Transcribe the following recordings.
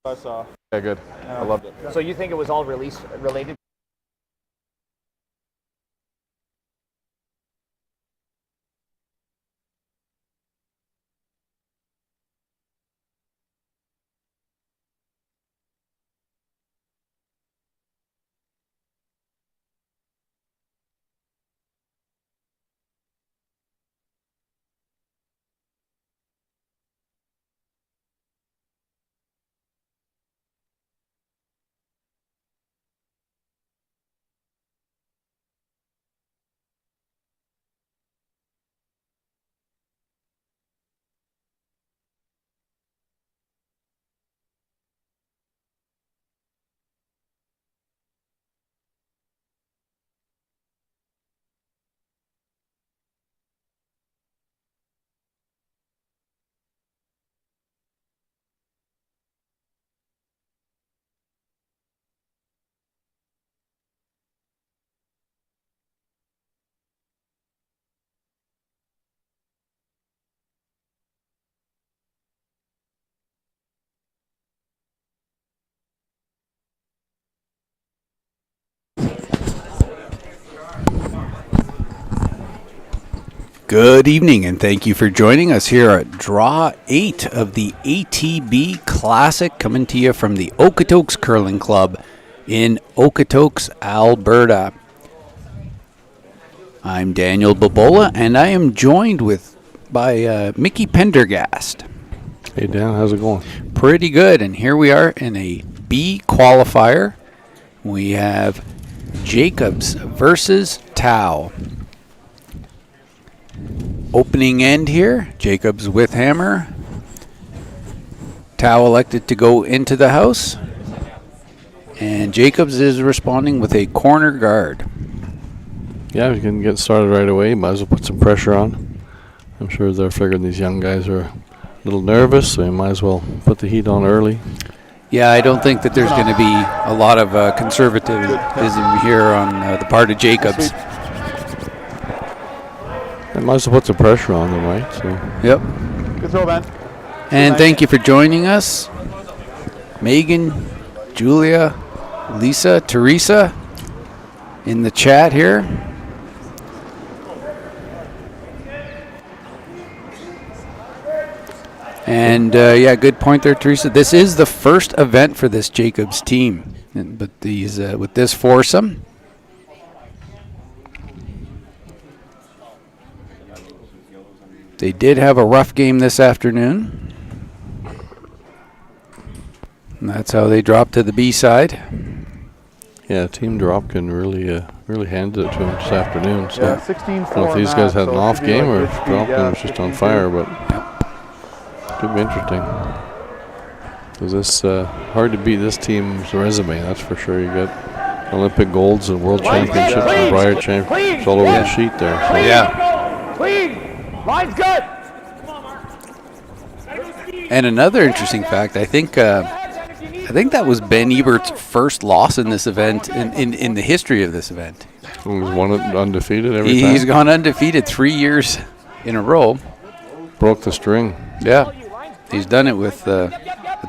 I saw. Yeah, good. I loved it. So you think it was all release related? Good evening, and thank you for joining us here at Draw 8 of the ATB Classic, coming to you from the Okotoks Curling Club in Okotoks, Alberta. I'm Daniel Babola, and I am joined by Mickey Pendergast. Hey Dan, how's it going? Pretty good, and here we are in a B qualifier. We have Jacobs versus Tao. Opening end here, Jacobs with hammer. Tao elected to go into the house. And Jacobs is responding with a corner guard. Yeah, we can get started right away. Might as well put some pressure on. I'm sure they're figuring these young guys are a little nervous, so you might as well put the heat on early. Yeah, I don't think that there's going to be a lot of conservatism here on the part of Jacobs. I might as well put some pressure on them, right? So. Yep. Good throw, man. And thank you for joining us. Megan, Julia, Lisa, Teresa in the chat here. And yeah, good point there, Teresa. This is the first event for this Jacobs team, but these with this foursome. They did have a rough game this afternoon. And that's how they dropped to the B side. Yeah, Team Dropkin really handed it to them this afternoon. So Yeah, 16-4. I don't know if these guys had an off game or if Dropkin was just on fire, but could be interesting. Because it's hard to beat this team's resume, that's for sure. You got Olympic golds and world championships and Briar championships all over the sheet there. So. Yeah. Clean! Line's good! And another interesting fact, I think that was Ben Ebert's first loss in this event, in the history of this event. He's won it undefeated every time. He's gone undefeated 3 years in a row. Broke the string. Yeah. He's done it with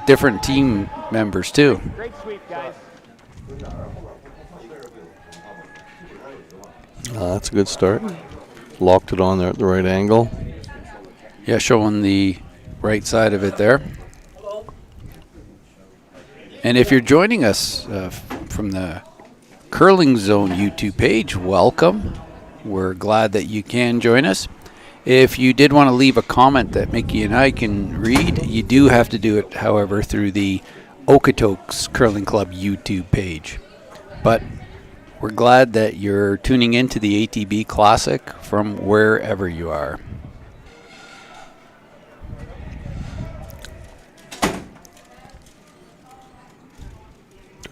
different team members, too. Great sweep, guys. That's a good start. Locked it on there at the right angle. Yeah, showing the right side of it there. And if you're joining us from the Curling Zone YouTube page, welcome. We're glad that you can join us. If you did want to leave a comment that Mickey and I can read, you do have to do it, however, through the Okotoks Curling Club YouTube page. But we're glad that you're tuning in to the ATB Classic from wherever you are.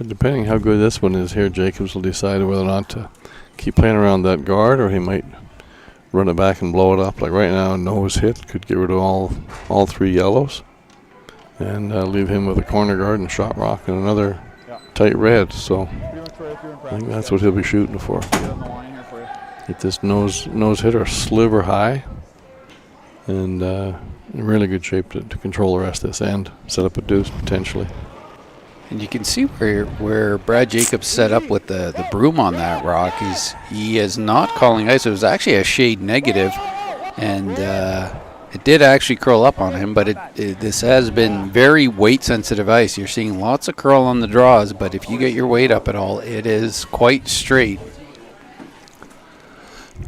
Depending how good this one is here, Jacobs will decide whether or not to keep playing around that guard, or he might run it back and blow it up. Like right now, nose hit could get rid of all three yellows, and leave him with a corner guard and shot rock and another tight red. So I think that's what he'll be shooting for. Get this nose hitter sliver high, and in really good shape to control the rest of this end. Set up a deuce potentially. And you can see where Brad Jacobs set up with the broom on that rock. He is not calling ice. It was actually a shade negative, and it did actually curl up on him. But this has been very weight sensitive ice. You're seeing lots of curl on the draws, but if you get your weight up at all, it is quite straight.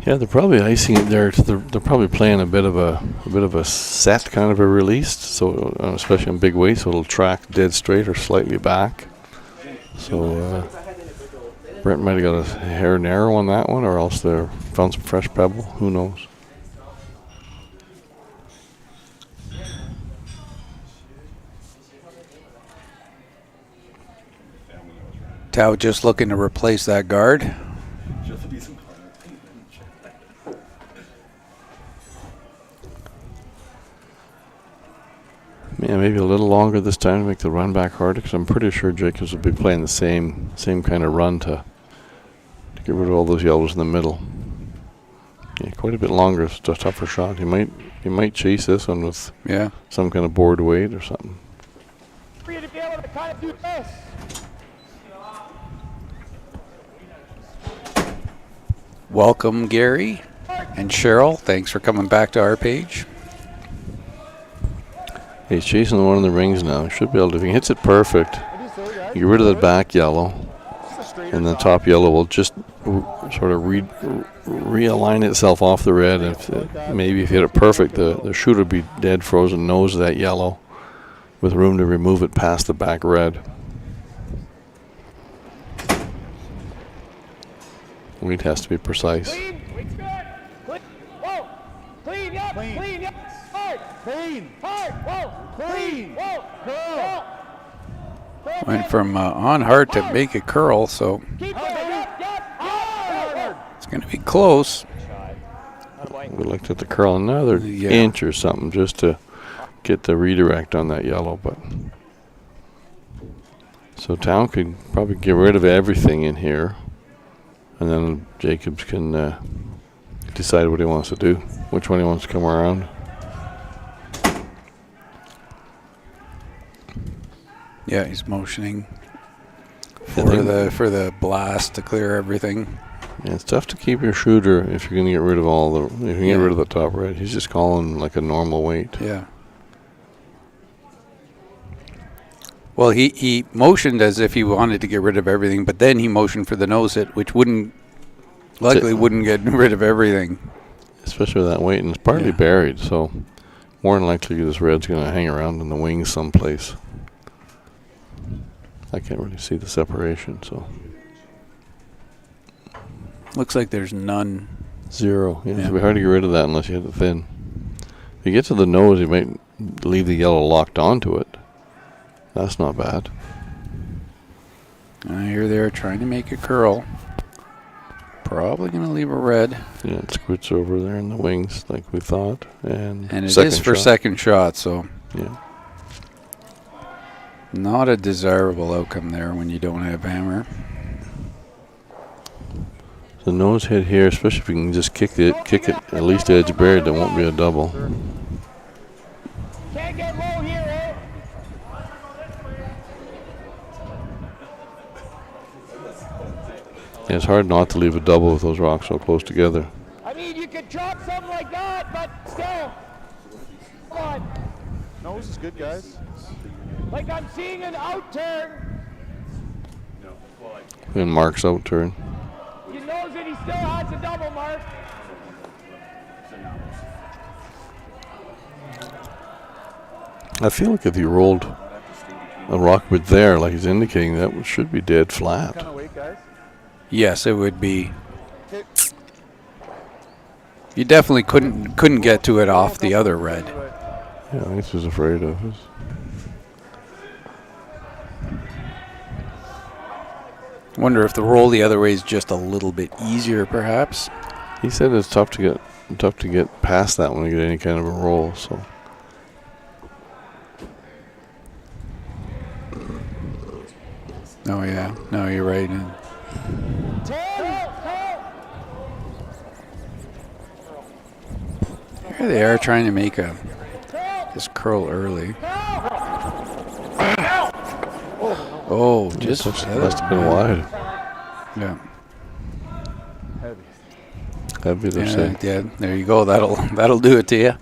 Yeah, they're probably icing it there. They're probably playing a bit of a set kind of a release, so especially on big weight, so it'll track dead straight or slightly back. So Brent might have got a hair narrow on that one, or else they found some fresh pebble. Who knows? Tao just looking to replace that guard. Yeah, maybe a little longer this time to make the run back harder, because I'm pretty sure Jacobs will be playing the same kind of run to get rid of all those yellows in the middle. Yeah, quite a bit longer. It's a tougher shot. He might chase this one with some kind of board weight or something. For you to be able to kind of do this. Welcome, Gary and Cheryl. Thanks for coming back to our page. He's chasing the one in the rings now. He should be able to. If he hits it perfect, you get rid of the back yellow, and the top yellow will just sort of realign itself off the red. And maybe if you hit it perfect, the shooter would be dead frozen nose of that yellow, with room to remove it past the back red. Weight has to be precise. Clean. Weight's good. Clean. Whoa. Clean. Yep. Clean. Yep. Hard. Clean. Hard. Whoa. Clean. Whoa. Curl. Went from on hard to make it curl, so Keep going. Yep. it's going to be close. We looked at the curl another inch or something just to get the redirect on that yellow, but so Town could probably get rid of everything in here, and then Jacobs can decide what he wants to do, which one he wants to come around. Yeah, he's motioning for the blast to clear everything. Yeah, it's tough to keep your shooter if you're going to get rid of if you can get rid of the top red. He's just calling like a normal weight. Yeah. Well, he motioned as if he wanted to get rid of everything, but then he motioned for the nose hit, which wouldn't get rid of everything. Especially with that weight, and it's partly buried, so more than likely this red's going to hang around in the wings someplace. I can't really see the separation, so. Looks like there's none. Zero. Yeah, it's be hard to get rid of that unless you hit it thin. If you get to the nose, you might leave the yellow locked onto it. That's not bad. Here they are trying to make it curl. Probably going to leave a red. Yeah, it squirts over there in the wings like we thought. And it is for second shot, so. Yeah. Not a desirable outcome there when you don't have hammer. The nose hit here, especially if you can just kick it at least edge buried, there won't be a double. Can't get low here, eh? Yeah, it's hard not to leave a double with those rocks so close together. I mean, you could drop something like that, but still. Come on. Nose is good, guys. Like I'm seeing an out turn. And Mark's out turn. He knows that he still has a double mark. I feel like if you rolled a rock with there, like he's indicating, that should be dead flat. Kind of weight, guys. Yes, it would be. You definitely couldn't get to it off the other red. Yeah, I think he's afraid of us. Wonder if the roll the other way is just a little bit easier, perhaps. He said it's tough to get past that one to get any kind of a roll. So. Oh yeah, no, you're right. Here they are trying to make this curl early. Oh, just must have been wide. Yeah. Heavy, they're saying. Yeah, there you go. That'll do it to you.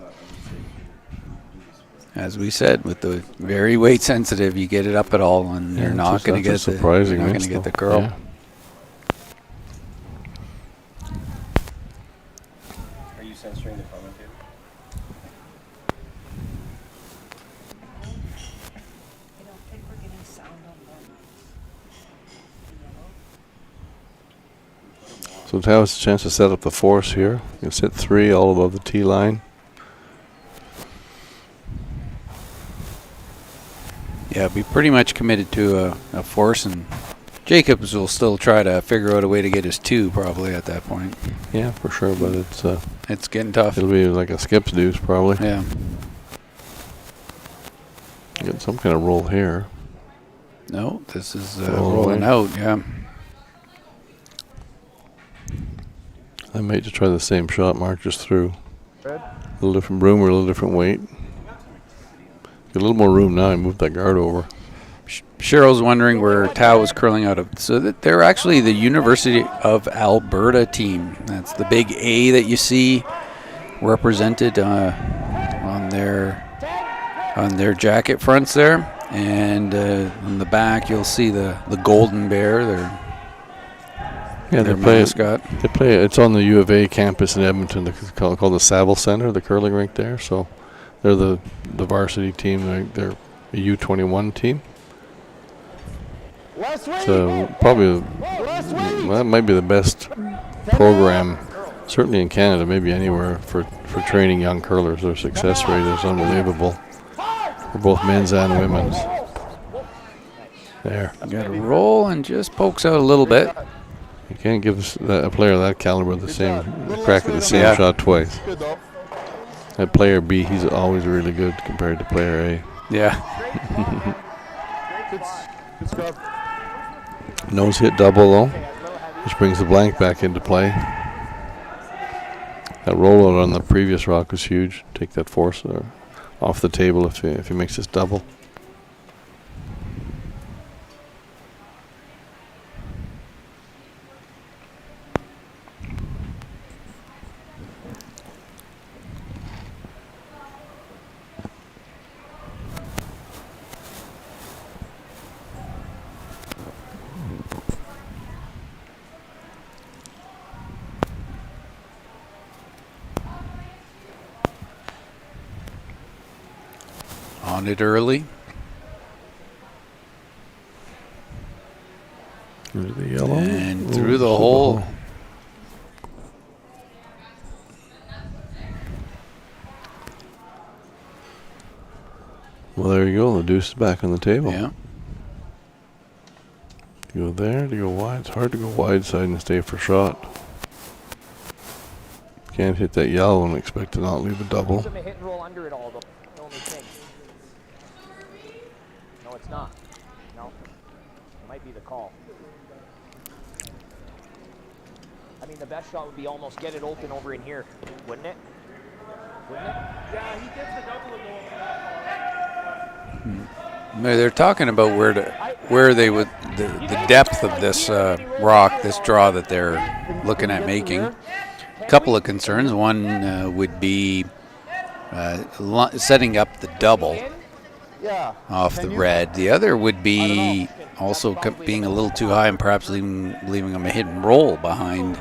As we said, with the very weight sensitive, you get it up at all, and you're not going to get the curl. Yeah. Are you censoring the commentator? I don't think we're getting sound on them. So Tao has a chance to set up the force here. You can sit 3 all above the tee line. Yeah, be pretty much committed to a force, and Jacobs will still try to figure out a way to get his 2 probably at that point. Yeah, for sure, but It's getting tough. it'll be like a skip's deuce probably. Yeah. Get some kind of roll here. No, this is Roll rolling away. out. Yeah. I might just try the same shot, Mark, just through. Red. A little different room or a little different weight. Get a little more room now. I moved that guard over. Cheryl's wondering where Tao is curling out of. So that they're actually the University of Alberta team. That's the big A that you see represented on their jacket fronts there, and on the back you'll see the golden bear. Yeah, Their they play mascot. They play. It's on the U of A campus in Edmonton. It's called the Saville Center, the curling rink there. So they're the varsity team. They're a U21 team. So probably that might be the best program, certainly in Canada, maybe anywhere for training young curlers. Their success rate is unbelievable for both men's and women's. There. Got a roll and just pokes out a little bit. You can't give a player of that caliber the same crack at the same Yeah. shot twice. Good though. At player B, he's always really good compared to player A. Yeah. Good stuff. Nose hit double though, which brings the blank back into play. That rollout on the previous rock was huge. Take that force off the table if he makes this double. On it early. Through the yellow. And through the hole. Well, there you go. The deuce is back on the table. Yeah. To go there, to go wide. It's hard to go wide side and stay for shot. Can't hit that yellow and expect to not leave a double. Hit and roll under it all, though. The only thing. No, it's not. No. It might be the call. I mean, the best shot would be almost get it open over in here, wouldn't it? Wouldn't it? Yeah, he gets the double goal. They're talking about where they would the depth of this rock, this draw that they're looking at making. A couple of concerns. One would be setting up the double Yeah. off the red. The other would be also being a little too high and perhaps leaving them a hit and roll behind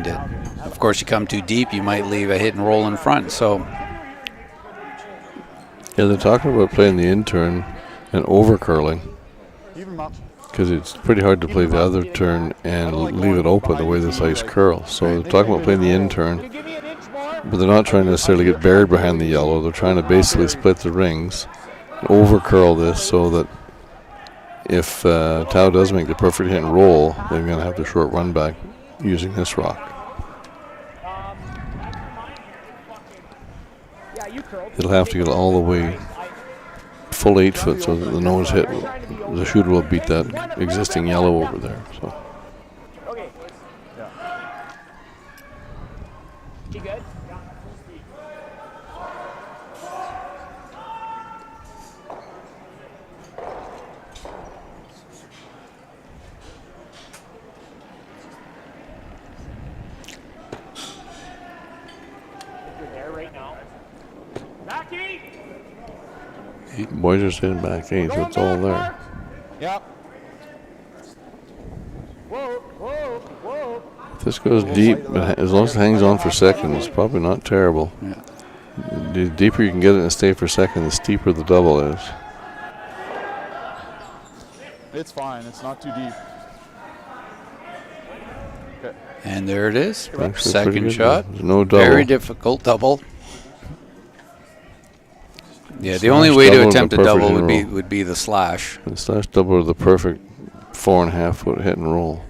it. Of course, you come too deep, you might leave a hit and roll in front. So Yeah, they're talking about playing the in-turn and over-curling Even up. because it's pretty hard to play the other turn and leave it open the way this ice curls. So they're talking about playing the in-turn, but they're not trying to necessarily get buried behind the yellow. They're trying to basically split the rings, over-curl this so that if Tao does make the perfect hit and roll, they're going to have the short run back using this rock. It'll have to get all the way full 8 foot so that the nose hit, the shooter will beat that existing yellow over there. So Okay. You good? boys are sitting back 8, so it's all there. Yep. Whoa, whoa, whoa. If this goes deep, but as long as it hangs on for second, it's probably not terrible. Yeah. The deeper you can get it and stay for second, the steeper the double is. It's fine. It's not too deep. Okay. And there it is. Actually, pretty Second good. shot. There's no double. Very difficult double. Yeah, the Slash only way to double is attempt a a double perfect would be the slash. The slash double is the perfect 4.5 foot hit and roll.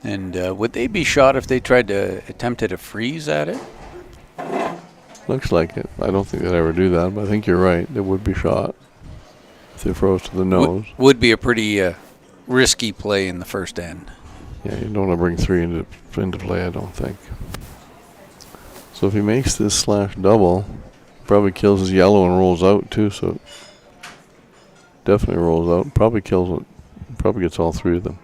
And would they be shot if they tried to attempt to freeze at it? Looks like it. I don't think they'd ever do that, but I think you're right. They would be shot if they froze to the nose. Would be a pretty risky play in the first end. Yeah, you don't want to bring 3 into play, I don't think. So if he makes this slash double, probably kills his yellow and rolls out too, so definitely rolls out. Probably kills it. Probably gets all 3 of them.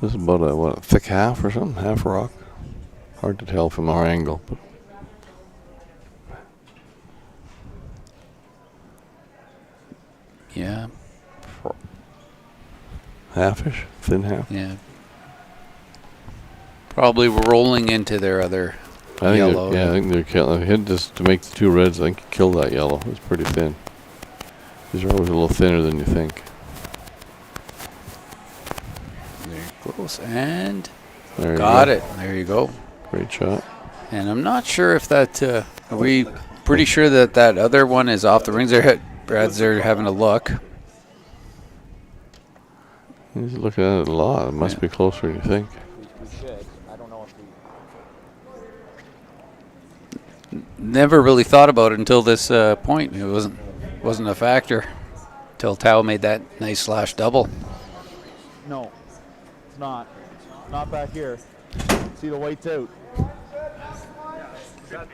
This is about a thick half or something? Half rock? Hard to tell from our angle, but Yeah. halfish, thin half. Yeah. Probably rolling into their other I think yellow. I think they're killing. Hit this to make the 2 reds. I think you killed that yellow. It's pretty thin. These are always a little thinner than you think. There it goes. And There you got go. it. There you go. Great shot. And I'm not sure if that. Are we pretty sure that that other one is off the rings? Brad's there having a look. He's looking at it a lot. It must Yeah. be closer than you think. We should. I don't know if we. Never really thought about it until this point. It wasn't a factor until Tao made that nice slash double. No, it's not. Not back here. See the white's out.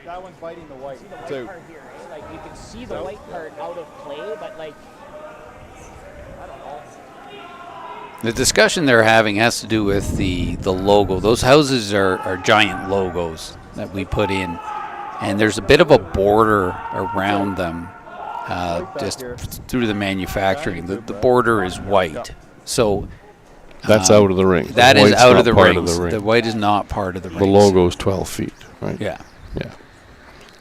That one's biting the white. Two. Part here, eh? Like you can see the white part out of play, but like I don't know. The discussion they're having has to do with the logo. Those houses are giant logos that we put in, and there's a bit of a border around them, just through the manufacturing. The border is white, so That's out of the ring. that The is white's out not of the part rings. of the ring. The white is not part of the rings. The logo is 12 feet, right? Yeah. Yeah.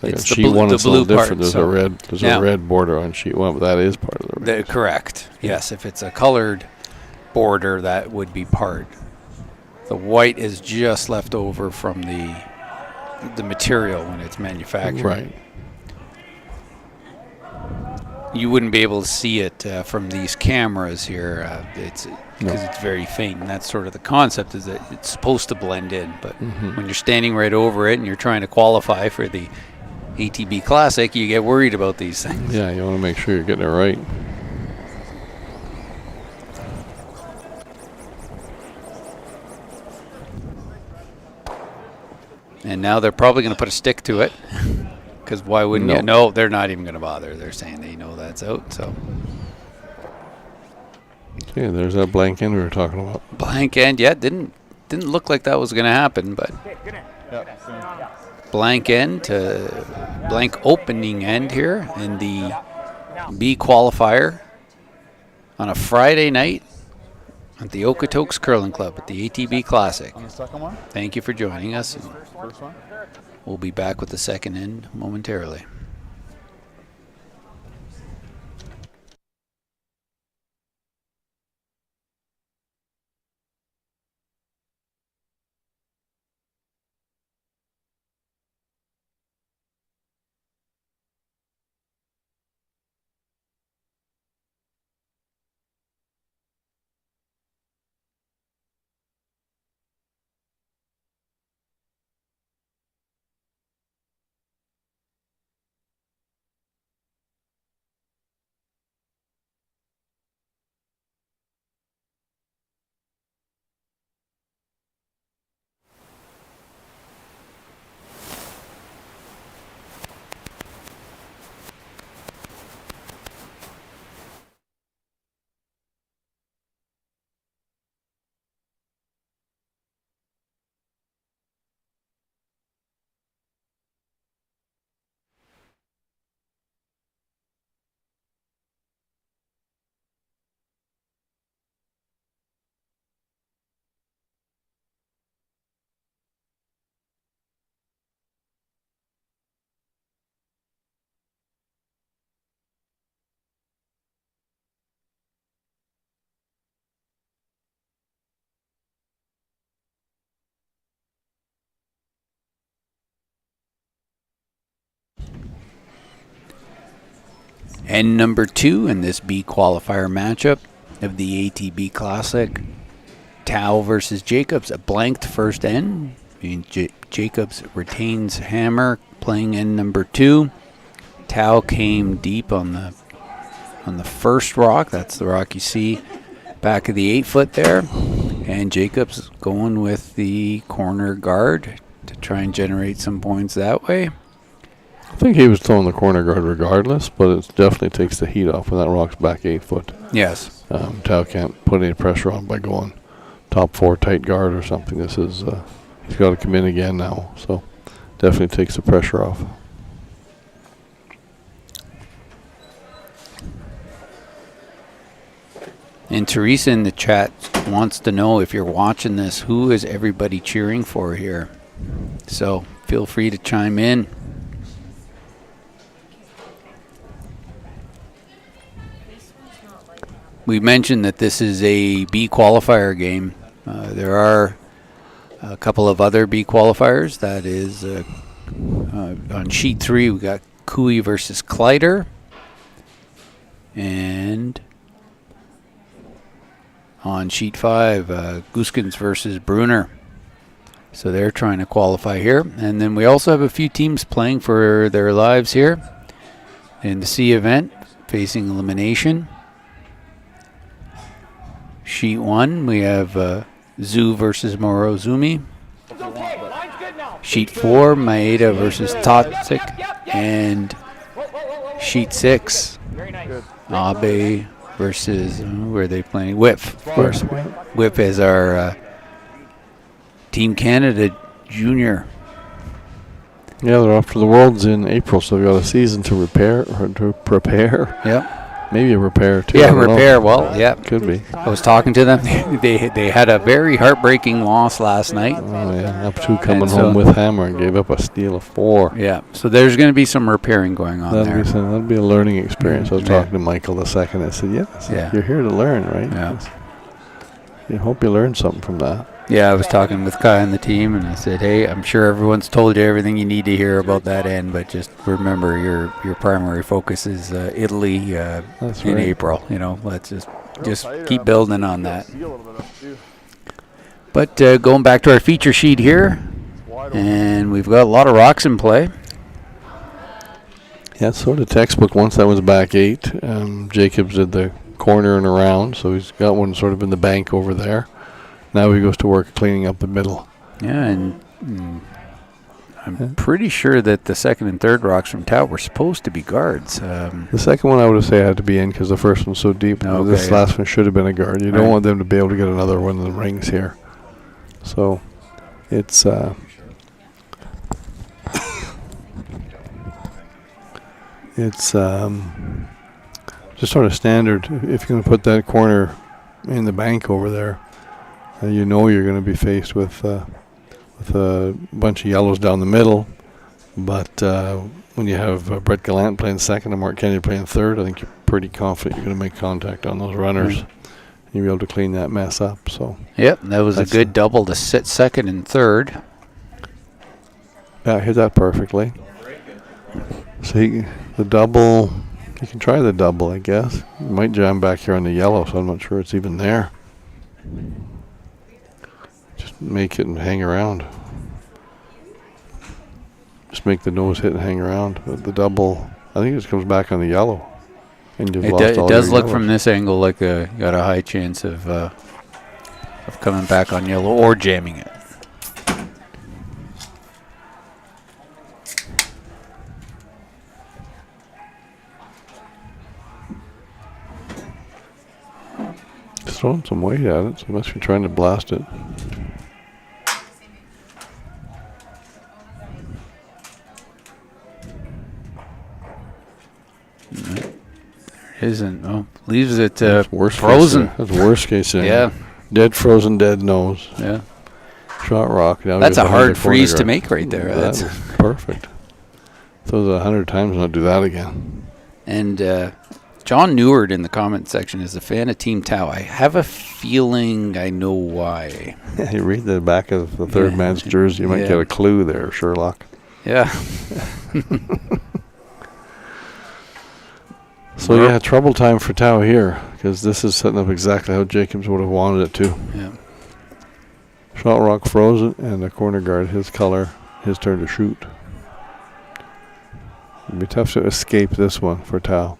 Like It's on the sheet blue- 1, the it's a little blue part, different. There's so- a red border on sheet 1, but that is part of the ring. Correct. Yes, if it's a colored border, that would be part. The white is just left over from the material when it's manufactured. Right. You wouldn't be able to see it from these cameras here. It's because it's very faint, and that's sort of the concept. Is that it's supposed to blend in, but when you're standing right over it and you're trying to qualify for the ATB Classic, you get worried about these things. Yeah, you want to make sure you're getting it right. And now they're probably going to put a stick to it. Because why wouldn't No. you? No, they're not even going to bother. They're saying they know that's out. So Okay, there's that blank end we were talking about. blank end, yeah, didn't look like that was going to happen, but blank end to blank opening end here in the B qualifier on a Friday night at the Okotoks Curling Club at the ATB Classic. On the second one? Thank you for joining us. First one? We'll be back with the second end momentarily. End number 2 in this B qualifier matchup of the ATB Classic. Tao versus Jacobs, a blanked first end. Jacobs retains hammer, playing end number 2. Tao came deep on the first rock. That's the rock you see back of the 8-foot there. And Jacobs going with the corner guard to try and generate some points that way. I think he was throwing the corner guard regardless, but it definitely takes the heat off when that rock's back 8 foot. Yes. Tao can't put any pressure on by going top 4 tight guard or something. This is he's got to come in again now, so definitely takes the pressure off. And Teresa in the chat wants to know, if you're watching this, who is everybody cheering for here? So feel free to chime in. We mentioned that this is a B qualifier game. There are a couple of other B qualifiers. That is on sheet 3, we got Cooey versus Kleider. And on sheet 5, Gooskens versus Bruner. So they're trying to qualify here. And then we also have a few teams playing for their lives here in the C event, facing elimination. Sheet 1, we have Zoo versus Morozumi. Sheet 4, Maeda versus Totsic. And sheet 6, Abe versus, where are they playing? Whiff, of course. Whiff is our Team Canada junior. Yeah, they're off to the Worlds in April, so they've got a season to prepare. Yep. Maybe a repair too. Yeah, repair. Well, yeah. Could be. I was talking to them. They had a very heartbreaking loss last night. Oh yeah, up 2 coming home with hammer and gave up a steal of 4. Yeah, so there's going to be some repairing going on there. That'd be a learning experience. I was talking to Michael the second. I said, yes, you're here to learn, right? Yeah. You hope you learn something from that. Yeah, I was talking with Kai and the team, and I said, hey, I'm sure everyone's told you everything you need to hear about that end, but just remember your primary focus is Italy in April. You know, let's just keep building on that. But going back to our feature sheet here, and we've got a lot of rocks in play. Yeah, it's sort of textbook. Once that was back 8, Jacobs did the corner and around, so he's got one sort of in the bank over there. Now he goes to work cleaning up the middle. Yeah, and I'm pretty sure that the second and third rocks from Tao were supposed to be guards. The second one I would have said had to be in because the first one's so deep. Okay, this last one should have been a guard. You don't want them to be able to get another one of the rings here. So it's just sort of standard. If you're going to put that corner in the bank over there, you know you're going to be faced with a bunch of yellows down the middle. But when you have Brett Gallant playing second and Mark Kennedy playing third, I think you're pretty confident you're going to make contact on those runners. And you'll be able to clean that mess up. So yep, that was a good double to sit second and third. Yeah, hit that perfectly. So the double, you can try the double, I guess. You might jam back here on the yellow, so I'm not sure it's even there. Just make it and hang around. Just make the nose hit and hang around. But the double, I think it just comes back on the yellow. And you've lost all it does your look from this angle like you got a high chance of coming back on yellow or jamming it. Just throwing some weight at it, so unless you're trying to blast it. Isn't leaves it Worst frozen. That's worst case scenario. Yeah, Dead frozen, dead nose. yeah. Shot rock. Now That's a hard corner freeze to guard. make right there. That That's is perfect. Throw it 100 times and not do that again. and John Neward in the comment section is a fan of Team Tao. I have a feeling I know why. You read the back of the third man's jersey, you might get a clue there, Sherlock. Yeah. So yeah, trouble time for Tao here, because this is setting up exactly how Jacobs would have wanted it to. Yeah. Shot rock frozen, and the corner guard, his color, his turn to shoot. It'd be tough to escape this one for Tao.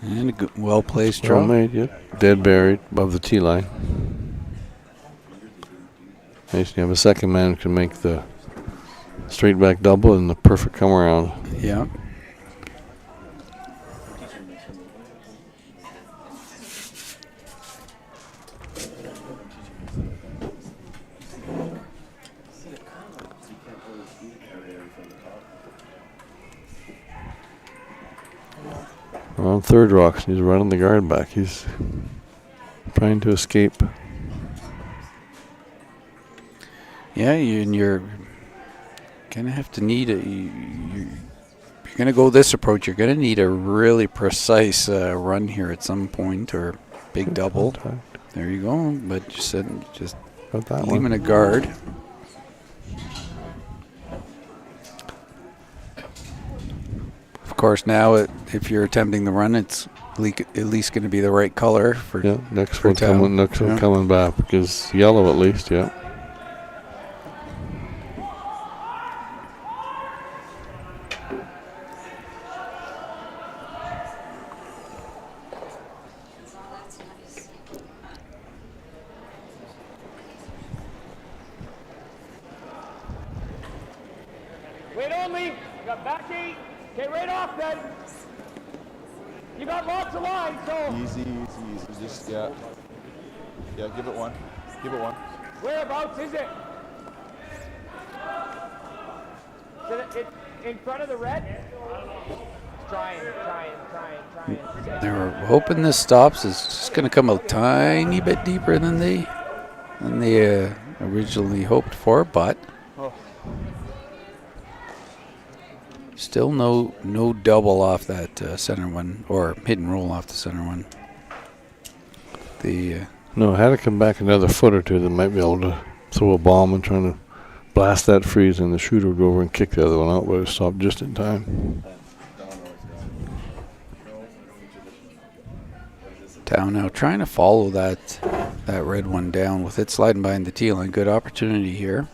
And a good, well-placed Well draw. made, yep. Dead buried above the tee line. Nice, you have a second man who can make the straight back double and the perfect come around. Yeah. On third rocks, he's running the guard back. He's trying to escape. Yeah, you're gonna have to need a. You're gonna go this approach. You're gonna need a really precise run here at some point, or big double. Contact. There you go. But just Got that leaving one. a guard. Of course, now if you're attempting the run, it's at least going to be the right color for. Yeah, next for one Tao. coming. Next one Yeah. coming back because yellow at least. Yeah. Wait only. You got back 8. Okay, right off then. You got lots of lines, so Easy, easy, easy. Just, yeah. Yeah, give it one. Give it one. whereabouts is it? Is it in front of the red? Trying. They were hoping this stops. It's just going to come a tiny bit deeper than they originally hoped for, but still no double off that center one, or hit and roll off the center one. No, had to come back another foot or two. They might be able to throw a bomb and trying to blast that freeze, and the shooter would go over and kick the other one out, but it stopped just in time. Tao now trying to follow that red one down with it sliding behind the tee line. Good opportunity here.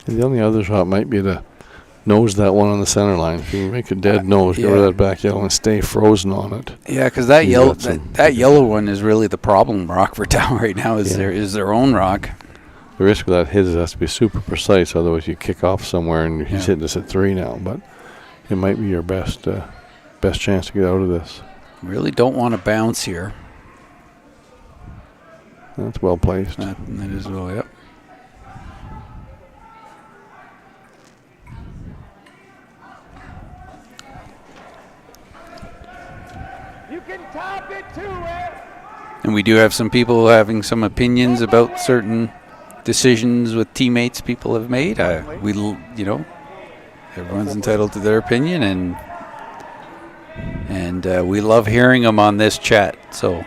And the only other shot might be to nose that one on the center line. If you make a dead nose, get rid yeah. of that back yellow and stay frozen on it. Yeah, because that You yellow got some- that yellow one is really the problem rock for Tao right now. Is Yeah. their own rock. The risk with that hit is it has to be super precise, otherwise you kick off somewhere, and he's Yeah. hitting this at 3 now. But it might be your best chance to get out of this. Really don't want to bounce here. That's well placed. That is well, yep. You can tap it too, eh? And we do have some people having some opinions about certain decisions with teammates people have made. Everyone's entitled to their opinion, and we love hearing them on this chat. So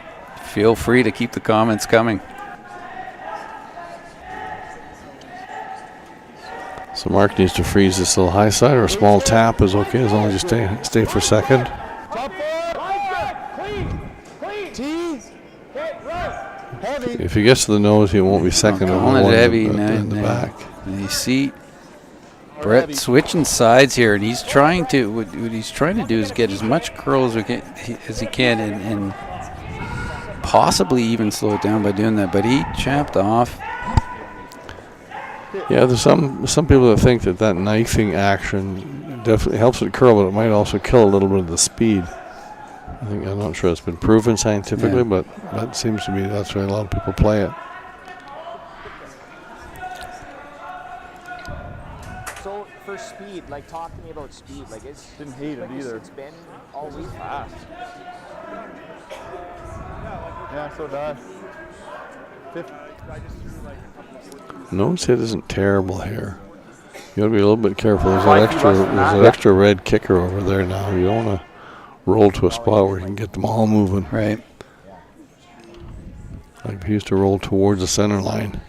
feel free to keep the comments coming. So Mark needs to freeze this little high side, or a small tap is okay as long as you stay for second. Top foot. Clean. Tee. Okay, right. Heavy. If he gets to the nose, he won't be second. Calling He'll it one heavy in the back. And you see Brett switching sides here, and he's trying to. What he's trying to do is get as much curl as he can, and possibly even slow it down by doing that. But he chapped off. Yeah, there's some people that think that knifing action definitely helps it curl, but it might also kill a little bit of the speed. I'm not sure it's been proven scientifically, Yeah. but that seems to be that's why a lot of people play it. So for speed, like talk to me about speed. Like it's Didn't hate it either. It's been always fast. Yeah, so did I. Nose hit isn't terrible here. You gotta be a little bit careful. There's 5 feet less than that. an extra red kicker over there now. You don't want to roll to a spot where you can get them all moving. Right. Like if he used to roll towards the center line,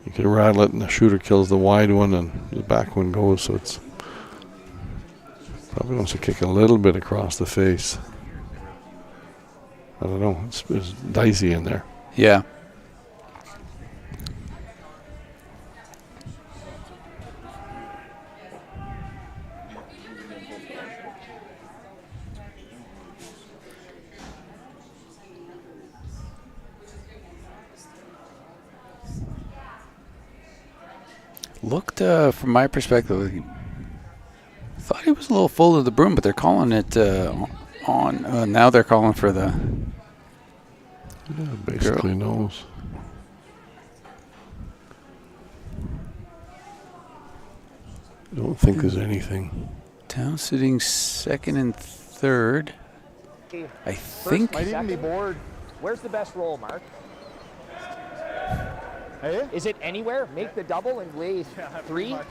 you could rattle it and the shooter kills the wide one and the back one goes. So it's probably wants to kick a little bit across the face. I don't know. It's dicey in there. Yeah. Looked, from my perspective, thought he was a little full of the broom, but they're calling it on. Now they're calling for the. Yeah, basically knows. I don't think there's anything. Town sitting second and third. I think. Might even be bored. Where's the best roll, Mark? Hey? Is it anywhere? Make the double and lay 3? Pretty much.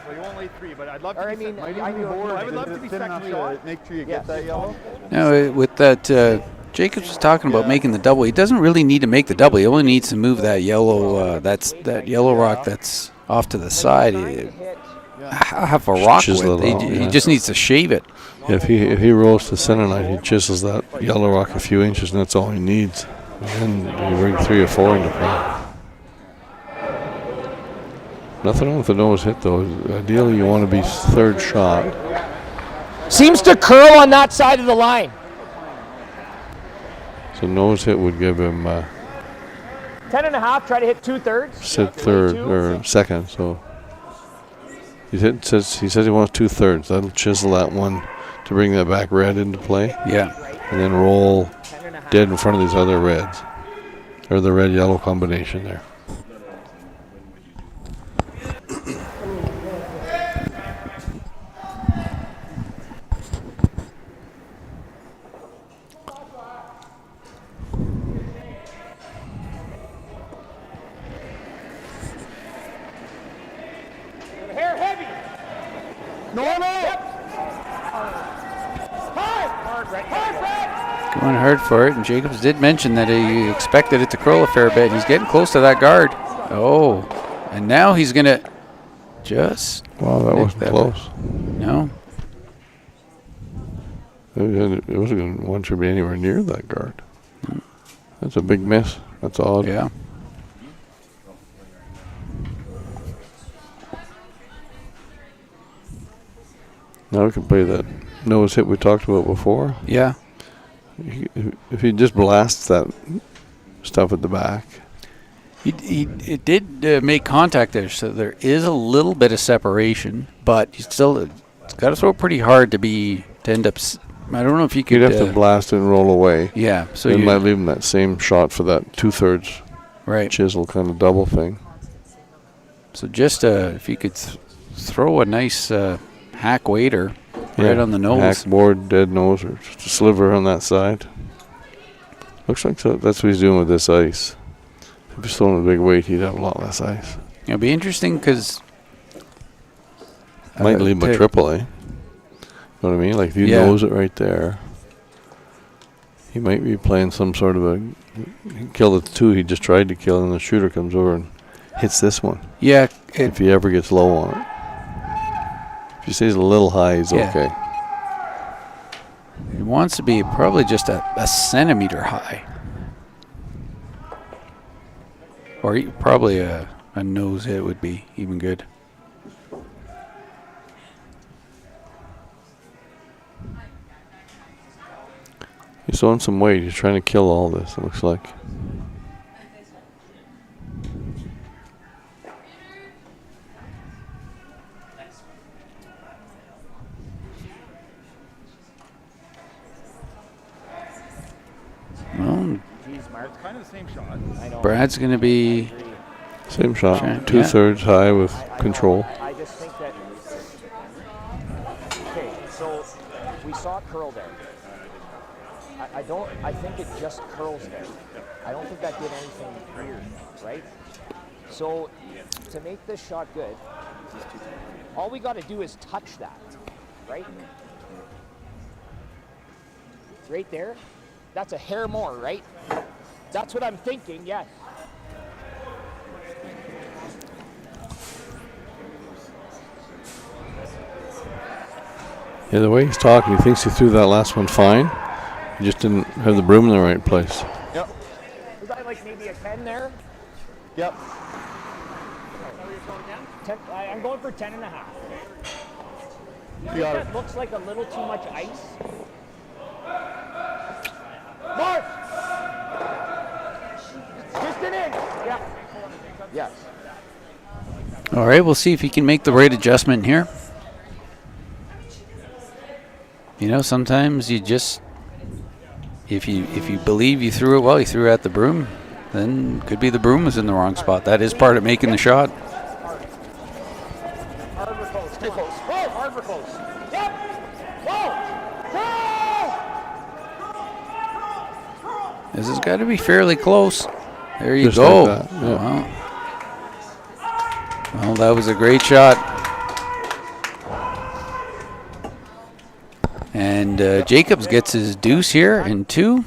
Well, you won't lay 3, but I'd love to Or be I mean, Might even be I bored. I would love to be Thin second enough shot. to make sure you Yeah. get that yellow. No, with that, Jacobs was talking about making the double. He doesn't really need to make the double. He only needs to move that yellow. That yellow rock that's off to the side. Half a rock Chisel width. it out, He yeah. just needs to shave it. If he rolls to center line, he chisels that yellow rock a few inches, and that's all he needs. And then you bring 3 or 4 into play. Nothing wrong with the nose hit, though. Ideally, you want to be third shot. Seems to curl on that side of the line. So nose hit would give him 10.5. Try to hit 2/3. sit third or second. So he says he wants 2/3. That'll chisel that one to bring that back red into play, Yeah. and then roll dead in front of these other reds, or the red-yellow combination there. Hair heavy. Going hard for it, and Jacobs did mention that he expected it to curl a fair bit. He's getting close to that guard. Oh, and now he's going to just. Wow, that nick wasn't close. No. It wasn't going to want you to be anywhere near that guard. That's a big miss. That's odd. Yeah. Now we can play that nose hit we talked about before. Yeah. If he just blasts that stuff at the back. It did make contact there, so there is a little bit of separation, but you still got to throw it pretty hard to end up. I don't know if you could. You'd have to blast it and roll away. Yeah, so it you might leave him that same shot for that 2/3 right. chisel kind of double thing. So just if you could throw a nice hack waiter right on the nose. Hack board, dead nose, or just a sliver on that side. Looks like that's what he's doing with this ice. If he's throwing a big weight, he'd have a lot less ice. It'll be interesting because Might leave him a triple, eh? You know what I mean? Like if you nose it right there, he might be playing some sort of a kill the 2 he just tried to kill, and the shooter comes over and hits this one. Yeah. If he ever gets low on it. If he stays a little high, he's okay. It wants to be probably just a centimeter high. Or probably a nose hit would be even good. He's throwing some weight. He's trying to kill all this, it looks like. Well, It's kind of the same shot. Brad's going to be. Same shot. Sure, 2/3 high with control. I just think that. Okay, so we saw curl there. I think it just curls there. I don't think that did anything weird, right? So to make this shot good, all we got to do is touch that, right? Right there. That's a hair more, right? That's what I'm thinking, yes. Yeah, the way he's talking, he thinks he threw that last one fine. He just didn't have the broom in the right place. Yep. Was that like maybe a 10 there? Yep. 10, I'm going for 10 and a half. You got it. That looks like a little too much ice. Mark! Just an inch. Yeah. Yes. All right, we'll see if he can make the right adjustment here. You know, sometimes you just, if you believe you threw it well, you threw it at the broom, then could be the broom was in the wrong spot. That is part of making the shot. Hard for close. Stay close. Whoa, hard for close. Yep. Whoa. This has got to be fairly close. There you Just go. like that, yeah. Well, that was a great shot. And Jacobs gets his deuce here in 2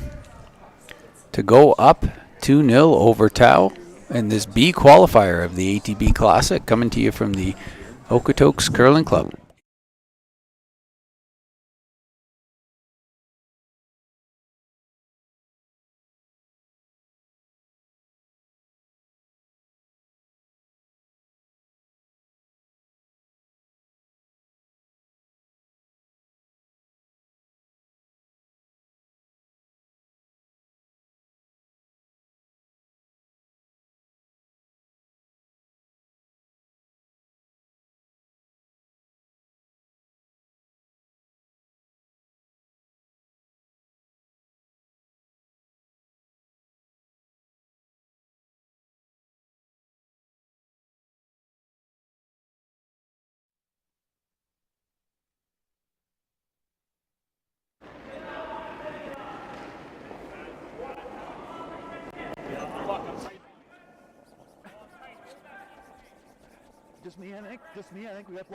to go up 2-0 over Tau in this B qualifier of the ATB Classic, coming to you from the Okotoks Curling Club. Just me, I think. Just me, I think. We got.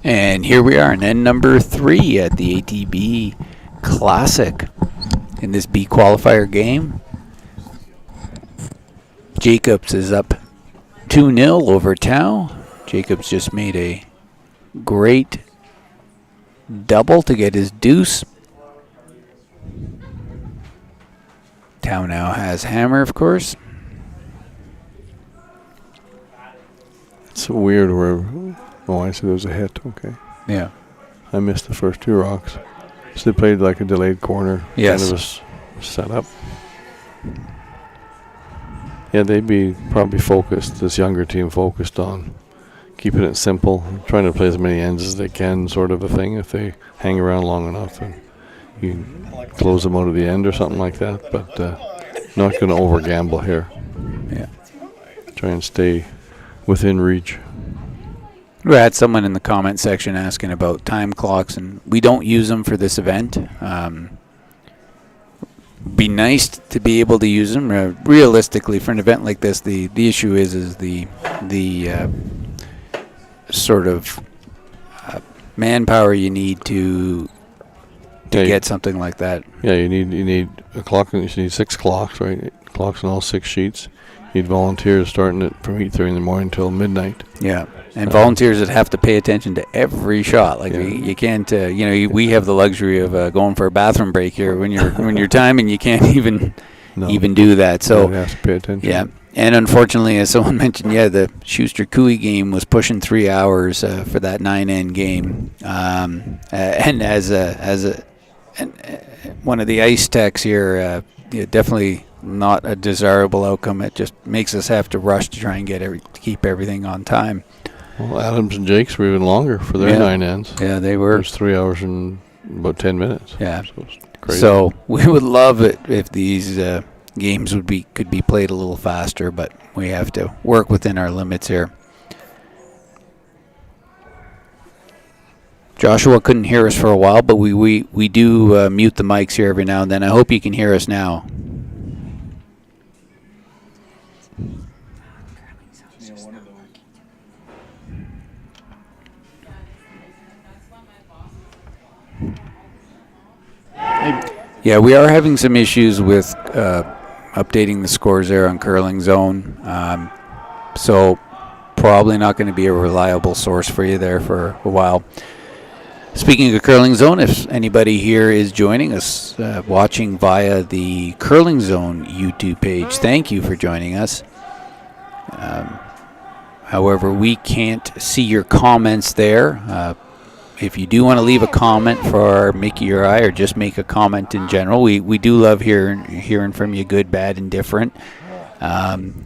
And here we are in end number 3 at the ATB Classic in this B qualifier game. Jacobs is up 2-0 over Tau. Jacobs just made a great double to get his deuce. Tau now has hammer, of course. It's so weird where, oh, I see there's a hit, okay. Yeah. I missed the first 2 rocks. So they played like a delayed corner. Yes. Kind of a setup. Yeah, they'd be probably focused, this younger team focused on keeping it simple, trying to play as many ends as they can, sort of a thing. If they hang around long enough and you can close them out of the end or something like that, but not going to over gamble here. Yeah. Try and stay within reach. We had someone in the comment section asking about time clocks, and we don't use them for this event. Be nice to be able to use them. Realistically, for an event like this, the issue is the sort of manpower you need to get something like that. Yeah, you need a clock. You need 6 clocks, right? Clocks on all 6 sheets. You need volunteers starting it from 8:30 in the morning till midnight. Yeah, and volunteers that have to pay attention to every shot. Like you can't, we have the luxury of going for a bathroom break here when you're timing. You can't even do that. So you have to pay attention. Yeah, and unfortunately, as someone mentioned, the Schuster Cooey game was pushing 3 hours for that 9N game, and as one of the ice techs here, definitely not a desirable outcome. It just makes us have to rush to try and keep everything on time. Well, Adams and Jakes were even longer for their 9Ns. Yeah, they were. It was 3 hours and about 10 minutes. Yeah. So, it's crazy. So we would love it if these games could be played a little faster, but we have to work within our limits here. Joshua couldn't hear us for a while, but we do mute the mics here every now and then. I hope you can hear us now. Yeah, we are having some issues with updating the scores there on Curling Zone. So probably not going to be a reliable source for you there for a while. Speaking of Curling Zone, if anybody here is joining us watching via the Curling Zone YouTube page, thank you for joining us. However, we can't see your comments there. If you do want to leave a comment for Mickey or I, or just make a comment in general, we do love hearing from you, good, bad, and different,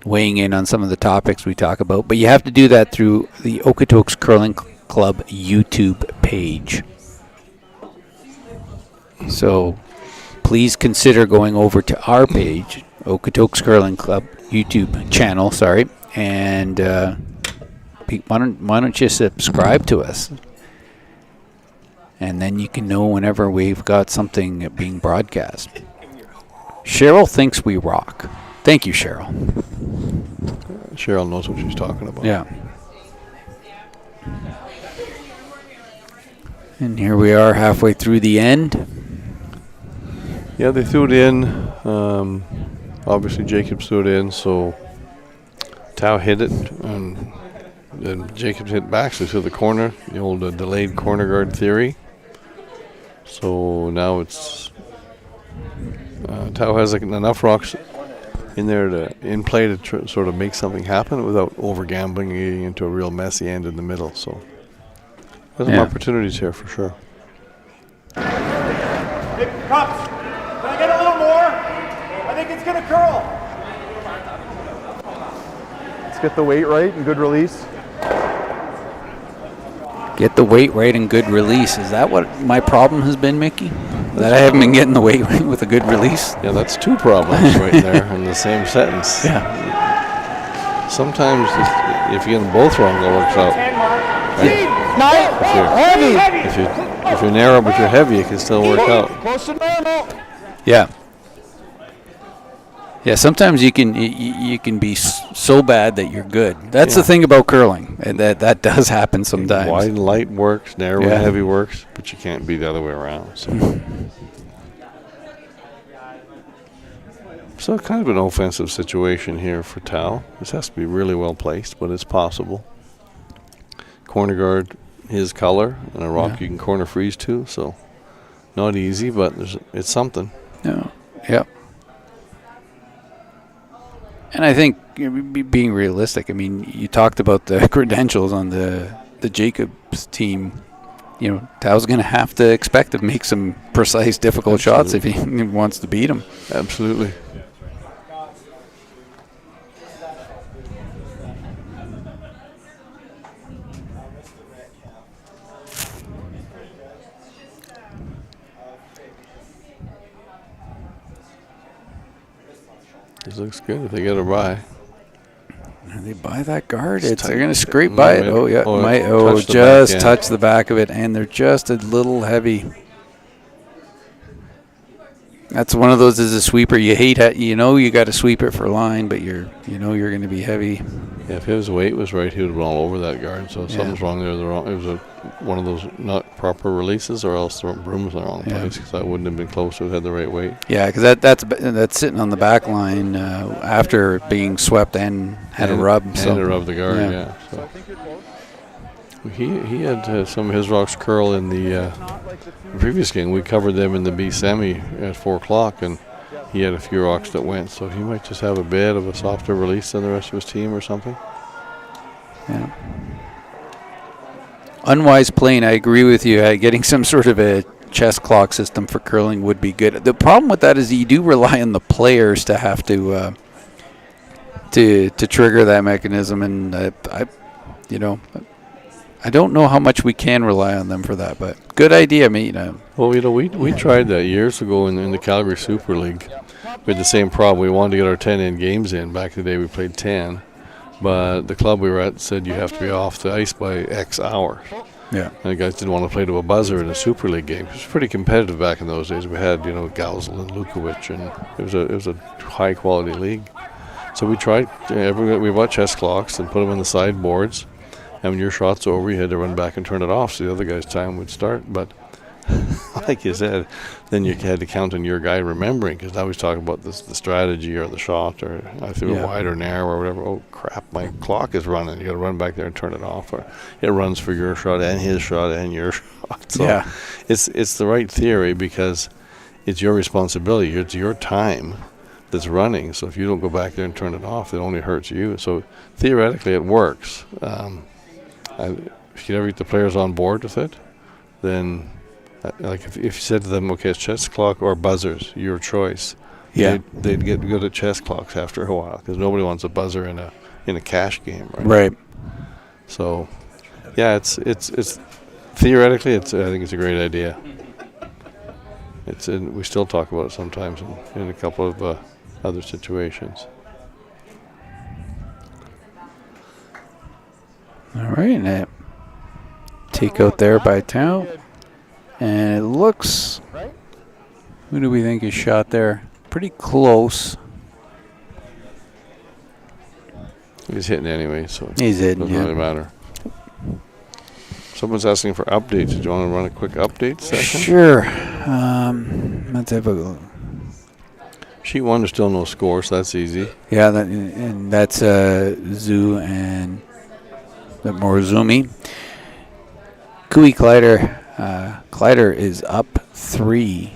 weighing in on some of the topics we talk about. But you have to do that through the Okotoks Curling Club YouTube page. So please consider going over to our page, Okotoks Curling Club YouTube channel, and why don't you subscribe to us? And then you can know whenever we've got something being broadcast. Cheryl thinks we rock. Thank you, Cheryl. Cheryl knows what she's talking about. Yeah. And here we are halfway through the end. Yeah, they threw it in. Obviously, Jacobs threw it in, so Tao hit it, and then Jacobs hit back, so to the corner, the old delayed corner guard theory. So now it's Tao has enough rocks in there in play to sort of make something happen without over gambling and getting into a real messy end in the middle. So there's some opportunities here for sure. Hey, Cups, can I get a little more? I think it's going to curl. Let's get the weight right and good release. Get the weight right and good release. Is that what my problem has been, Mickey? That I haven't been getting the weight right with a good release? Yeah, that's 2 problems right there in the same sentence. Yeah. Sometimes if you get them both wrong, it works out. Right? If you're narrow but you're heavy, it can still work out. Close to normal. Yeah. Yeah, sometimes you can be so bad that you're good. That's the thing about curling, and that does happen sometimes. Wide and light works, narrow and heavy works, but you can't be the other way around. So kind of an offensive situation here for Tao. This has to be really well placed, but it's possible. Corner guard, his color, and a rock you can corner freeze to, so not easy, but it's something. No. Yep. And I think, being realistic, I mean, you talked about the credentials on the Jacobs team. Tao's going to have to expect to make some precise, difficult shots if he wants to beat him. Absolutely. This looks good if they get a bye. They buy that guard. They're tight. going to scrape by it. Oh, yeah. Touch the Just back end. touch the back of it, and they're just a little heavy. That's one of those as a sweeper. You hate it. You know you got to sweep it for line, but you're going to be heavy. Yeah, if his weight was right, he would have been all over that guard. So Yeah. something's wrong there. It was one of those not proper releases, or else the broom's in the wrong place, because that wouldn't have been close if it had the right weight. Yeah, because that's sitting on the back line after being swept and had a rub. And So to rub the guard, yeah. So I So think you're close. he had some of his rocks curl in the previous game. We covered them in the B semi at 4 o'clock, and he had a few rocks that went. So he might just have a bit of a softer release than the rest of his team or something. yeah. Unwise playing. I agree with you. Getting some sort of a chest clock system for curling would be good. The problem with that is you do rely on the players to have to trigger that mechanism, and I don't know how much we can rely on them for that, but good idea, mate. Well, we tried that years ago in the Calgary Super League. We had the same problem. We wanted to get our 10-in games in. Back in the day, we played 10. But the club we were at said you have to be off the ice by X hours. Yeah. And the guys didn't want to play to a buzzer in a Super League game. It was pretty competitive back in those days. We had, Gausel and Lukovic, and it was a high-quality league. So we tried. We bought chest clocks and put them on the sideboards. And when your shot's over, you had to run back and turn it off so the other guy's time would start. But like you said, then you had to count on your guy remembering, because now he's talking about the strategy or the shot, or I threw it wide or narrow or whatever. Oh, crap, my clock is running. You got to run back there and turn it off. Or it runs for your shot and his shot and your shot. So it's the right theory, because it's your responsibility. It's your time that's running. So if you don't go back there and turn it off, it only hurts you. So theoretically it works. If you ever get the players on board with it, then like if you said to them, okay, it's chest clock or buzzers, your choice. Yeah. They'd get good at chest clocks after a while, because nobody wants a buzzer in a cash game, right? Right. So, yeah, it's theoretically, I think it's a great idea. We still talk about it sometimes in a couple of other situations. All right, and that take out there by Tao. And it looks, who do we think is shot there? Pretty close. He's hitting anyway, so He's it hitting, doesn't really matter. Someone's asking for updates. Do you want to run a quick update session? Sure. Let's have a look. Sheet 1, there's still no score, so that's easy. Yeah, and that's Zoo and the Morozumi. Kui Kleider is up 3.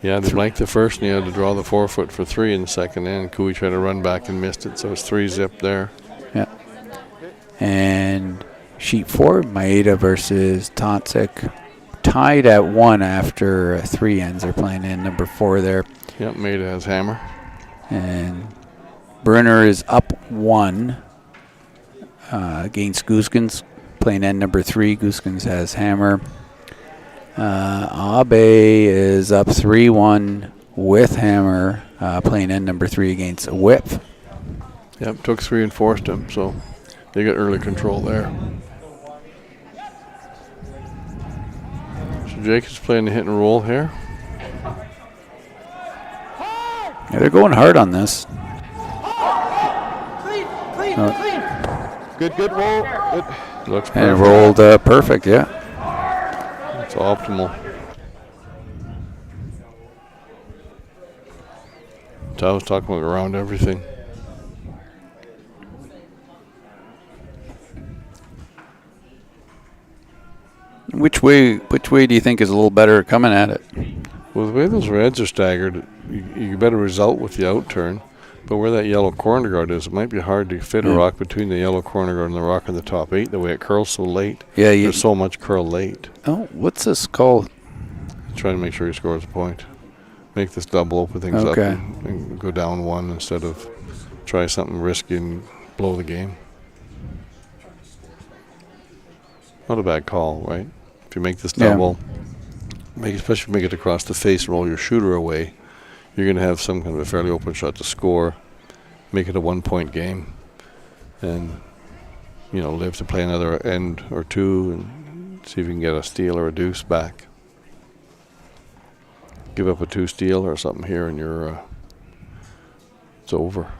Yeah, they blanked the first, and he had to draw the 4-foot for 3 in the second end. Kui tried to run back and missed it, so it's 3-zip there. Yeah. And sheet 4, Maeda versus Toncic, tied at 1 after 3 ends. They're playing in number 4 there. Yep, Maeda has hammer. And Brunner is up 1 against Gooskens, playing end number 3. Gooskens has hammer. Abe is up 3-1 with hammer, playing end number 3 against a whip. Yep, took 3 and forced him, so they got early control there. So Jacob's playing the hit and roll here. Yeah, they're going hard on this. Good roll. Good. Looks And it perfect. rolled perfect, yeah. It's optimal. I was talking about around everything. Which way do you think is a little better coming at it? Well, the way those reds are staggered, you get a result with the outturn. But where that yellow corner guard is, it might be hard to fit a rock between the yellow corner guard and the rock in the top 8, the way it curls so late. Yeah, There's so much curl late. Oh, what's this called? Trying to make sure he scores a point. Make this double, open things up, and go down 1 instead of try something risky and blow the game. Not a bad call, right? If you make this double, especially if you make it across the face, roll your shooter away, you're going to have some kind of a fairly open shot to score, make it a 1-point game, and live to play another end or two and see if you can get a steal or a deuce back. Give up a 2 steal or something here, and it's over.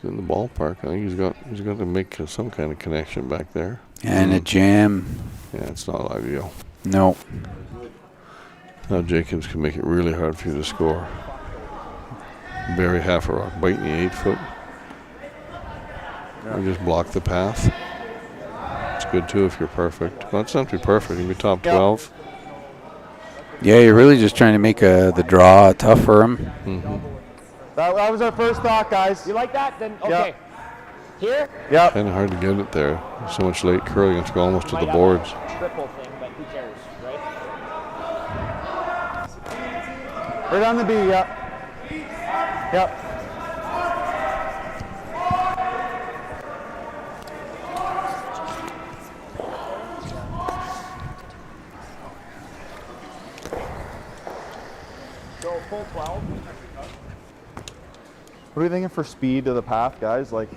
He's in the ballpark. I think he's got to make some kind of connection back there. And a jam. Yeah, it's not ideal. No. Now Jacobs can make it really hard for you to score. Bury half a rock, biting the 8-foot. Or just block the path. It's good too if you're perfect. Well, it's not to be perfect. You can be top 12. Yeah, you're really just trying to make the draw tough for him. Mm-hmm. That was our first thought, guys. You like that? Then okay. Yep. Here? Yep. Kind of hard to get it there. So much late curl, you have to go almost to the boards. Triple thing, but who cares, right? Right on the B, yep. Yep. So full 12. What are you thinking for speed of the path, guys? Like,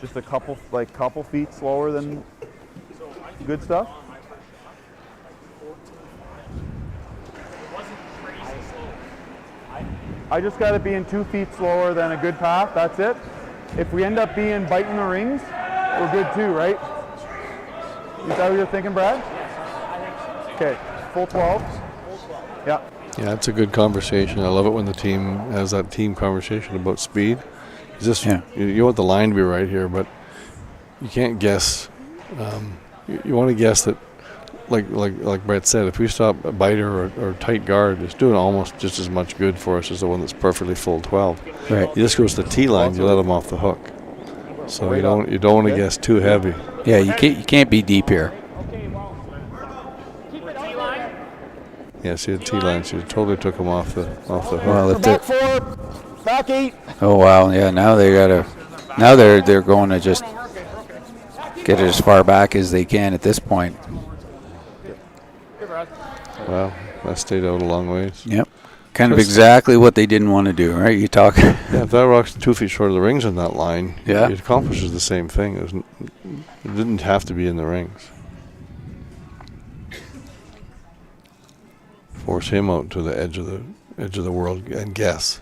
just a couple feet slower than good stuff? I just got to be in 2 feet slower than a good path. That's it. If we end up biting the rings, we're good too, right? Is that what you're thinking, Brad? Okay, full 12. Yeah. Yeah, it's a good conversation. I love it when the team has that team conversation about speed. It's just you want the line to be right here, but you can't guess. You want to guess that, like Brett said, if we stop a biter or tight guard, it's doing almost just as much good for us as the one that's perfectly full 12. Right. You just goes to the tee line, you let them off the hook. So you don't want to guess too heavy. Yeah, you can't be deep here. Okay, well, keep it on line. Yeah, see the tee line. So you totally took them off the hook. Well, if Back 4, back 8. oh wow, yeah. Now they're going to just get it as far back as they can at this point. Wow, that stayed out a long ways. Yep. Kind of exactly what they didn't want to do, right? You talk. Yeah, if that rock's 2 feet short of the rings on that line, Yeah. it accomplishes the same thing. It didn't have to be in the rings. Force him out to the edge of the world and guess.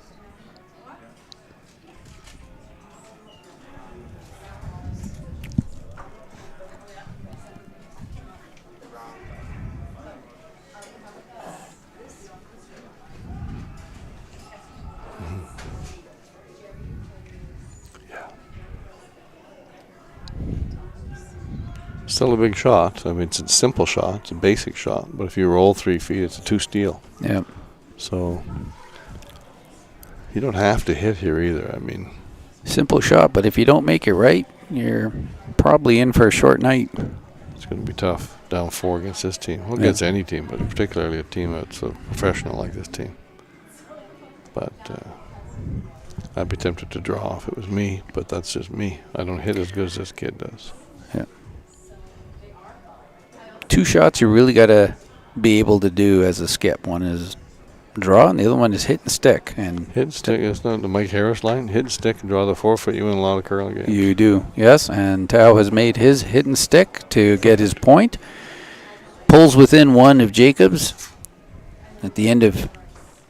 Still a big shot. I mean, it's a simple shot. It's a basic shot. But if you roll 3 feet, it's a 2 steal. Yep. So you don't have to hit here either. I mean, Simple shot, but if you don't make it right, you're probably in for a short night. it's going to be tough. Down 4 against this team. Well, Yeah. against any team, but particularly a team that's a professional like this team. But I'd be tempted to draw if it was me, but that's just me. I don't hit as good as this kid does. Yeah. 2 shots you really got to be able to do as a skip. One is draw, and the other one is hit and stick. And Hit and stick. It's not the Mike Harris line. Hit and stick and draw the 4-foot. You win a lot of curling games. you do, yes. And Tao has made his hit and stick to get his point. Pulls within 1 of Jacobs at the end of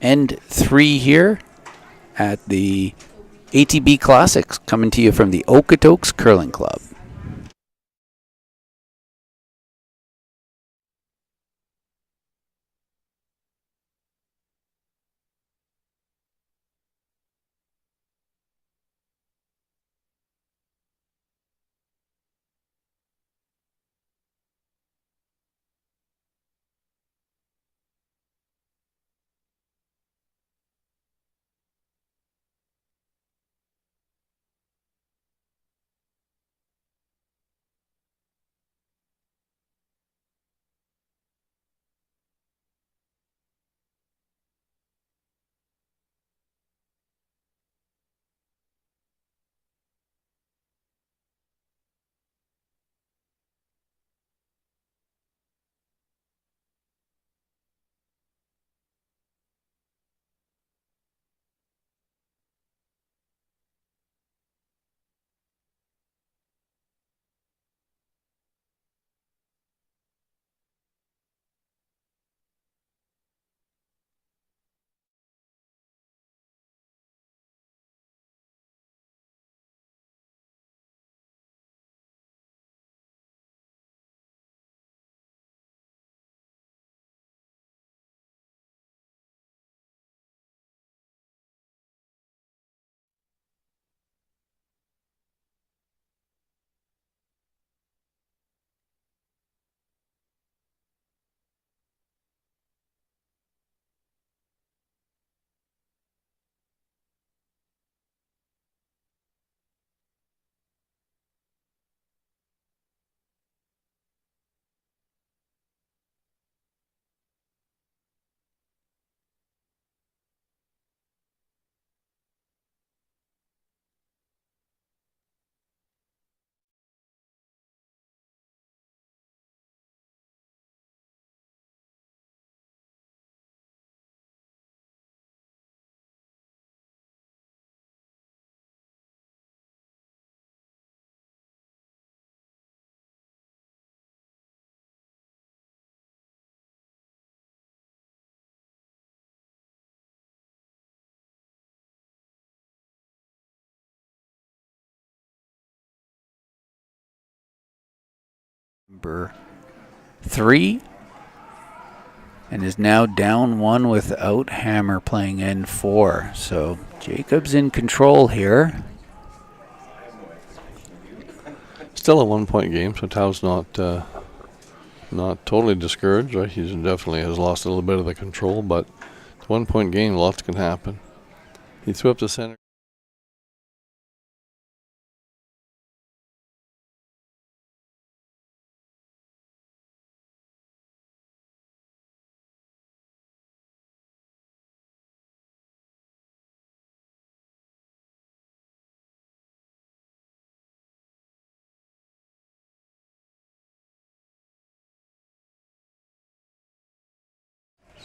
end 3 here at the ATB Classics, coming to you from the Okotoks Curling Club. Number 3. And is now down 1 without Hammer playing N4. So Jacob's in control here. Still a 1-point game, so Tau's not totally discouraged. Right? He definitely has lost a little bit of the control, but it's a 1-point game. Lots can happen. He threw up the center.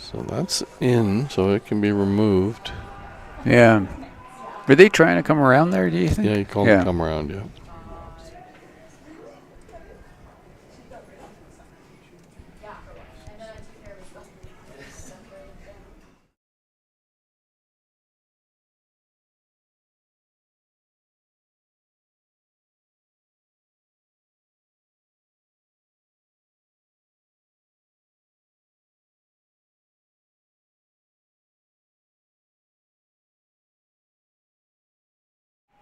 So that's in, so it can be removed. Yeah. Were they trying to come around there, do you think? Yeah, you called to come around, yeah.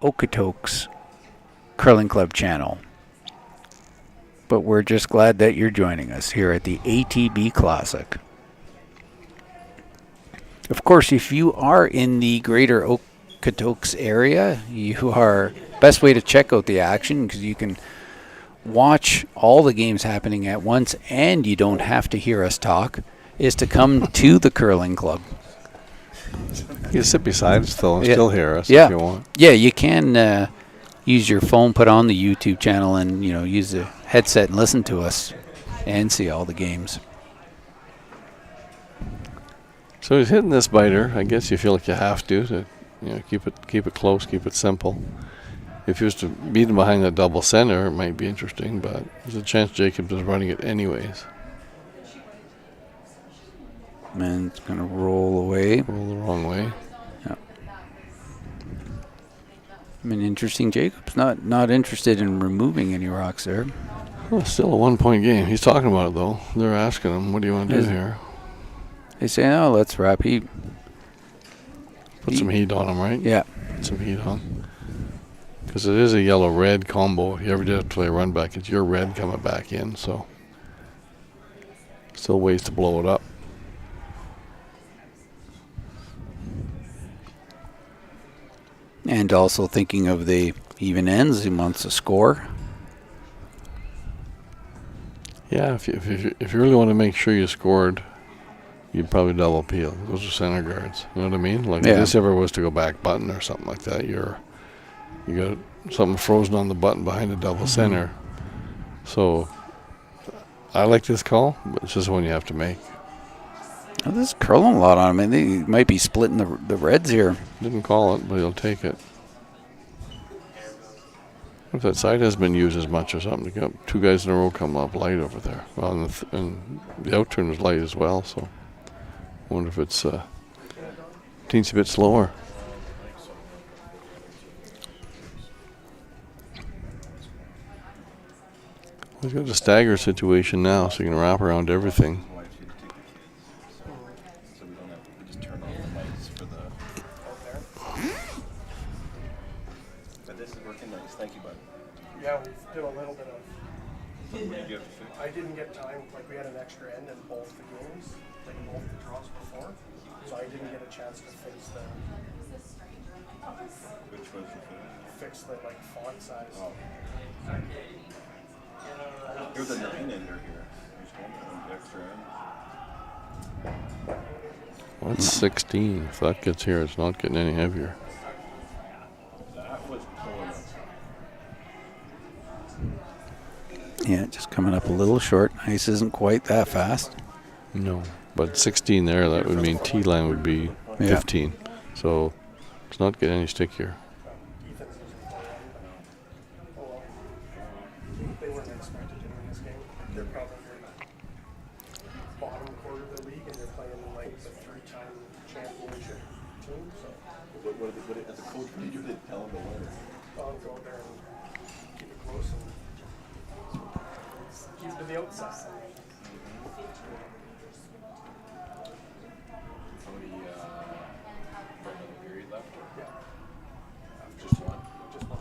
Okotoks Curling Club channel. But we're just glad that you're joining us here at the ATB Classic. Of course, if you are in the greater Okotoks area, you are best way to check out the action because you can watch all the games happening at once and you don't have to hear us talk, is to come to the curling club. You can sit beside us though and still hear us Yeah. if you want. Yeah, you can use your phone, put on the YouTube channel, and use the headset and listen to us and see all the games. So he's hitting this biter. I guess you feel like you have to keep it close, keep it simple. If he was to beat him behind that double center, it might be interesting, but there's a chance Jacobs is running it anyways. And it's going to roll away. Roll the wrong way. Yeah. Interesting. Jacobs not interested in removing any rocks there. Well, still a 1-point game. He's talking about it though. They're asking him, "What do you want to do here?" They say, "Oh, let's wrap." Put some heat on him, right? Yeah. Put some heat on. Because it is a yellow-red combo. If you ever did have to play a run back, it's your red coming back in. So still ways to blow it up. And also thinking of the even ends, he wants a score. Yeah, if you really want to make sure you scored, you'd probably double peel. Those are center guards. You know what I mean? Like if this ever was to go back button or something like that, you got something frozen on the button behind the double center. So I like this call, but it's just one you have to make. Oh, this is curling a lot on him. They might be splitting the reds here. Didn't call it, but he'll take it. If that side hasn't been used as much or something, you got 2 guys in a row come up light over there. Well, and the outturn is light as well, so I wonder if it's teensy bit slower. He's got a stagger situation now, so you can wrap around everything. Yeah, we did a little bit of. I didn't get time, like we had an extra end in both the games, like both the draws before, so I didn't get a chance to fix the. Which was fix the font size. Oh. There's a 9-ender here. There's one extra end. Well, that's 16. If that gets here, it's not getting any heavier. That was pulling us. Yeah, just coming up a little short. Ice isn't quite that fast. No, but 16 there, that would mean T-line would be 15. So it's not getting any stickier. They weren't expected to win this game. They're probably bottom quarter of the league, and they're playing the 3-time championship team. So What as a coach, what did you tell him to win? I'll go there and keep it close. And He's to the outside. How many, another period left? Just one? Just one.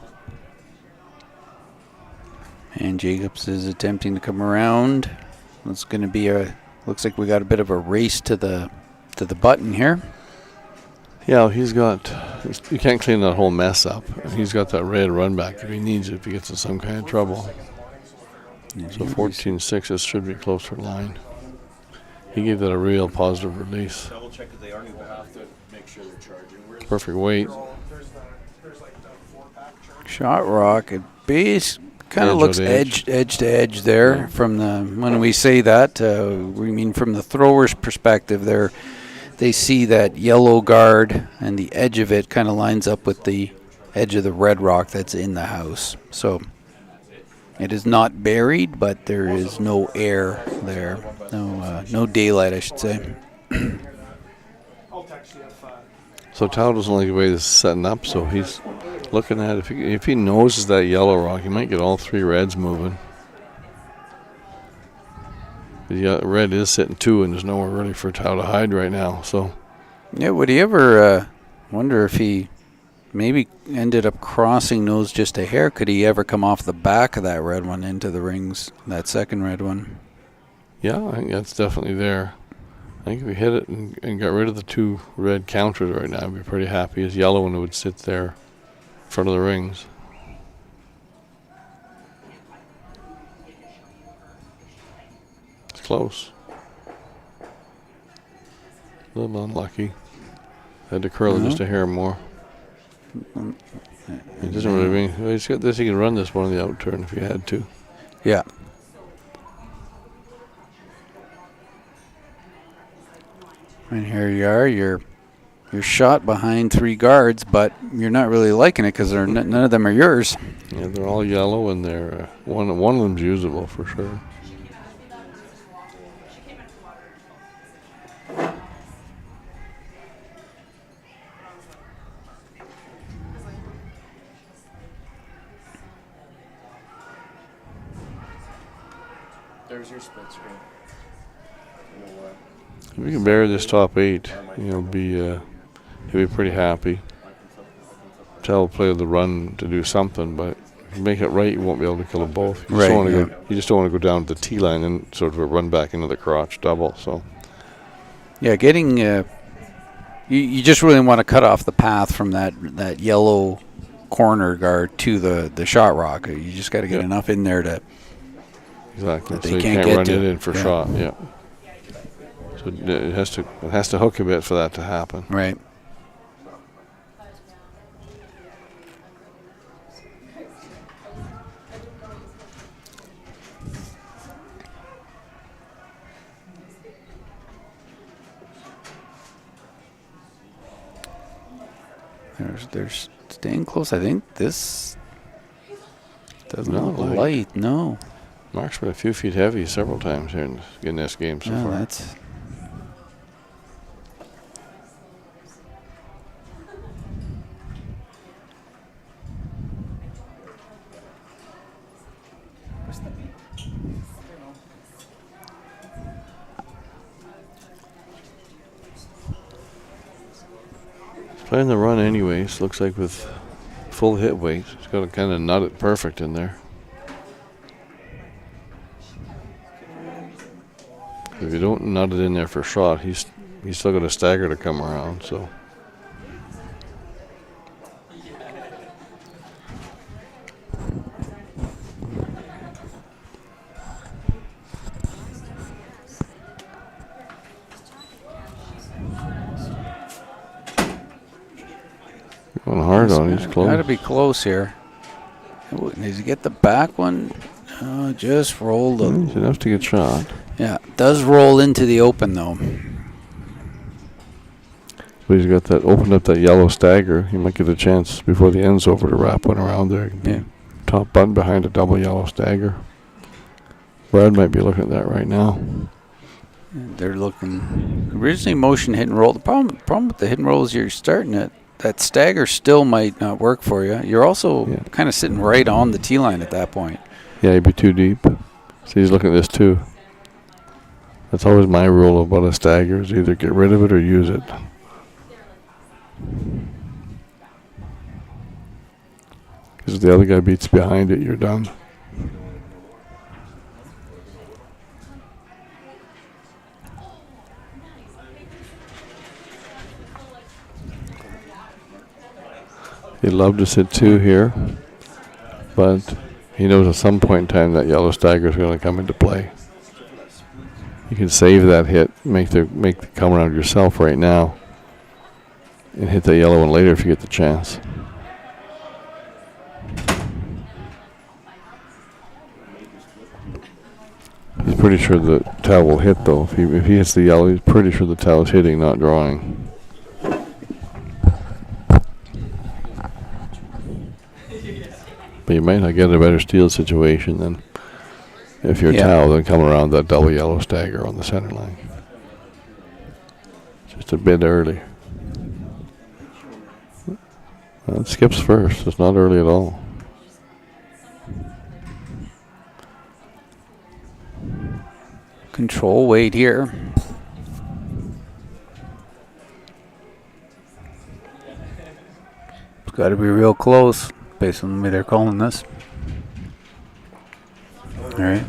And Jacobs is attempting to come around. It's going to be looks like we got a bit of a race to the button here. Yeah, you can't clean that whole mess up. He's got that red run back if he needs it, if he gets in some kind of trouble. So 14-6, this should be close to the line. He gave that a real positive release. Double check that they are new. We'll have to make sure they're charging. Where's Perfect weight. There's like the 4-pack charge. Shot rock at base kind of Edge looks on edge to edge there. From when we say that, we mean from the thrower's perspective there. They see that yellow guard and the edge of it kind of lines up with the edge of the red rock that's in the house. So it is not buried, but there is no air there. No daylight, I should say. I'll text you if So Tao doesn't like the way this is setting up, so he's looking at if he noses that yellow rock, he might get all three reds moving. Yeah, red is sitting 2, and there's nowhere really for Tao to hide right now. So Yeah, would he ever wonder if he maybe ended up crossing nose just a hair? Could he ever come off the back of that red one into the rings, that second red one? yeah, I think that's definitely there. I think if we hit it and got rid of the 2 red counters right now, I'd be pretty happy. His yellow one would sit there in front of the rings. It's close. A little unlucky. Had to curl it just a hair more. He doesn't really mean. Well, he's got this. He can run this one on the out turn if he had to. Yeah. And here you are. You're shot behind 3 guards, but you're not really liking it because none of them are yours. Yeah, they're all yellow, and they're one of them's usable for sure. There's your split screen. You know what? If we can bury this top 8, he'll be pretty happy. Tell play the run to do something, but if you make it right, you won't be able to kill them both. You just don't want to you just don't want to go down to the T line and sort of a run back into the crotch double. So Yeah, getting you just really want to cut off the path from that yellow corner guard to the shot rock. You just got to get enough in there to exactly. that they So you can't can't get run to. it in for shot. Yeah. So it has to hook a bit for that to happen. Right. They're staying close. I think this doesn't look light. No. Mark's been a few feet heavy several times here in this game so far. That's playing the run anyways. Looks like with full hit weight, he's got to kind of nut it perfect in there. If you don't nut it in there for shot, he's still got a stagger to come around. So going hard on. He's close. got to be close here. Does he get the back one? Just rolled. He's enough to get shot. Yeah, does roll into the open though. But he's got that opened up that yellow stagger. He might get a chance before the end's over to wrap one around there. Yeah. Top button behind a double yellow stagger. Brad might be looking at that right now. They're looking originally motion hit and roll. The problem with the hit and roll is you're starting it. That stagger still might not work for you. You're also kind of sitting right on the T line at that point. Yeah, he'd be too deep. See, he's looking at this too. That's always my rule about a stagger, is either get rid of it or use it. Because if the other guy beats behind it, you're done. He'd love to sit 2 here, but he knows at some point in time that yellow stagger is going to come into play. You can save that hit, make the come around yourself right now, and hit that yellow one later if you get the chance. He's pretty sure the towel will hit though. If he hits the yellow, he's pretty sure the towel is hitting, not drawing. But you might not get a better steal situation than if your towel then come around that double yellow stagger on the center line. Just a bit early. Well, it skips first. It's not early at all. Control weight here. It's got to be real close based on the way they're calling this. All right.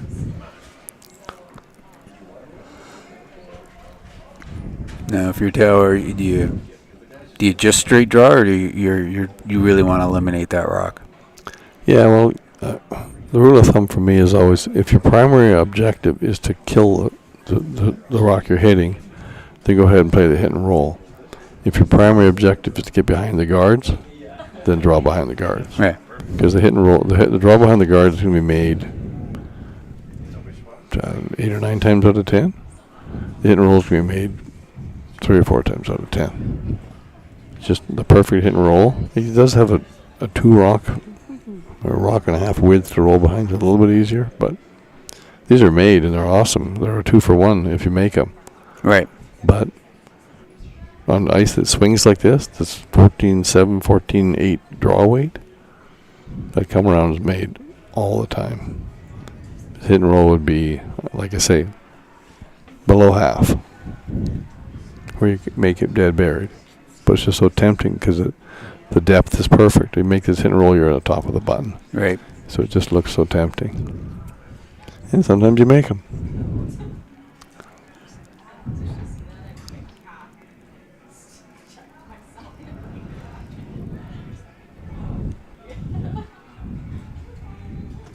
Now, if you're tower, do you just straight draw, or do you really want to eliminate that rock? Yeah, well, the rule of thumb for me is always, if your primary objective is to kill the rock you're hitting, then go ahead and play the hit and roll. If your primary objective is to get behind the guards, then draw behind the guards. Right. Because the hit and roll, the draw behind the guards is going to be made 8 or 9 times out of 10. The hit and roll is going to be made 3 or 4 times out of 10. It's just the perfect hit and roll. He does have a 2 rock or a rock and a half width to roll behind. It's a little bit easier, but these are made and they're awesome. They're a 2 for 1 if you make them. Right. But on ice that swings like this, that's 14-7, 14-8 draw weight, that come around is made all the time. Hit and roll would be, like I say, below half, where you make it dead buried. But it's just so tempting because the depth is perfect. You make this hit and roll, you're at the top of the button. Right. So it just looks so tempting. And sometimes you make them.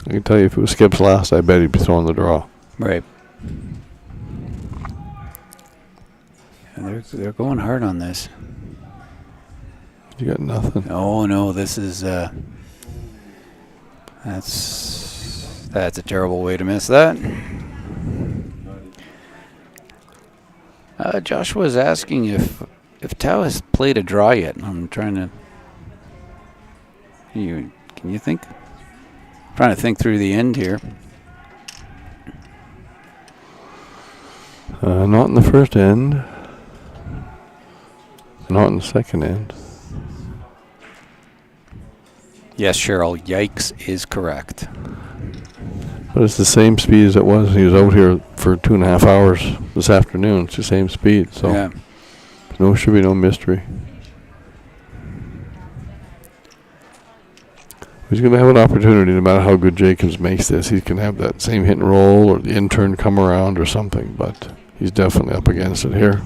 I can tell you if it was Skip's last, I bet he'd be throwing the draw. Right. And they're going hard on this. You got nothing. Oh no, this is that's a terrible way to miss that. Josh was asking if Tao has played a draw yet. I'm trying to. Can you think? I'm trying to think through the end here. Not in the first end. Not in the second end. Yes, Cheryl. Yikes is correct. But it's the same speed as it was. He was out here for 2.5 hours this afternoon. It's the same speed, so Yeah. should be no mystery. He's going to have an opportunity, no matter how good Jacobs makes this. He can have that same hit and roll or the intern come around or something, but he's definitely up against it here.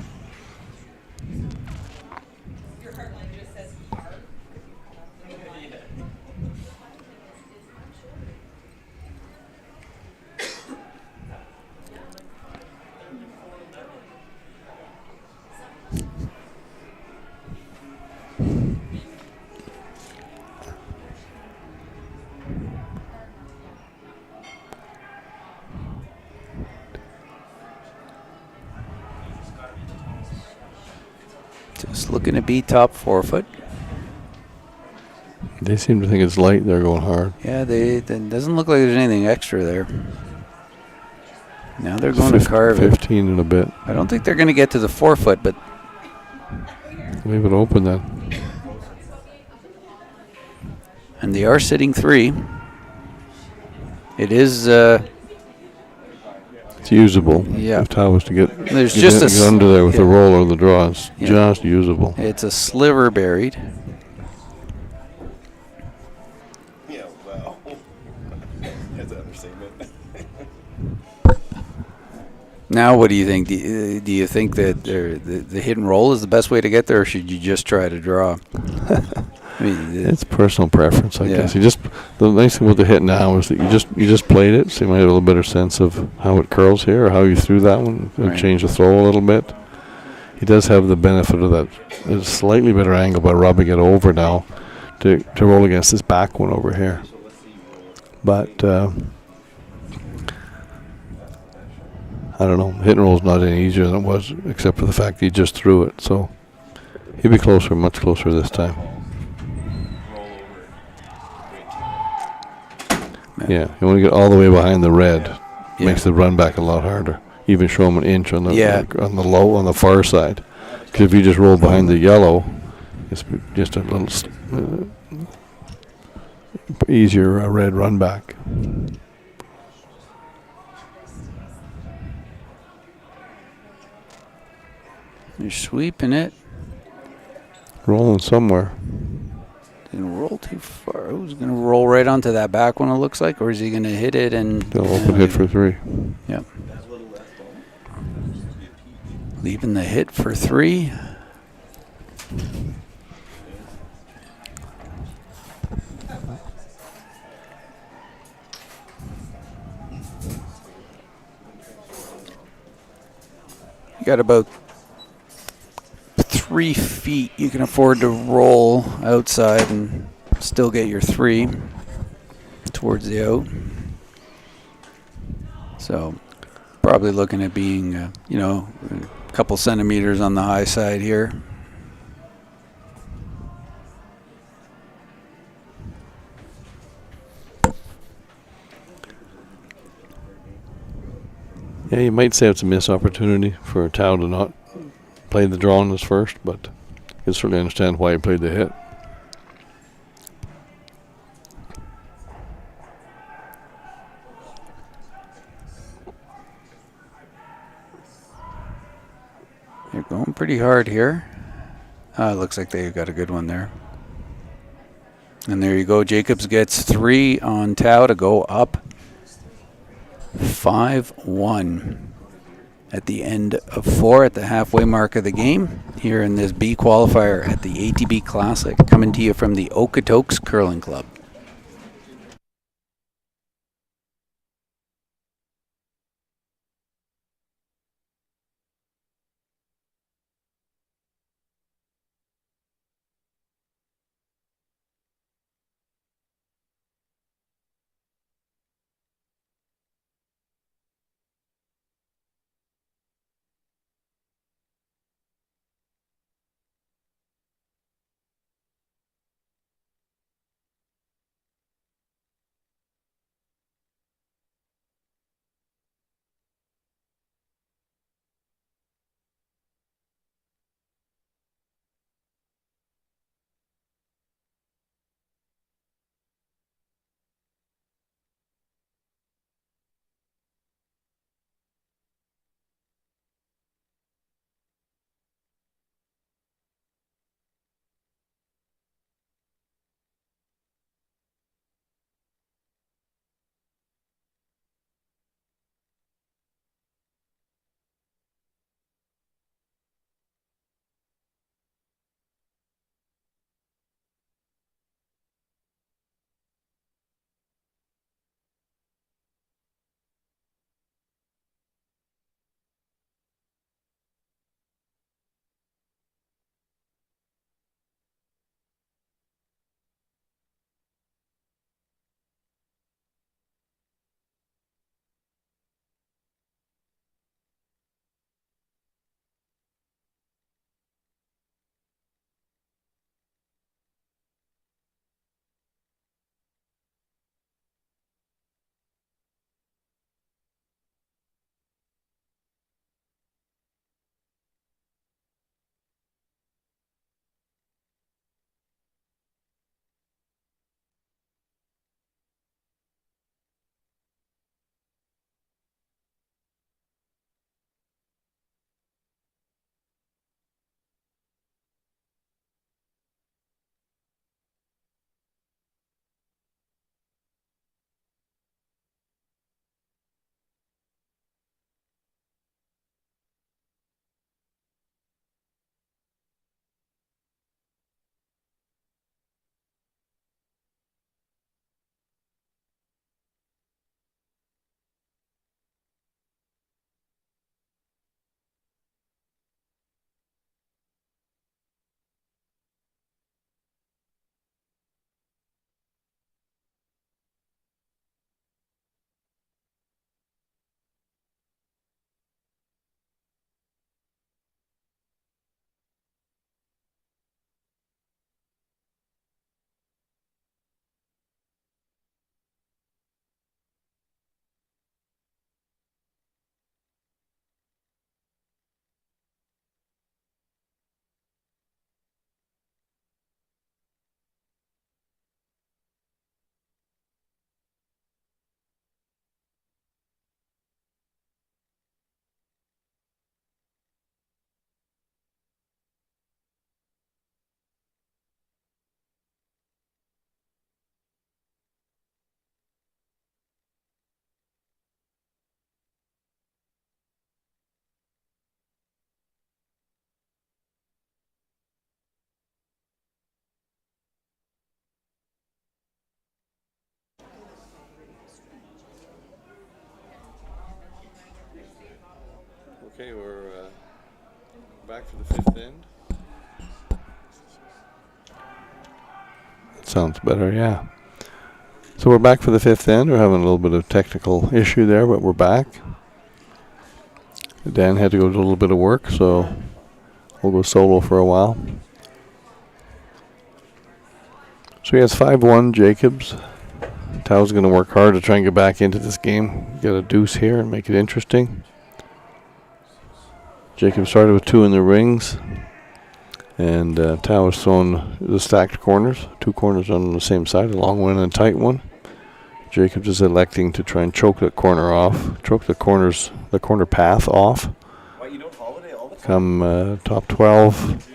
Just looking to be top 4 foot. They seem to think it's light. They're going hard. Yeah, it doesn't look like there's anything extra there. Now they're going to carve 15 and a bit. I don't think they're going to get to the 4 foot, but Leave it open then. and they are sitting 3. It is It's usable. Yeah. If Tao was to get, There's get, just in, a get under there with the yeah. roll or the draw, it's Yeah. just usable. It's a sliver buried. Yeah, wow. That's an understatement. Now, what do you think? Do you think that the hit and roll is the best way to get there, or should you just try to draw? I mean, It's personal preference, I Yeah. guess. The nice thing with the hit now is that you just played it, so you might have a little better sense of how it curls here or how you threw that one. Right. Change the throw a little bit. He does have the benefit of that a slightly better angle by rubbing it over now to roll against this back one over here. But I don't know. Hit and roll is not any easier than it was, except for the fact that he just threw it. So he'd be closer, much closer this time. Yeah, you want to get all the way behind the red. Yeah. Makes the run back a lot harder. Even show him an inch on the on the low on the far side. Because if you just roll behind the yellow, it's just a little easier red run back. You're sweeping it. Rolling somewhere. Didn't roll too far. Who's going to roll right onto that back one, it looks like? Or is he going to hit it and... They'll open hit for 3. Yep. Leaving the hit for 3. You got about 3 feet you can afford to roll outside and still get your 3 towards the out. So probably looking at being, a couple centimeters on the high side here. Yeah, you might say it's a missed opportunity for Tao to not play the draw on this first, but you can certainly understand why he played the hit. They're going pretty hard here. Looks like they got a good one there. And there you go. Jacobs gets 3 on Tao to go up 5-1 at the end of 4 at the halfway mark of the game here in this B qualifier at the ATB Classic, coming to you from the Okotoks Curling Club. Okay, we're back for the fifth end. That sounds better, yeah. So we're back for the fifth end. We're having a little bit of technical issue there, but we're back. Dan had to go do a little bit of work, so we'll go solo for a while. So he has 5-1 Jacobs. Tao's going to work hard to try and get back into this game. Get a deuce here and make it interesting. Jacob started with 2 in the rings. And Tao has thrown the stacked corners. 2 corners on the same side, a long one and a tight one. Jacobs is electing to try and choke that corner off. Choke the corner path off. Come top 12.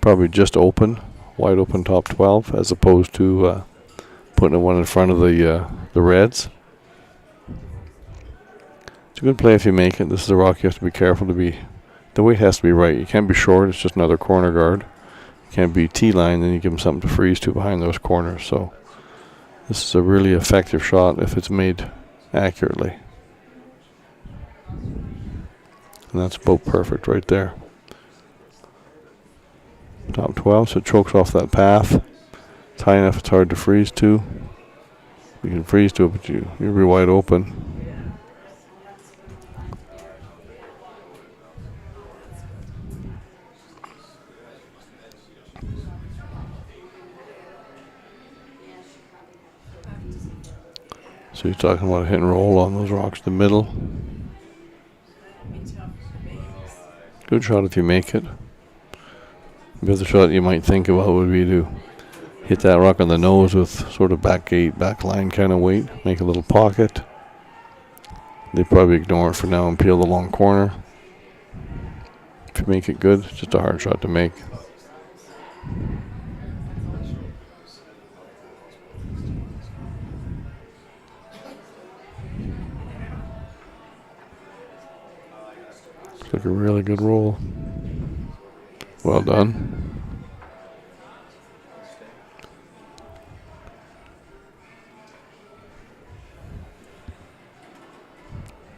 Probably just open. Wide open top 12 as opposed to putting one in front of the Reds. It's a good play if you make it. This is a rock you have to be careful to be. The weight has to be right. You can't be short. It's just another corner guard. You can't be T-line. Then you give them something to freeze to behind those corners. So this is a really effective shot if it's made accurately. And that's about perfect right there. Top 12, so it chokes off that path. It's high enough it's hard to freeze to. You can freeze to it, but you'll be wide open. So you're talking about a hit and roll on those rocks in the middle. Good shot if you make it. The other shot you might think about would be to hit that rock on the nose with sort of back gate, back line kind of weight. Make a little pocket. They probably ignore it for now and peel the long corner. If you make it good, it's just a hard shot to make. It's like a really good roll. Well done.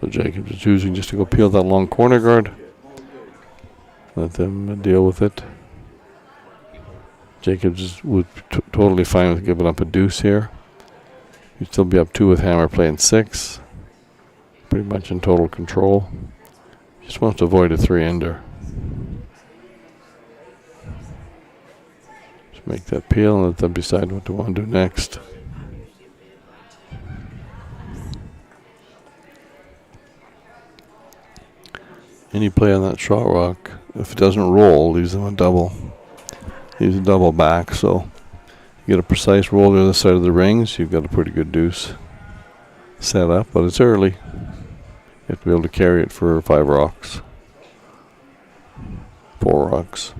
So Jacobs is choosing just to go peel that long corner guard. Let them deal with it. Jacobs would totally fine with giving up a deuce here. He'd still be up 2 with hammer playing 6. Pretty much in total control. Just wants to avoid a 3-ender. Just make that peel and let them decide what they want to do next. Any play on that shot rock, if it doesn't roll, leaves them a double. Leaves a double back, so you get a precise roll to the other side of the rings, you've got a pretty good deuce set up, but it's early. You have to be able to carry it for 5 rocks. 4 rocks.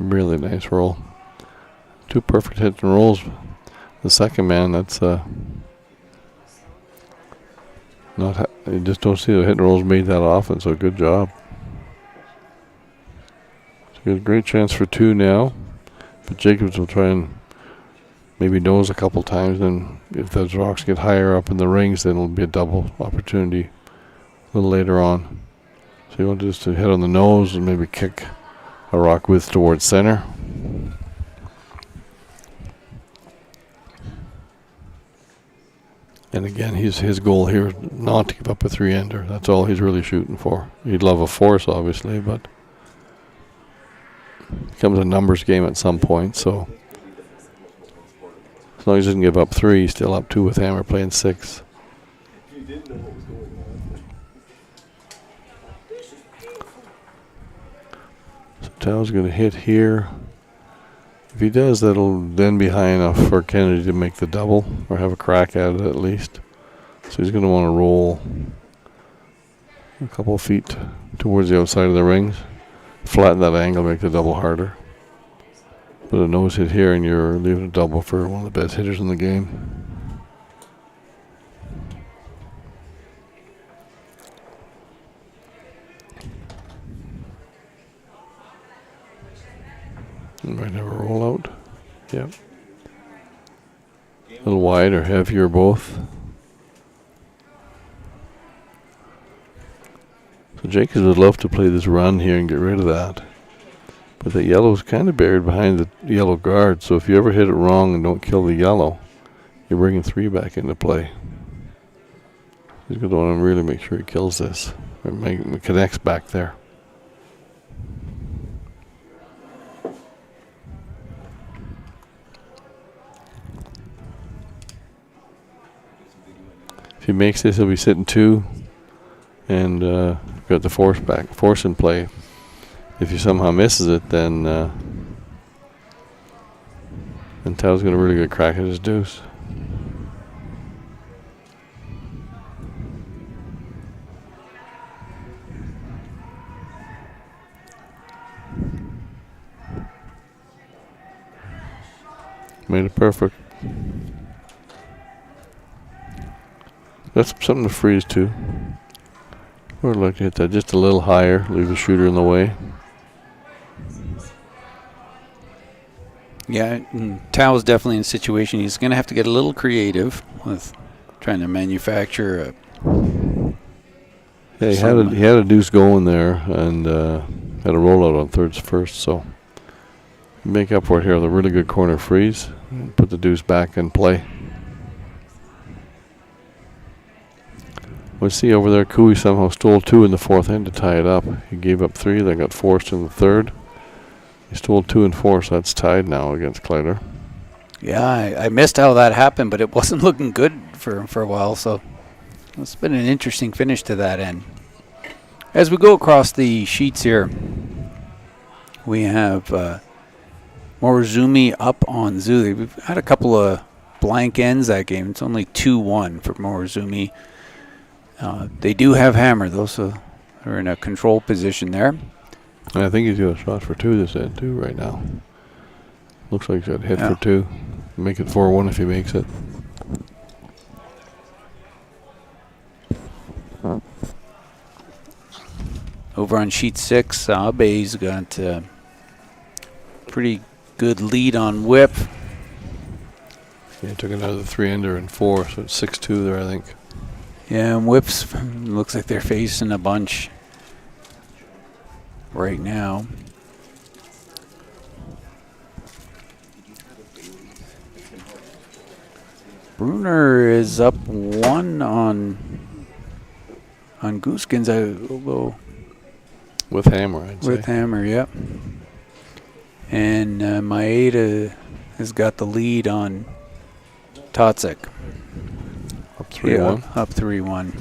Really nice roll. 2 perfect hit and rolls. The second man, that's not. You just don't see the hit and rolls made that often. So good job. So a great chance for 2 now, but Jacobs will try and maybe nose a couple times. And if those rocks get higher up in the rings, then it'll be a double opportunity a little later on. So you want just to hit on the nose and maybe kick a rock width towards center. And again, his goal here is not to give up a 3-ender. That's all he's really shooting for. He'd love a force, obviously, but it becomes a numbers game at some point. So as long as he doesn't give up 3, he's still up 2 with hammer playing 6. Tao's going to hit here. If he does, that'll then be high enough for Kennedy to make the double or have a crack at it at least. So he's going to want to roll a couple of feet towards the outside of the rings. flatten that angle, make the double harder. But a nose hit here, and you're leaving a double for one of the best hitters in the game. You might have a rollout. Yep. A little wide or heavier, both. So Jacobs would love to play this run here and get rid of that. But the yellow is kind of buried behind the yellow guard, so if you ever hit it wrong and don't kill the yellow, you're bringing 3 back into play. He's going to want to really make sure he kills this. Or connects back there. If he makes this, he'll be sitting 2. And got the force in play. If he somehow misses it, then Tao's got a really good crack at his deuce. Made it perfect. That's something to freeze too. Or like to hit that just a little higher, leave the shooter in the way. Yeah, Tao's definitely in a situation he's going to have to get a little creative with trying to manufacture Yeah, he had a deuce going there and had a rollout on thirds first, so make up for it here with a really good corner freeze. Put the deuce back in play. We see over there, Cooey somehow stole 2 in the 4th end to tie it up. He gave up 3, then got forced in the 3rd. He stole 2 and 4, so that's tied now against Kleider. Yeah, I missed how that happened, but it wasn't looking good for a while, so it's been an interesting finish to that end. As we go across the sheets here, we have Morozumi up on Zuli. We've had a couple of blank ends that game. It's only 2-1 for Morozumi. They do have hammer, though, so they're in a control position there. And I think he's got a shot for 2 this end, too, right now. Looks like he's got a hit for 2. Make it 4-1 if he makes it. Over on sheet 6, Abe's got a pretty good lead on whip. Yeah, he took another 3-ender and 4, so it's 6-2 there, I think. Yeah, and whips looks like they're facing a bunch right now. Bruner is up 1 on Gooskins, although with hammer, I'd say. with hammer, yep. And Maeda has got the lead on Totsic. Up 3-1. Yeah, up 3-1.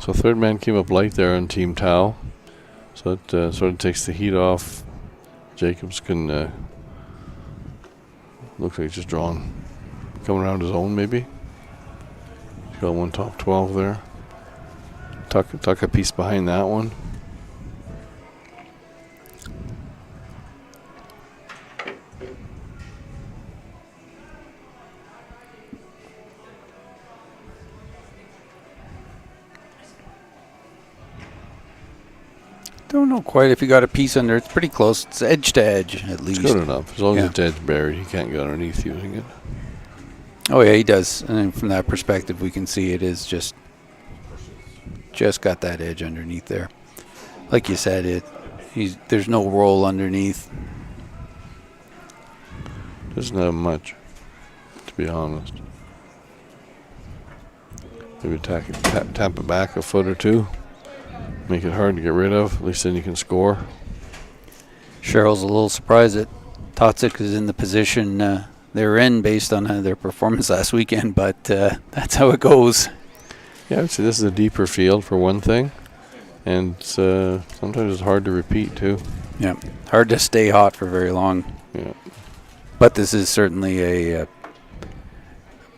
So third man came up light there on Team Tao. So it sort of takes the heat off. Jacobs can, looks like he's just drawn, coming around his own maybe. He's got one top 12 there. Tuck a piece behind that one. Don't know quite if he got a piece under. It's pretty close. It's edge to edge at least. It's good enough. As long as Yeah. it's edge buried, he can't get underneath using it. Oh yeah, he does. And from that perspective, we can see it is just got that edge underneath there. Like you said, there's no roll underneath. Doesn't have much, to be honest. Maybe tap it back a foot or 2. Make it hard to get rid of. At least then you can score. Cheryl's a little surprised that Totsic is in the position they're in based on their performance last weekend, but that's how it goes. Yeah, I would say this is a deeper field for one thing. And sometimes it's hard to repeat too. Yeah, hard to stay hot for very long. Yeah. But this is certainly a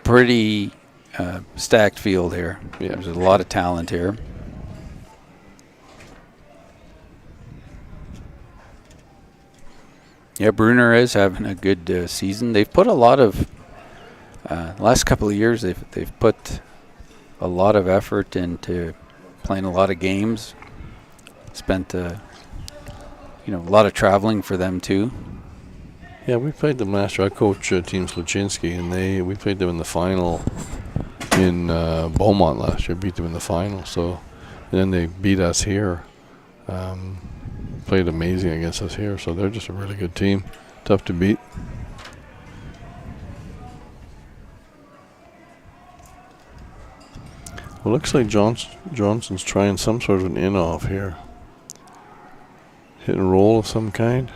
pretty stacked field here. Yeah. There's a lot of talent here. Yeah, Bruner is having a good season. They've put a lot of last couple of years. They've put a lot of effort into playing a lot of games. Spent a lot of traveling for them too. Yeah, we played them last year. I coach Team Sluchinski, and we played them in the final in Beaumont last year. Beat them in the final. So, and then they beat us here. Played amazing against us here. So they're just a really good team. Tough to beat. Well, looks like Johnson's trying some sort of an in-off here. Hit and roll of some kind.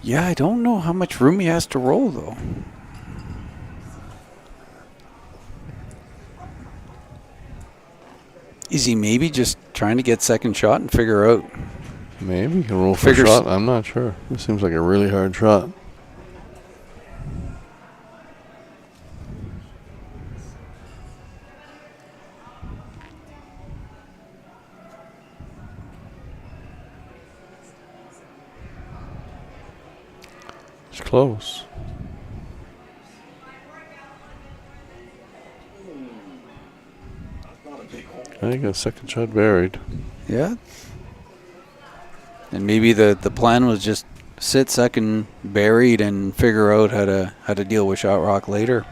Yeah, I don't know how much room he has to roll, though. Is he maybe just trying to get second shot and figure out? Maybe he can roll for a shot. I'm not sure. This seems like a really hard shot. It's close. I think a second shot buried. Yeah. And maybe the plan was just sit second buried and figure out how to deal with shot rock later.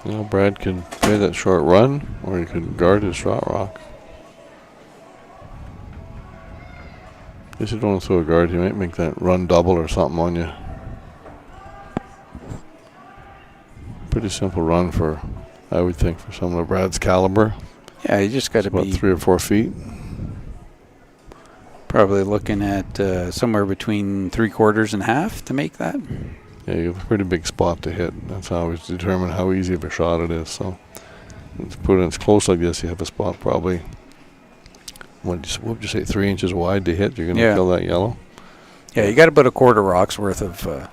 You know, Brad could play that short run, or he could guard his shot rock. Guess you don't want to throw a guard. He might make that run double or something on you. Pretty simple run for, I would think, for someone of Brad's caliber. Yeah, you just got to About be 3 or 4 feet. probably looking at somewhere between 3/4 and half to make that. Yeah, you have a pretty big spot to hit. That's how we determine how easy of a shot it is. So, let's put it as close like this. You have a spot probably, what would you say, 3 inches wide to hit. You're going to kill that yellow. Yeah, you got about a quarter rock's worth of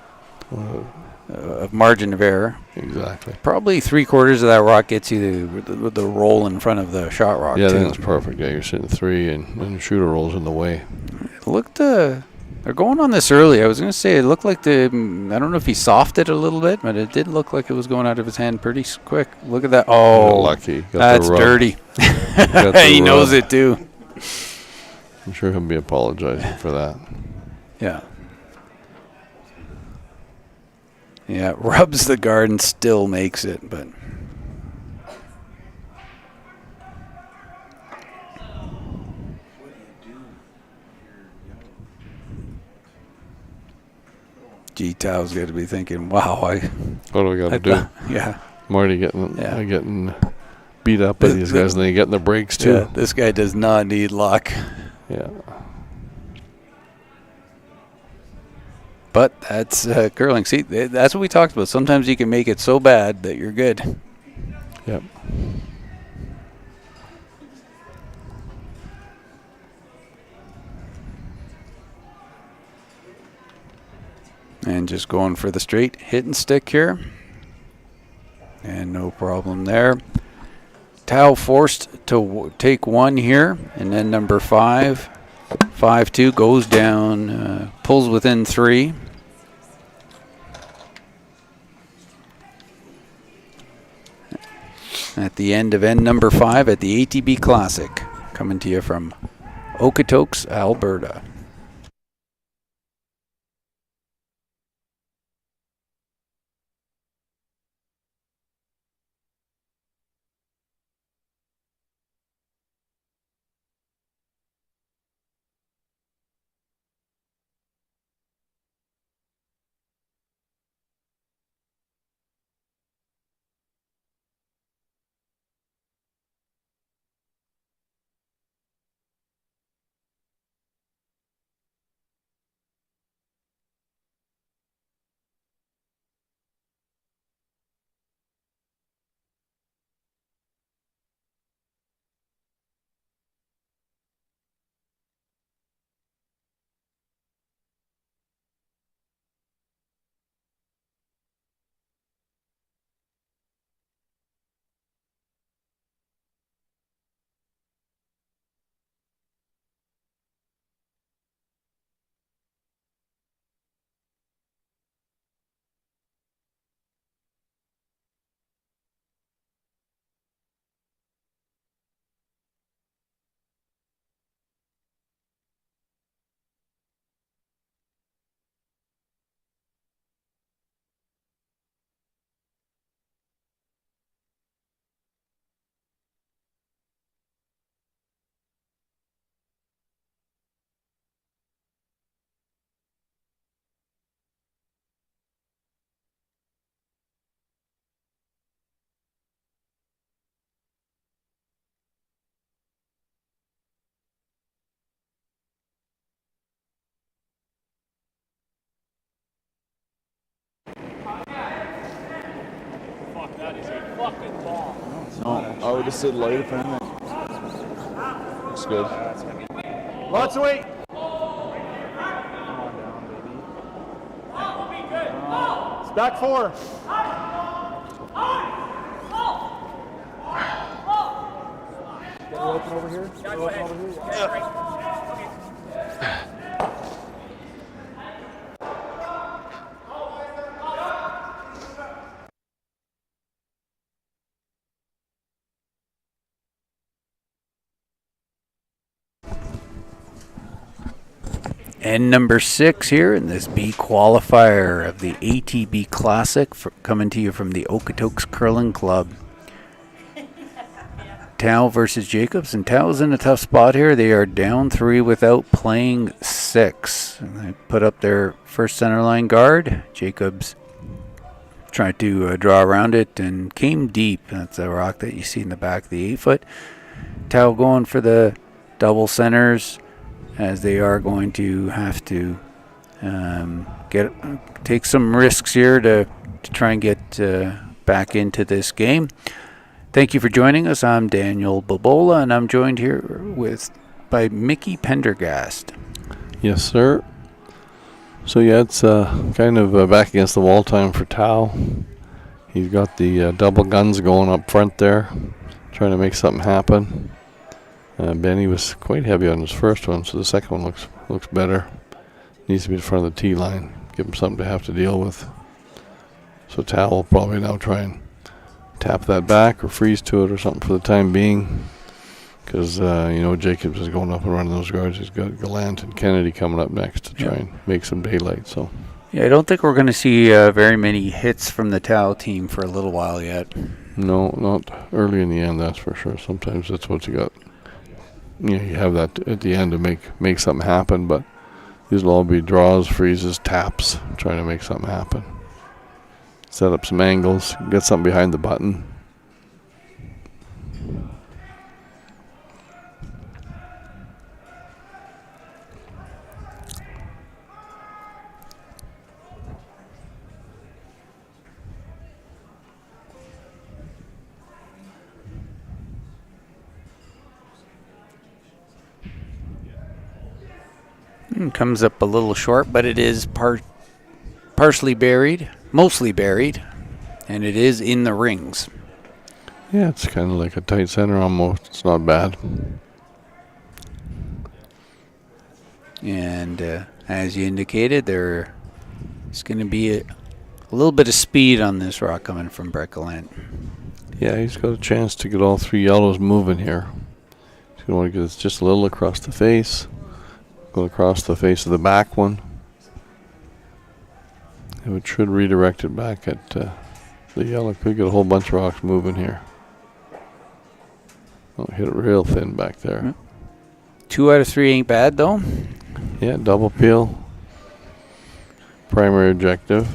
margin of error. Exactly. Probably 3/4 of that rock gets you the roll in front of the shot rock. Yeah, too. then it's perfect. Yeah, you're sitting 3 and your shooter rolls in the way. It looked they're going on this early. I was going to say it looked like I don't know if he softed a little bit, but it did look like it was going out of his hand pretty quick. Look at that. Oh, lucky. Got that's the rub. dirty. He knows it too. I'm sure he'll be apologizing for that. Yeah. Yeah, rubs the guard and still makes it, but G-Tow's got to be thinking, wow, What do we got to do? Yeah. I'm already getting beat up by these guys, and then getting the breaks too. Yeah, this guy does not need luck. Yeah. But that's curling. See, that's what we talked about. Sometimes you can make it so bad that you're good. Yep. And just going for the straight hit and stick here. And no problem there. Tao forced to take one here. And then number 5, 5-2, goes down, pulls within 3. At the end of end number 5 at the ATB Classic. Coming to you from Okotoks, Alberta. fucking ball. I would have said light if anything. Looks good. Lots of weight. It's back 4. Get open over here. Get open over here. And number 6 here in this B qualifier of the ATB Classic, coming to you from the Okotoks Curling Club. Tao versus Jacobs, and Tao's in a tough spot here. They are down 3 without playing 6. And they put up their first center line guard. Jacobs tried to draw around it and came deep. That's a rock that you see in the back of the 8-foot. Tao going for the double centers, as they are going to have to take some risks here to try and get back into this game. Thank you for joining us. I'm Daniel Bobola, and I'm joined here by Mickey Pendergast. Yes, sir. So yeah, it's kind of back against the wall time for Tao. He's got the double guns going up front there, trying to make something happen. Benny was quite heavy on his first one, so the second one looks better. Needs to be in front of the tee line, give him something to have to deal with. So Tao will probably now try and tap that back or freeze to it or something for the time being, because Jacobs is going up and running those guards. He's got Gallant and Kennedy coming up next to try and make some daylight. So yeah, I don't think we're going to see very many hits from the Tao team for a little while yet. No, not early in the end, that's for sure. Sometimes that's what you got. You have that at the end to make something happen, but these will all be draws, freezes, taps, trying to make something happen. Set up some angles, get something behind the button. Comes up a little short, but it is partially buried, mostly buried, and it is in the rings. Yeah, it's kind of like a tight center almost. It's not bad. And as you indicated, there's going to be a little bit of speed on this rock coming from Brett Gallant. Yeah, he's got a chance to get all 3 yellows moving here. He's going to want to get this just a little across the face. Go across the face of the back one. It should redirect it back at the yellow. Could get a whole bunch of rocks moving here. Oh, hit it real thin back there. 2 out of 3 ain't bad, though. Yeah, double peel. Primary objective.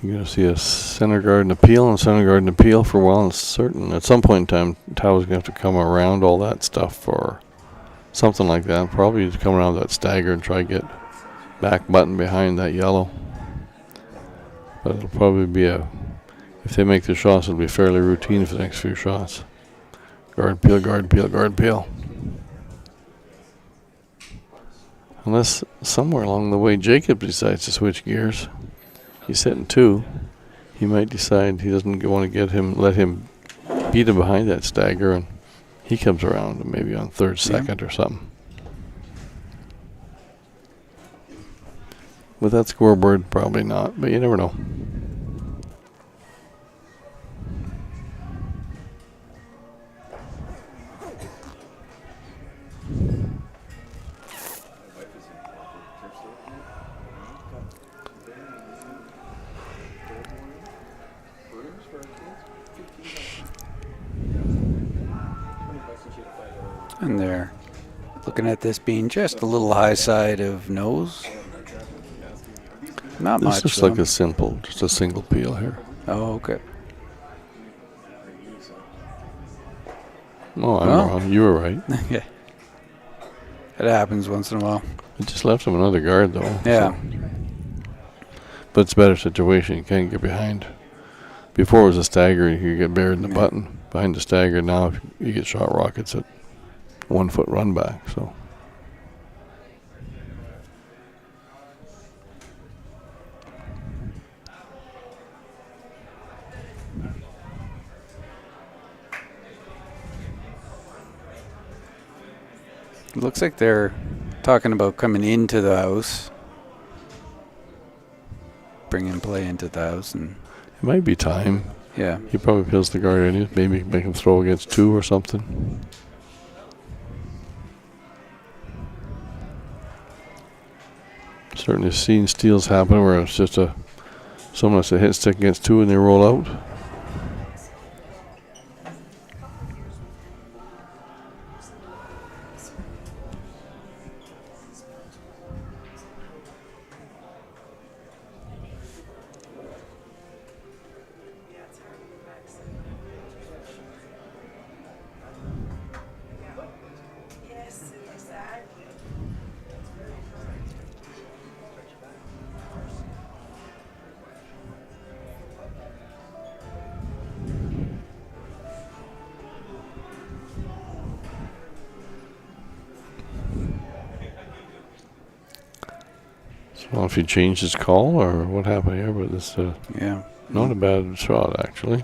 You're going to see a center guard and a peel and center guard and a peel for a while. It's certain at some point in time, Tao's going to have to come around all that stuff or something like that. Probably just come around that stagger and try to get back button behind that yellow. But it'll probably be if they make the shots, it'll be fairly routine for the next few shots. Guard, peel, guard, peel, guard, peel. Unless somewhere along the way Jacob decides to switch gears. He's sitting 2. He might decide he doesn't want to let him beat him behind that stagger, and he comes around maybe on 3rd, 2nd or something. With that scoreboard, probably not, but you never know. And they're looking at this being just a little high side of nose. Not much. It's just like just a single peel here. Oh, okay. Oh, I'm wrong. You were right. Yeah. It happens once in a while. It just left him another guard though. Yeah. So. But it's a better situation. You can't get behind. Before it was a stagger, you could get buried in the button. Behind the stagger now, if you get shot rockets at 1 foot run back. So. It looks like they're talking about coming into the house, bringing play into the house, and It might be time. yeah. He probably peels the guard anyways. Maybe make him throw against 2 or something. Certainly seen steals happen where it's just someone has to hit stick against 2 and they roll out. Yes, exactly. So I don't know if he changed his call or what happened here, but it's Yeah. not a bad shot actually.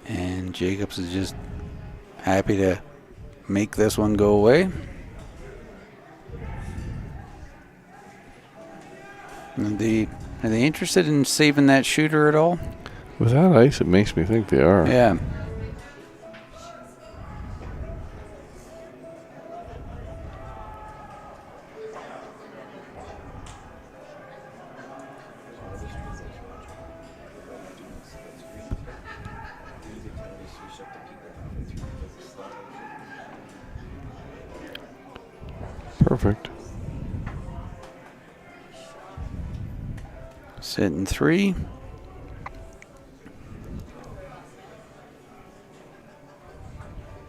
And Jacobs is just happy to make this one go away. Are they interested in saving that shooter at all? With that ice, it makes me think they are. Yeah. Perfect. Sitting 3.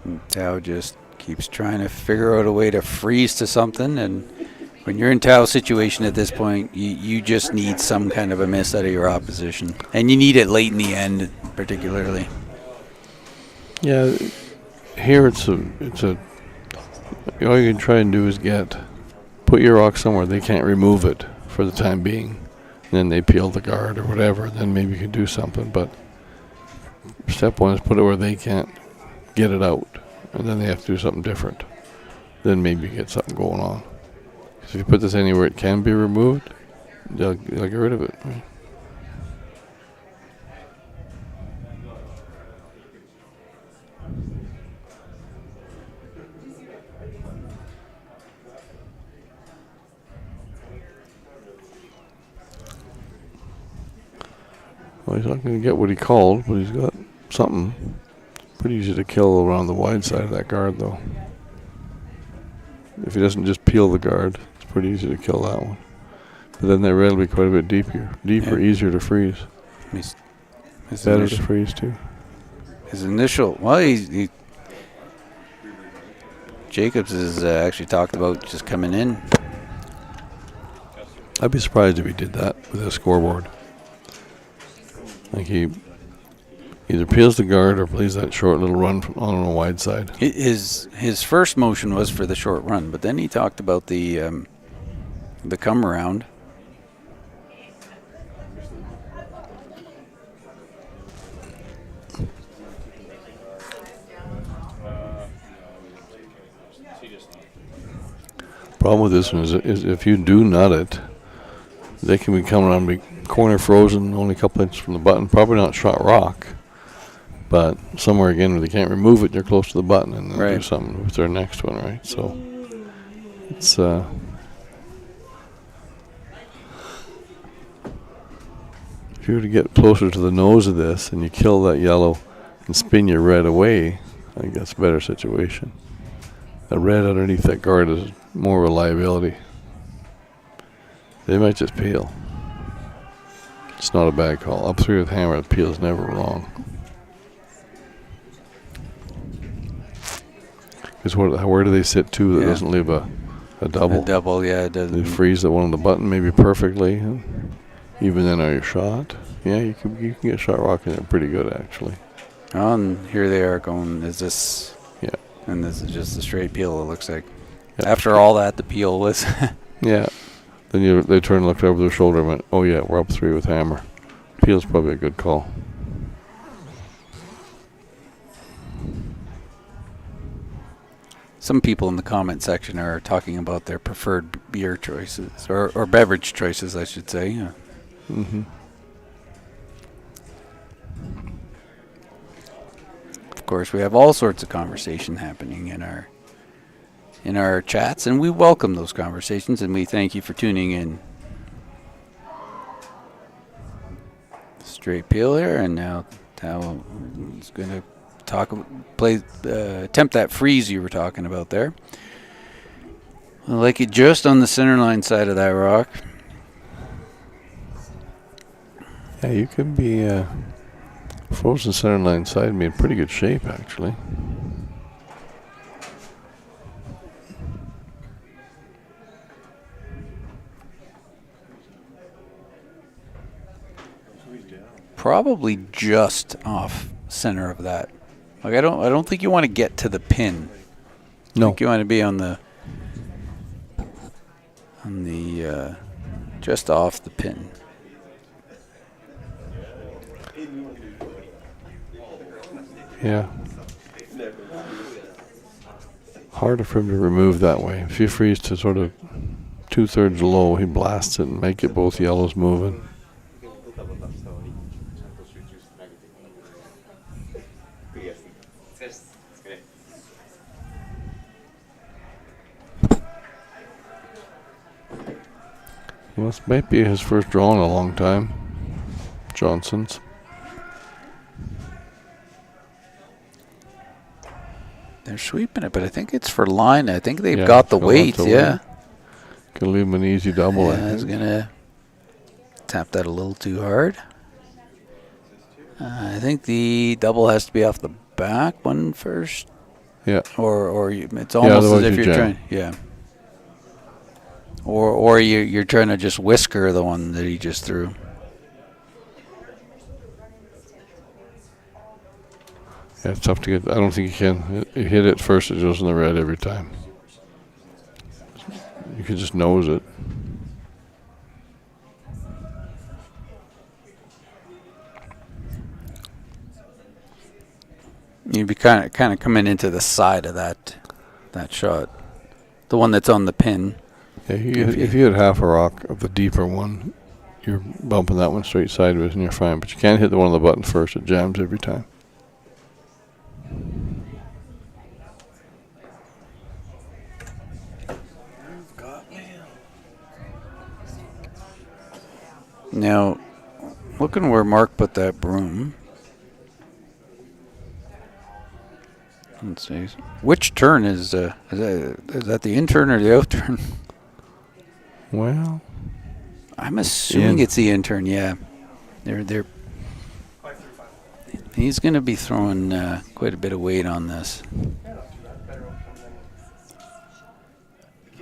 And Tao just keeps trying to figure out a way to freeze to something, and when you're in Tao's situation at this point, you just need some kind of a miss out of your opposition, and you need it late in the end, particularly. Yeah, here it's a all you can try and do is put your rock somewhere they can't remove it for the time being, and then they peel the guard or whatever, then maybe you can do something. But step 1 is put it where they can't get it out, and then they have to do something different. Then maybe you get something going on. 'Cause if you put this anywhere it can be removed, they'll get rid of it. Right? Well, he's not going to get what he called, but he's got something. Pretty easy to kill around the wide side of that guard, though. If he doesn't just peel the guard, it's pretty easy to kill that one. But then that red will be quite a bit deeper, Yeah. easier to freeze. His Better initial- to freeze, too. His initial, well, he Jacobs has actually talked about just coming in. I'd be surprised if he did that with a scoreboard. Like he either peels the guard or plays that short little run on the wide side. His first motion was for the short run, but then he talked about the come around. Problem with this one is if you do nut it, they can be coming around, be corner frozen, only a couple inches from the button. Probably not shot rock, but somewhere again where they can't remove it, they're close to the button, and they'll do Right. something with their next one, right? So it's if If you were to get closer to the nose of this and you kill that yellow and spin your red away, I think that's a better situation. The red underneath that guard is more reliability. They might just peel. It's not a bad call. Up 3 with hammer, the peel is never wrong. Because where do they sit too that doesn't leave a double? A double, yeah, it They doesn't. freeze that one on the button maybe perfectly. And even then, are you shot? Yeah, you can get shot rocking it pretty good actually. Oh, and here they are going, is this... Yeah. And this is just a straight peel, it looks like. Yeah. After all that, the peel was... Yeah. Then they turned and looked over their shoulder and went, oh yeah, we're up 3 with hammer. Peel's probably a good call. Some people in the comment section are talking about their preferred beer choices, or beverage choices, I should say. Yeah. Mm-hmm. Of course, we have all sorts of conversation happening in our chats, and we welcome those conversations, and we thank you for tuning in. Straight peel here, and now Tal is going to attempt that freeze you were talking about there. I like it just on the center line side of that rock. Yeah, you could be frozen center line side and be in pretty good shape actually. Probably just off center of that. Like I don't think you want to get to the pin. No. I think you want to be on the just off the pin. Yeah. Harder for him to remove that way. If you freeze to sort of 2/3 low, he blasts it and make it both yellows moving. Well, this might be his first draw in a long time. Johnson's. They're sweeping it, but I think it's for line. I think they've Yeah, got the got weight, the yeah. weight. Could leave him an easy double. Yeah, I was going to tap that a little too hard. I think the double has to be off the back one first. Yeah. Or it's almost as otherwise if you you're jam. trying, yeah. Or you're trying to just whisker the one that he just threw. Yeah, it's tough to get. I don't think you can. You hit it first, it goes in the red every time. You can just nose it. You'd be kind of coming into the side of that shot, the one that's on the pin. Yeah, if you had half a rock of the deeper one, you're bumping that one straight sideways and you're fine. But you can't hit the one on the button first; it jams every time. Now, looking where Mark put that broom. Let's see. Which turn is that the in turn or the out turn? Well, I'm assuming it's the in turn. Yeah, they're. He's going to be throwing quite a bit of weight on this.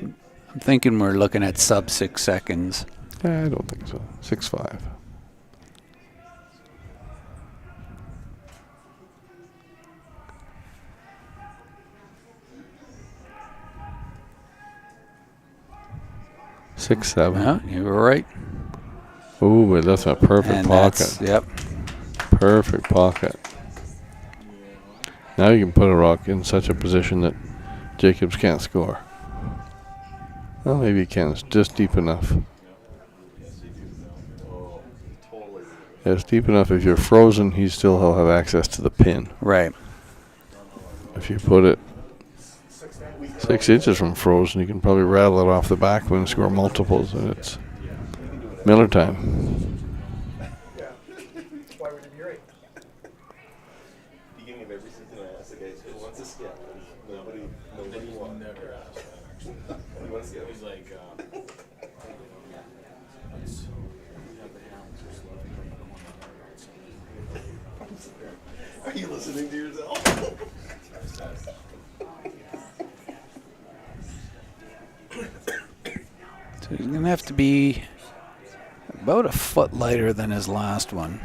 I'm thinking we're looking at sub 6 seconds. I don't think so. 6-5. Six, 7. Yeah, you were right. Ooh, but that's a perfect And pocket. yep. Perfect pocket. Now you can put a rock in such a position that Jacobs can't score. Well, maybe he can. It's just deep enough. Yeah, it's deep enough. If you're frozen, he still will have access to the pin. Right. If you put it 6 inches from frozen, you can probably rattle it off the back and score multiples, and it's Miller time. beginning of every season, I ask the guys who wants to skip. Nobody wants. Never asked that, actually. Who wants to skip? He's like, so we have the hounds just loving it. Are you listening to yourself? So he's going to have to be about a foot lighter than his last one.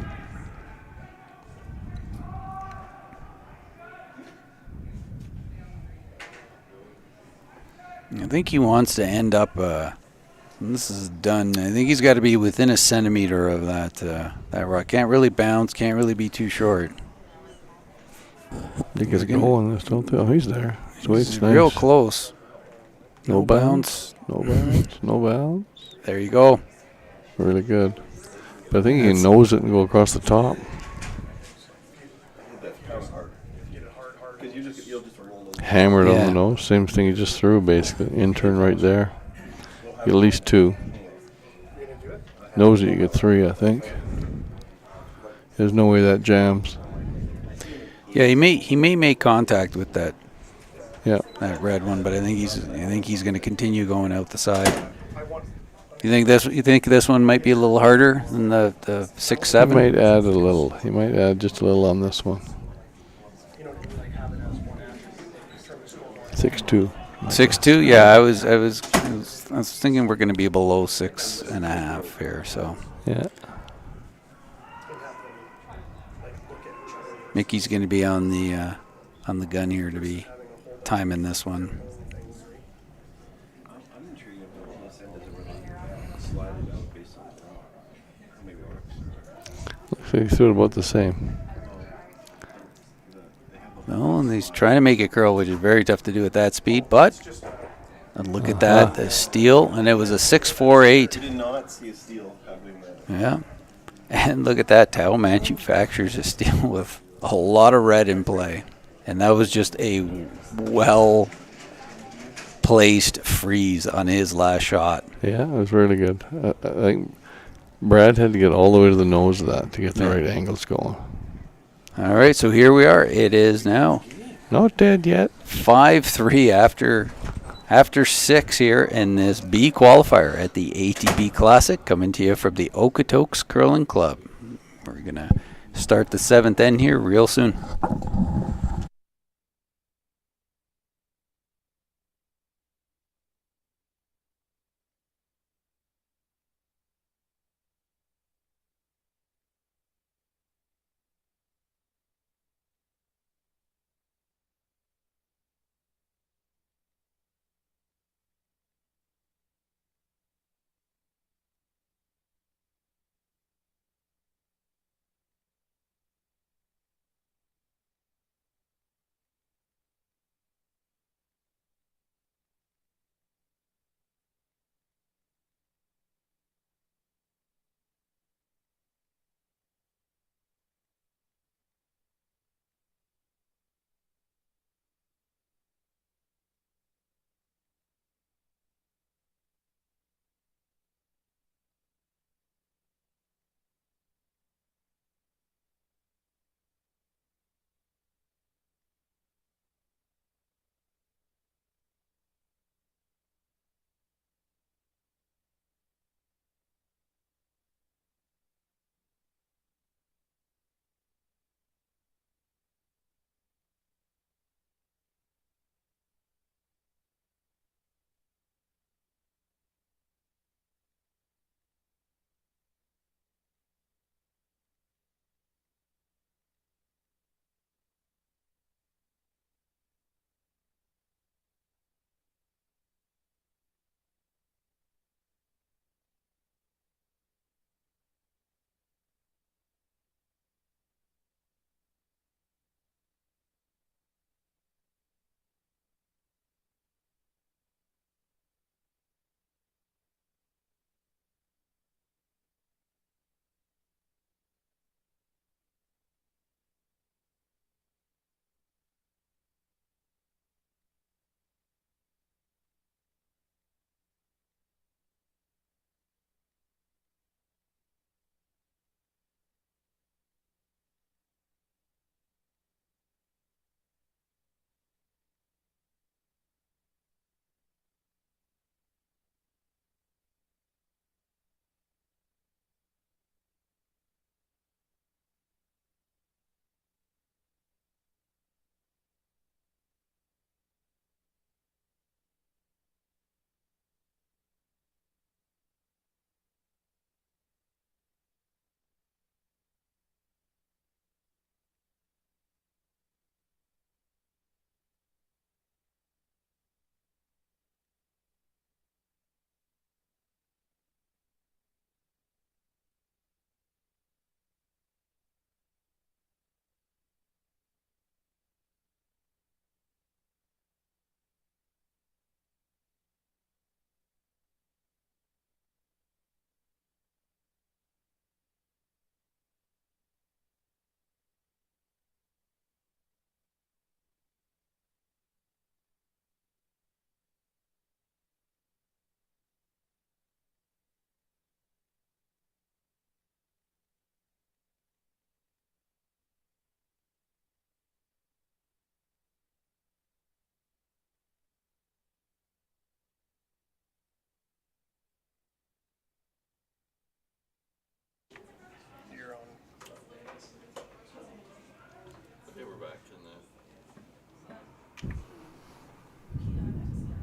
I think he wants to end up. This is done. I think he's got to be within a centimeter of that rock. Can't really bounce. Can't really be too short. They get going. This don't they? Oh, he's there. He's real nice. close. No bounce. No bounce. No bounce. There you go. Really good. But I think he can nose it and go across the top. Hammered on the nose. Same thing he just threw, basically. Intern right there. At least 2. Nose it, you get 3, I think. There's no way that jams. Yeah, he may make contact with that. Yeah. That red one, but I think he's going to continue going out the side. You think this one might be a little harder than the 6-7? He might add a little. He might add just a little on this one. 6-2. 6-2. Yeah, I was thinking we're going to be below 6.5 here. So yeah, Mickey's going to be on the gun here to be timing this one. I'm intrigued if the send it over the slide it out based on how many rocks. looks like he threw it about the same. No, and he's trying to make it curl, which is very tough to do at that speed. But and look at that, the steal, and it was a 6.48. You did not see a steal happening there. Yeah, and look at that. Tao manufactures a steal with a lot of red in play, and that was just a well-placed freeze on his last shot. Yeah, it was really good. I think Brad had to get all the way to the nose of that to get the right angles going. All right, so here we are. It is now not dead yet. 5-3 after 6 here in this B qualifier at the ATB Classic, coming to you from the Okotoks Curling Club. We're going to start the 7th end here real soon.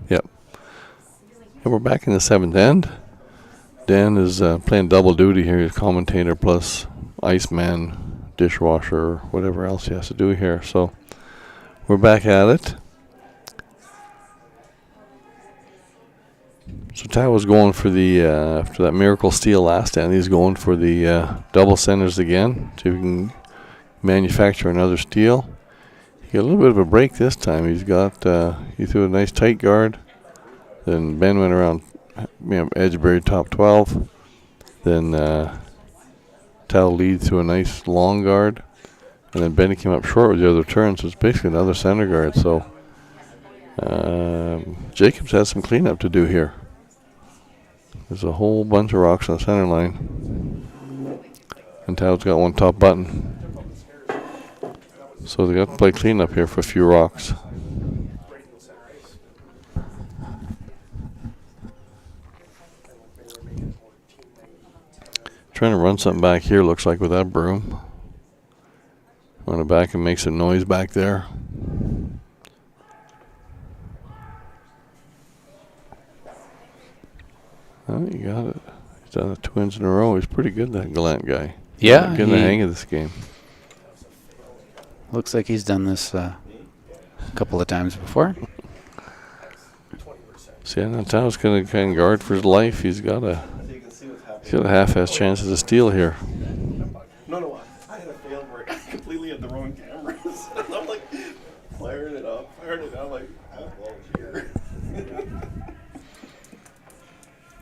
Yep. And we're back in the 7th end. Dan is playing double duty here. He's commentator plus iceman, dishwasher, whatever else he has to do here. So we're back at it. So Ty was going for the, after that miracle steal last time, he's going for the double centers again. See if he can manufacture another steal. He got a little bit of a break this time. He's got, he threw a nice tight guard. Then Ben went around, Edgebury top 12. Then Tal lead through a nice long guard. And then Benny came up short with the other turn, so it's basically another center guard. So Jacobs has some cleanup to do here. There's a whole bunch of rocks on the center line. And Tal's got one top button. So they got to play cleanup here for a few rocks. Trying to run something back here, looks like, with that broom. Run it back and make some noise back there. Oh, you got it. He's done it 2 wins in a row. He's pretty good, that Gallant guy. Yeah, Getting the hang of this game. Looks like he's done this a couple of times before. See, now Tao's going to kind of guard for his life. He's got a half-ass chance at a steal here. No, I had a fail where I completely had the wrong cameras. I'm like firing it up, like, well, here.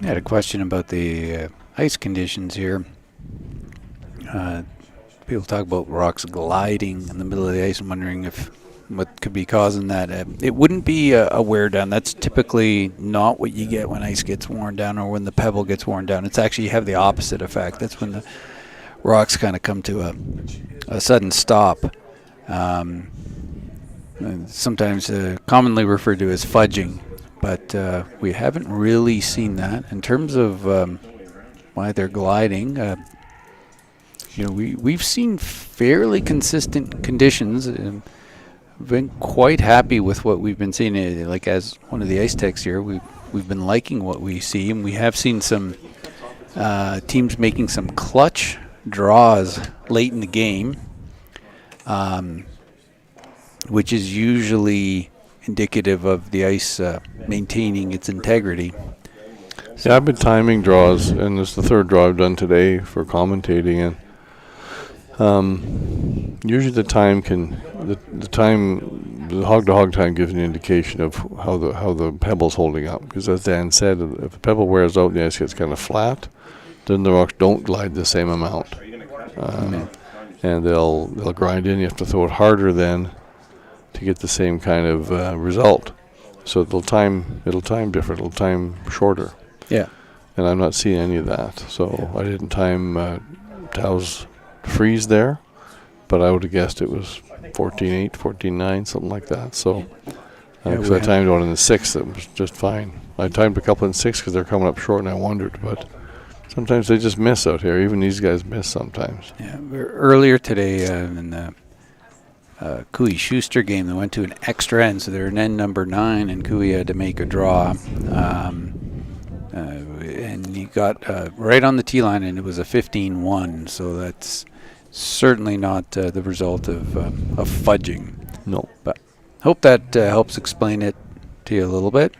I had a question about the ice conditions here. People talk about rocks gliding in the middle of the ice. I'm wondering if what could be causing that. It wouldn't be a wear down. That's typically not what you get when ice gets worn down or when the pebble gets worn down. It's actually you have the opposite effect. That's when the rocks kind of come to a sudden stop. Sometimes commonly referred to as fudging, but we haven't really seen that. In terms of why they're gliding, we've seen fairly consistent conditions. We've been quite happy with what we've been seeing. Like as one of the ice techs here, we've been liking what we see, and we have seen some teams making some clutch draws late in the game, which is usually indicative of the ice maintaining its integrity. Yeah, I've been timing draws, and this is the third draw I've done today for commentating, and usually the hog-to-hog time gives an indication of how the pebble's holding up. Because as Dan said, if the pebble wears out and the ice gets kind of flat, then the rocks don't glide the same amount, and they'll grind in. You have to throw it harder then to get the same kind of result. So it'll time different. It'll time shorter. Yeah. And I'm not seeing any of that. So I didn't time Tao's freeze there, but I would have guessed it was 14.8, 14.9, something like that. So because I timed one in the 6th, it was just fine. I timed a couple in 6 because they're coming up short, and I wondered, but sometimes they just miss out here. Even these guys miss sometimes. Yeah. Earlier today in the Cooey Schuster game, they went to an extra end, so they're in end number 9, and Cooey had to make a draw. And he got right on the tee line, and it was a 15-1. So that's certainly not the result of fudging. No. But hope that helps explain it to you a little bit.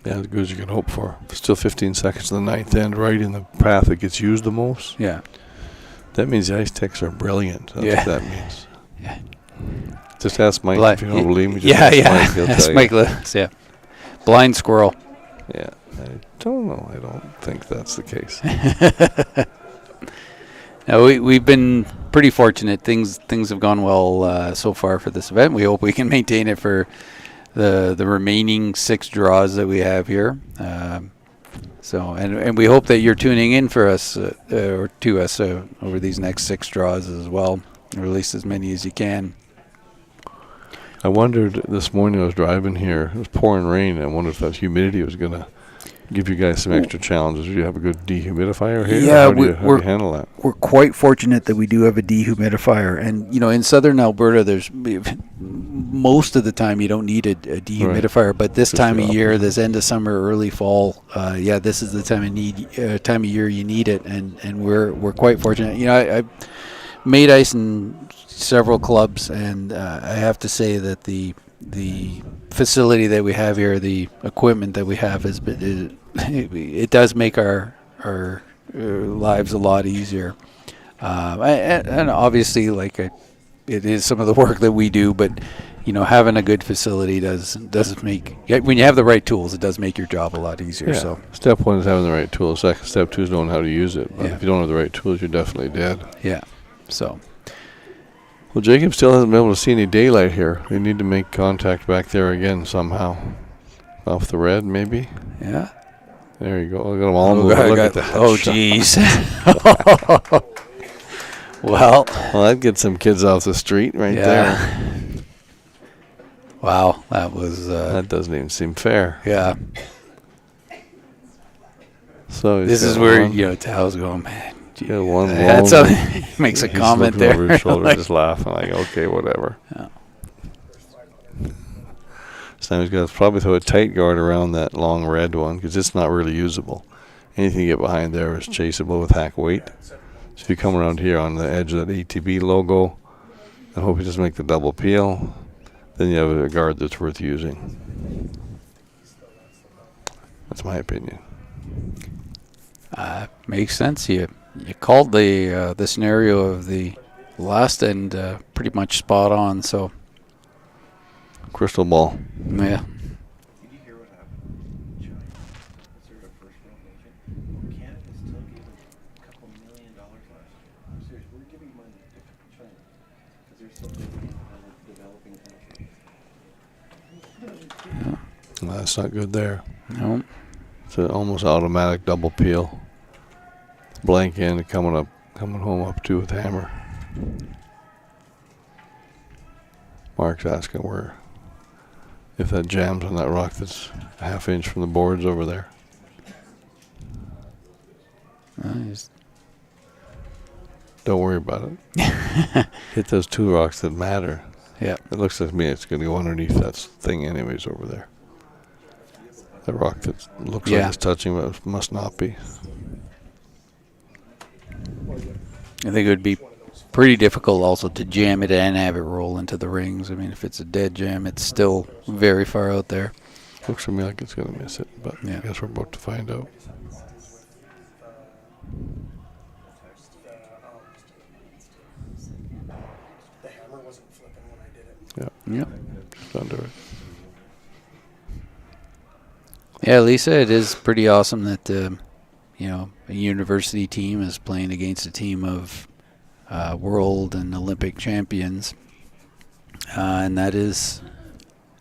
Yeah, as good as you can hope for. Still 15 seconds in the 9th end, right in the path that gets used the most. Yeah. That means the ice techs are brilliant. That's what that means. Yeah. Just ask Mike if you don't believe me. Just Mike, he'll ask tell Mike you. Yeah. Blind squirrel. Yeah. I don't know. I don't think that's the case. Now we've been pretty fortunate. Things have gone well so far for this event. We hope we can maintain it for the remaining 6 draws that we have here. And we hope that you're tuning in for us or to us over these next 6 draws as well, or at least as many as you can. I wondered this morning I was driving here. It was pouring rain. I wondered if that humidity was going to give you guys some extra challenges? Do you have a good dehumidifier here? Yeah, How do you handle that? We're quite fortunate that we do have a dehumidifier, and in southern Alberta, there's most of the time you don't need a dehumidifier, but this Just time the of year, opposite. this end of summer, early fall, this is the time of year you need it, and we're quite fortunate. I've made ice in several clubs, and I have to say that the facility that we have here, the equipment that we have, it does make our lives a lot easier. And obviously, it is some of the work that we do, but having a good facility does make, when you have the right tools, it does make your job a lot easier. Yeah. So Step 1 is having the right tools. Step 2 is knowing how to use it. But Yeah. if you don't have the right tools, you're definitely dead. yeah, so Well, Jacob still hasn't been able to see any daylight here. We need to make contact back there again somehow. Off the red, maybe? yeah. There you go. Look at them all moving. Look at that. Oh, jeez. Well, That'd get some kids off the street right yeah. there. Wow, that was That doesn't even seem fair. yeah. So he's This is got where one- Tao's going, man. Yeah, one That's long- he makes a he's comment looking there. over his shoulder, Like, just laughing, like, okay, whatever. Yeah. So he's got to probably throw a tight guard around that long red one because it's not really usable. Anything you get behind there is chaseable with hack weight. So if you come around here on the edge of that ATB logo and hope he doesn't make the double peel, then you have a guard that's worth using. That's my opinion. Makes sense. You called the scenario of the last end pretty much spot on. So Crystal ball. yeah, Did you hear what happened? China. Is there a first world nation? Canada still gave a couple $1 million last year. I'm serious. We're giving money to China because they're still living in a developing country. Well, that's not good there. no, It's an almost automatic double peel. Blank end coming home up two with hammer. Mark's asking if that jams on that rock that's a half inch from the boards over there. he's- Don't worry about it. Hit those two rocks that matter. yeah. It looks like to me it's going to go underneath that thing anyways over there. The rock that looks Yeah. like it's touching but must not be. I think it would be pretty difficult also to jam it and have it roll into the rings. I mean, if it's a dead jam, it's still very far out there. Looks to me like it's going to miss it, but Yeah. I guess we're about to find out. The hammer wasn't flipping when I did it. Yeah, Yeah. just under it. Yeah, Lisa, it is pretty awesome that a university team is playing against a team of world and Olympic champions, and that is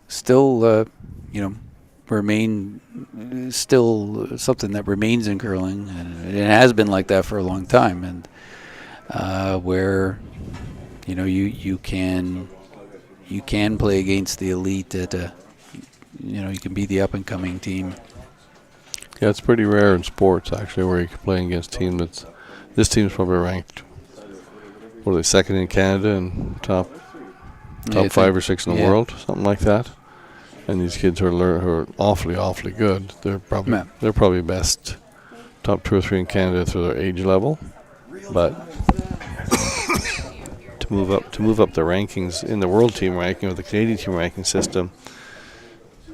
still still something that remains in curling, and it has been like that for a long time, and where you can play against the elite at you can be the up-and-coming team. Yeah, it's pretty rare in sports, actually, where you can play against a team that's... This team's probably ranked, what are they, second in Canada and top I 5 or 6 in the yeah. world, something like that. And these kids who are awfully good. They're probably best top 2 or 3 in Canada through their age level. But to move up the rankings in the world team ranking or the Canadian team ranking system,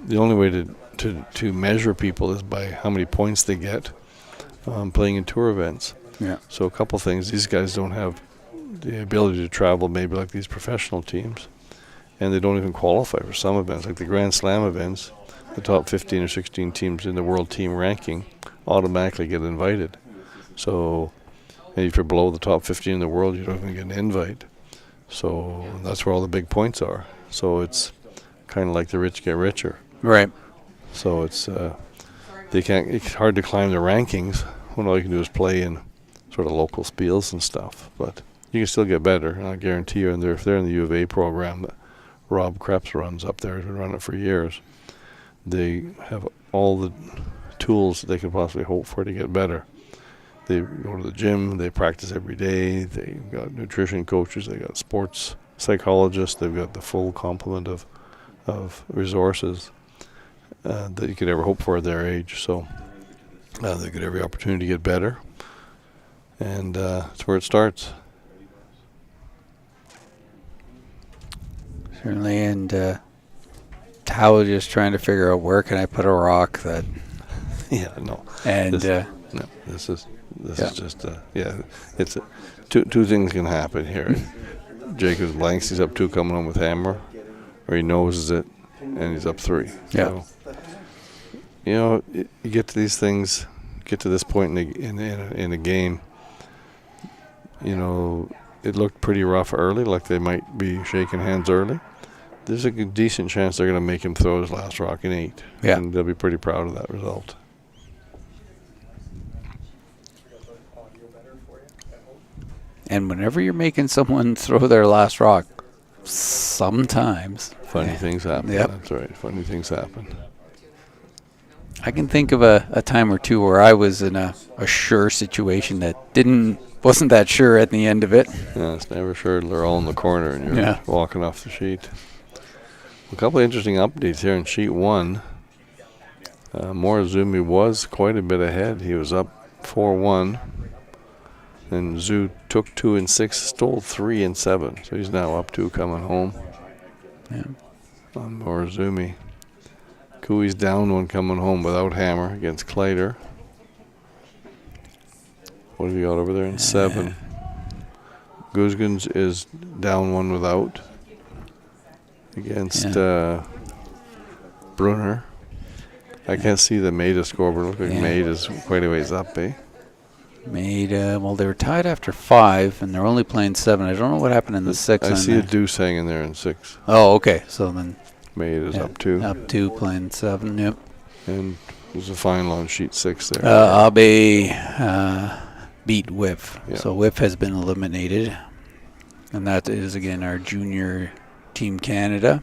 the only way to measure people is by how many points they get playing in tour events. Yeah. So a couple things. These guys don't have the ability to travel maybe like these professional teams. And they don't even qualify for some events. Like the Grand Slam events, the top 15 or 16 teams in the world team ranking automatically get invited. So if you're below the top 15 in the world, you don't even get an invite. So that's where all the big points are. So it's kind of like the rich get richer. Right. So it's hard to climb the rankings when all you can do is play in sort of local spiels and stuff. But you can still get better, and I guarantee you. And if they're in the U of A program that Rob Krebs runs up there, has been running it for years, they have all the tools that they could possibly hope for to get better. They go to the gym, they practice every day, they've got nutrition coaches, they got sports psychologists, they've got the full complement of resources that you could ever hope for at their age. So they get every opportunity to get better, and that's where it starts. Certainly, and Tao just trying to figure out where can I put a rock that. Yeah, no. And This is just it's two things can happen here. Jacobs blanks, he's up 2 coming home with hammer, or he noses it and he's up 3. Yeah. So, you get to these things, get to this point in a game. It looked pretty rough early, like they might be shaking hands early. There's a decent chance they're going to make him throw his last rock in 8. Yeah. And they'll be pretty proud of that result. And whenever you're making someone throw their last rock, sometimes Funny things happen. Yep. That's right. Funny things happen. I can think of a time or two where I was in a sure situation that wasn't that sure at the end of it. Yeah, it's never sure they're all in the corner and you're walking off the sheet. A couple of interesting updates here in sheet 1. Morozumi was quite a bit ahead. He was up 4-1. And Zhu took 2 and 6, stole 3 and 7. So he's now up 2 coming home. Yeah. On Morozumi. Kui's down 1 coming home without hammer against Kleider. What have you got over there in 7? Guzgans is down 1 without against Brunner. I can't see the Maida score, but it looks like Maida is quite a ways up, eh? Well, they were tied after 5, and they're only playing 7. I don't know what happened in the 6. I see a deuce hanging there in 6. Oh, okay. So then Maida's up 2. Up 2, playing 7, yep. And there's a final on sheet 6 there. Abe beat Whiff. Yeah. So Whiff has been eliminated. And that is, again, our junior Team Canada.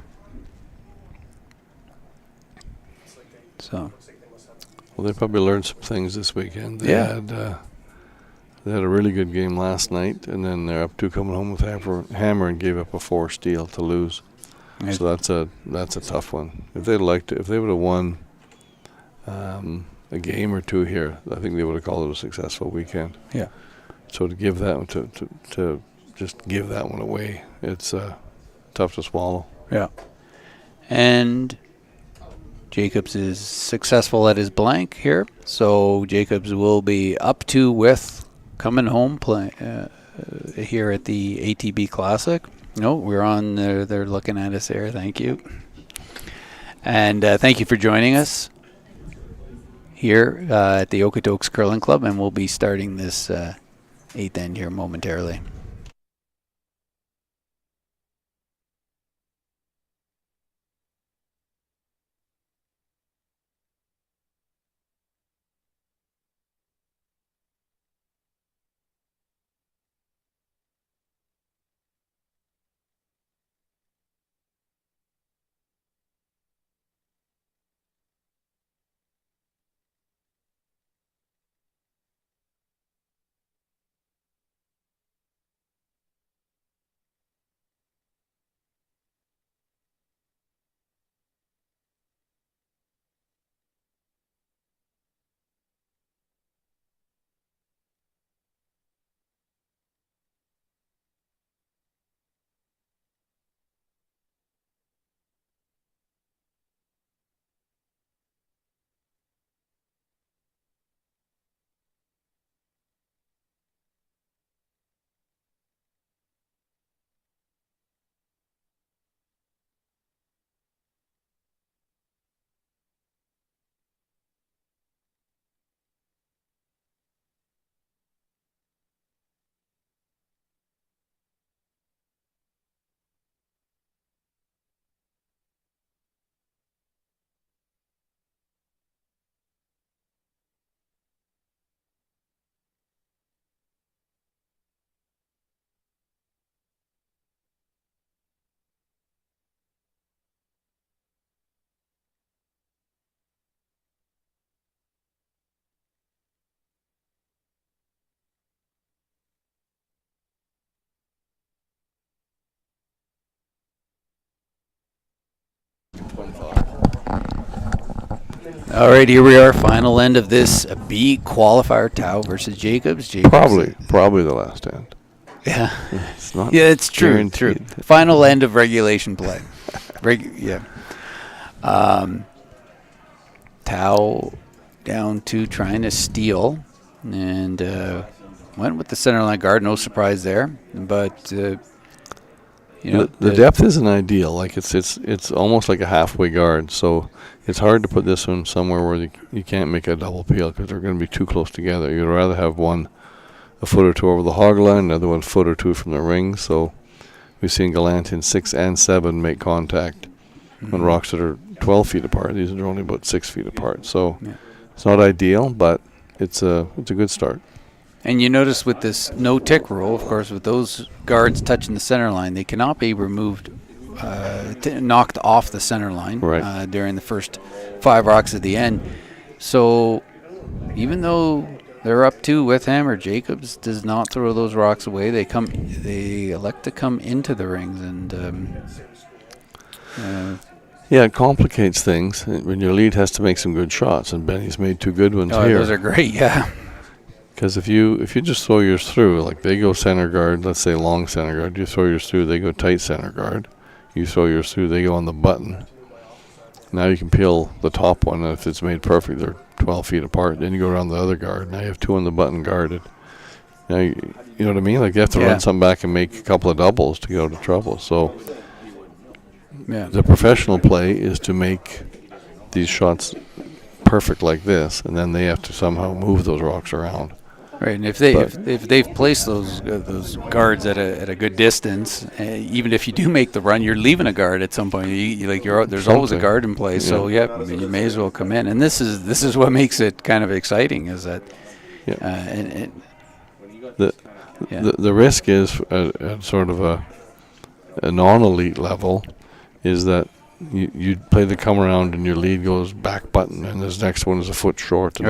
So. Well, they probably learned some things this weekend. They had a really good game last night, and then they're up 2 coming home with hammer and gave up a 4 steal to lose. So that's a tough one. If they would have won a game or 2 here, I think they would have called it a successful weekend. Yeah. So to give that one to just give that one away, it's tough to swallow. Yeah. And Jacobs is successful at his blank here, so Jacobs will be up 2 with coming home play here at the ATB Classic. No, we're on. They're looking at us there. Thank you, and thank you for joining us here at the Okotoks Curling Club, and we'll be starting this 8th end here momentarily. All right, here we are, final end of this B qualifier. Tao versus Jacobs. Probably the last end. Yeah. It's not. Yeah, it's true. guaranteed. True. Final end of regulation play. Yeah. Tao down to trying to steal, and went with the center line guard. No surprise there, but the depth isn't ideal. Like it's almost like a halfway guard. So it's hard to put this one somewhere where you can't make a double peel because they're going to be too close together. You'd rather have one a foot or two over the hog line, another one foot or two from the ring. So we've seen Gallant in 6 and 7 make contact on rocks that are 12 feet apart. These are only about 6 feet apart. So it's not ideal, but it's a good start. And you notice with this no-tick rule, of course, with those guards touching the center line, they cannot be removed, knocked off the center line during the first 5 rocks at the end. So even though they're up 2 with Hammer, Jacobs does not throw those rocks away. They elect to come into the rings, and it complicates things when your lead has to make some good shots, and Benny's made 2 good ones here. Those are great, yeah. Because if you just throw yours through, like they go center guard, let's say long center guard, you throw yours through, they go tight center guard. You throw yours through, they go on the button. Now you can peel the top one, and if it's made perfect, they're 12 feet apart. Then you go around the other guard. Now you have 2 on the button guarded. Now you know what I mean? Like you have to run something back and make a couple of doubles to get out of trouble. So the professional play is to make these shots perfect like this, and then they have to somehow move those rocks around. Right, and if they've placed those guards at a good distance, even if you do make the run, you're leaving a guard at some point. There's always a guard in place, so I mean, you may as well come in. And this is what makes it kind of exciting, is that the risk is at sort of a non-elite level, is that you play the come around and your lead goes back button, and this next one is a foot short, and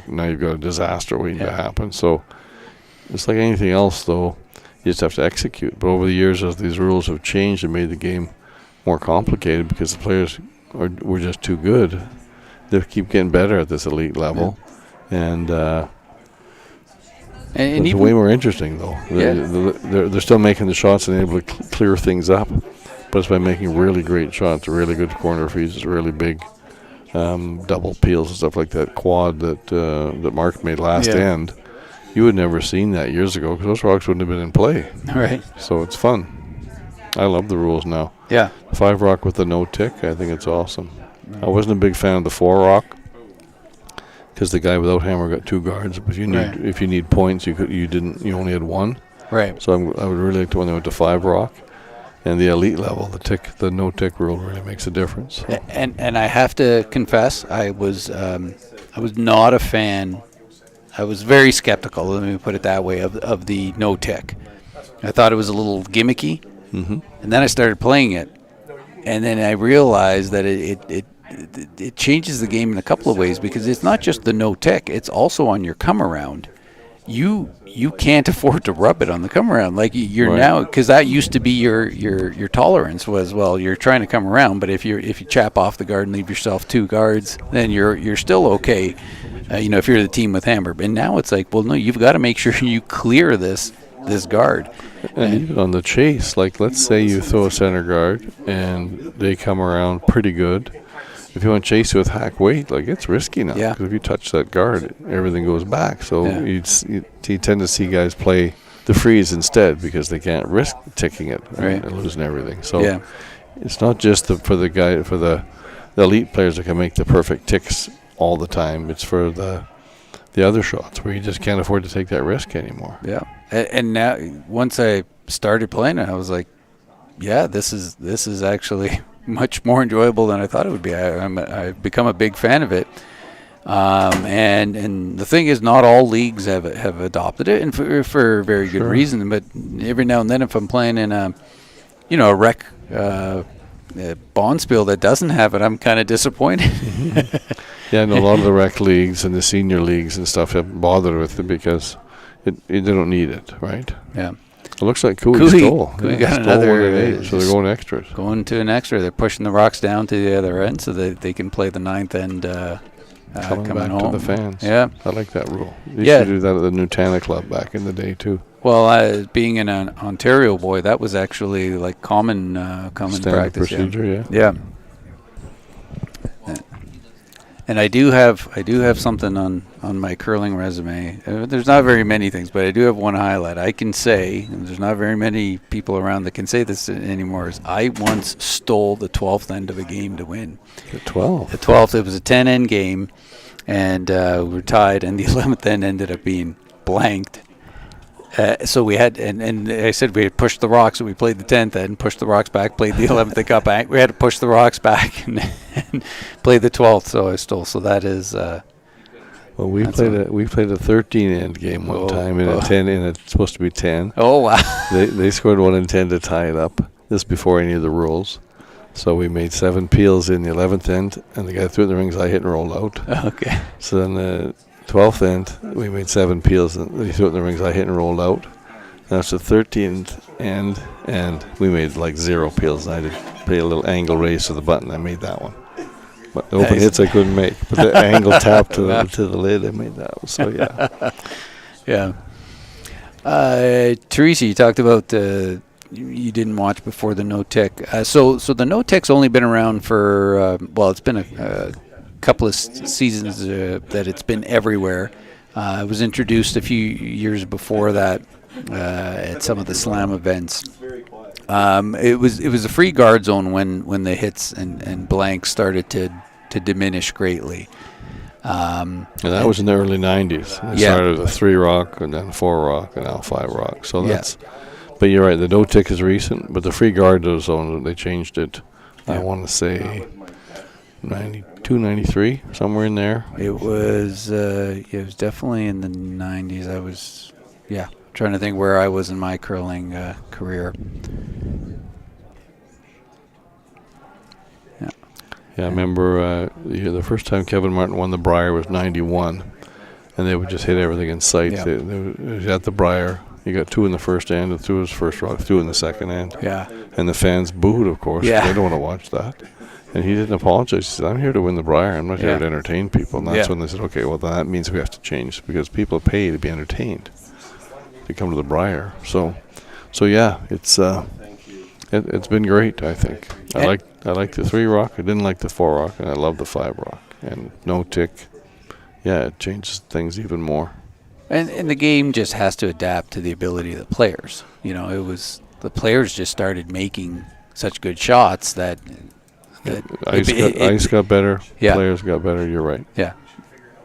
now you've got a disaster waiting to happen. So it's like anything else, though, you just have to execute. But over the years, as these rules have changed and made the game more complicated because the players were just too good, they keep getting better at this elite level, and it's way more interesting, though. They're still making the shots and able to clear things up. But it's by making really great shots, really good corner feeds, really big double peels and stuff like that. Quad that Mark made last end, you would never seen that years ago because those rocks wouldn't have been in play. Right. So it's fun. I love the rules now. Yeah. 5 rock with the no tick, I think it's awesome. I wasn't a big fan of the 4 rock because the guy without hammer got 2 guards. But if you need points, you only had 1. Right. So I would really like to when they went to 5 rock. And the elite level, the no tick rule really makes a difference. And I have to confess, I was not a fan. I was very skeptical, let me put it that way, of the no tick. I thought it was a little gimmicky, and then I started playing it, and then I realized that it changes the game in a couple of ways, because it's not just the no tick; it's also on your come around. You can't afford to rub it on the come around, like you're now, because that used to be your tolerance was, well, you're trying to come around, but if you chap off the guard and leave yourself 2 guards, then you're still okay, if you're the team with hammer. And now it's like, well, no, you've got to make sure you clear this guard. And even on the chase, like let's say you throw a center guard and they come around pretty good. If you want to chase with hack weight, like it's risky now. Because if you touch that guard, everything goes back. So you tend to see guys play the freeze instead because they can't risk ticking it and losing everything. So it's not just for the elite players that can make the perfect ticks all the time. It's for the other shots where you just can't afford to take that risk anymore. Yeah, and now once I started playing it, I was like, this is actually much more enjoyable than I thought it would be. I've become a big fan of it, and the thing is, not all leagues have adopted it, and for a very good reason. But every now and then, if I'm playing in a rec Bonspiel that doesn't have it, I'm kind of disappointed. And a lot of the rec leagues and the senior leagues and stuff have bothered with it because they don't need it, right? Yeah. It looks like Cooey stole. Cooey Yeah, got stole another, one and eight, so they're going extras. Going to an extra. They're pushing the rocks down to the other end so that they can play the ninth end Coming back home. to the fans. Yeah. I like that rule. They Yeah. used to do that at the Nutana Club back in the day, too. Well, being an Ontario boy, that was actually like common Standard practice. procedure, yeah. Yeah. And I do have something on my curling resume. There's not very many things, but I do have one highlight. I can say, and there's not very many people around that can say this anymore, is I once stole the 12th end of a game to win. The 12th? The 12th, it was a 10-end game, and we were tied, and the 11th end ended up being blanked. So we had, and I said we had pushed the rocks, so we played the 10th end, pushed the rocks back, played the 11th, and got back. We had to push the rocks back and play the 12th, so I stole. So that is. Well, we played a 13-end game one time in a 10, and it's supposed to be 10. Oh wow! They scored 1 and 10 to tie it up. This before any of the rules. So we made 7 peels in the 11th end, and the guy threw it in the rings. I hit and rolled out. Okay. So then the 12th end, we made 7 peels, and he threw it in the rings. I hit and rolled out. That's the 13th end, and we made like 0 peels. And I did play a little angle raise to the button. I made that one. But the open hits I couldn't make. But the angle tap to the lid, I made that one. So yeah. Yeah. Teresa, you talked about you didn't watch before the no-tick. So the no-tick's only been around for, it's been a couple of seasons that it's been everywhere. It was introduced a few years before that at some of the slam events. It was a free guard zone when the hits and blanks started to diminish greatly. And that was in the early 90s. It started with a 3 rock, and then 4 rock, and now 5 rock. So that's. But you're right. The no tick is recent, but the free guard zone, they changed it. I want to say 92, 93, somewhere in there. It was definitely in the 90s. I was trying to think where I was in my curling career. Yeah, I remember the first time Kevin Martin won the Brier was 91, and they would just hit everything in sight. Yeah. They was at the Brier. He got 2 in the first end and threw his first rock, 2 in the second end. Yeah. And the fans booed, of course. Yeah. They don't want to watch that. And he didn't apologize. He said, I'm here to win the Brier. I'm not here to entertain people. And that's when they said, okay, well, that means we have to change because people pay to be entertained, to come to the Brier. So yeah, it's been great, I think. I like the 3 rock. I didn't like the 4 rock, and I love the 5 rock. And no tick. Yeah, it changes things even more. And the game just has to adapt to the ability of the players. You know, it was the players just started making such good shots that Ice got better. Yeah. Players got better. You're right. Yeah,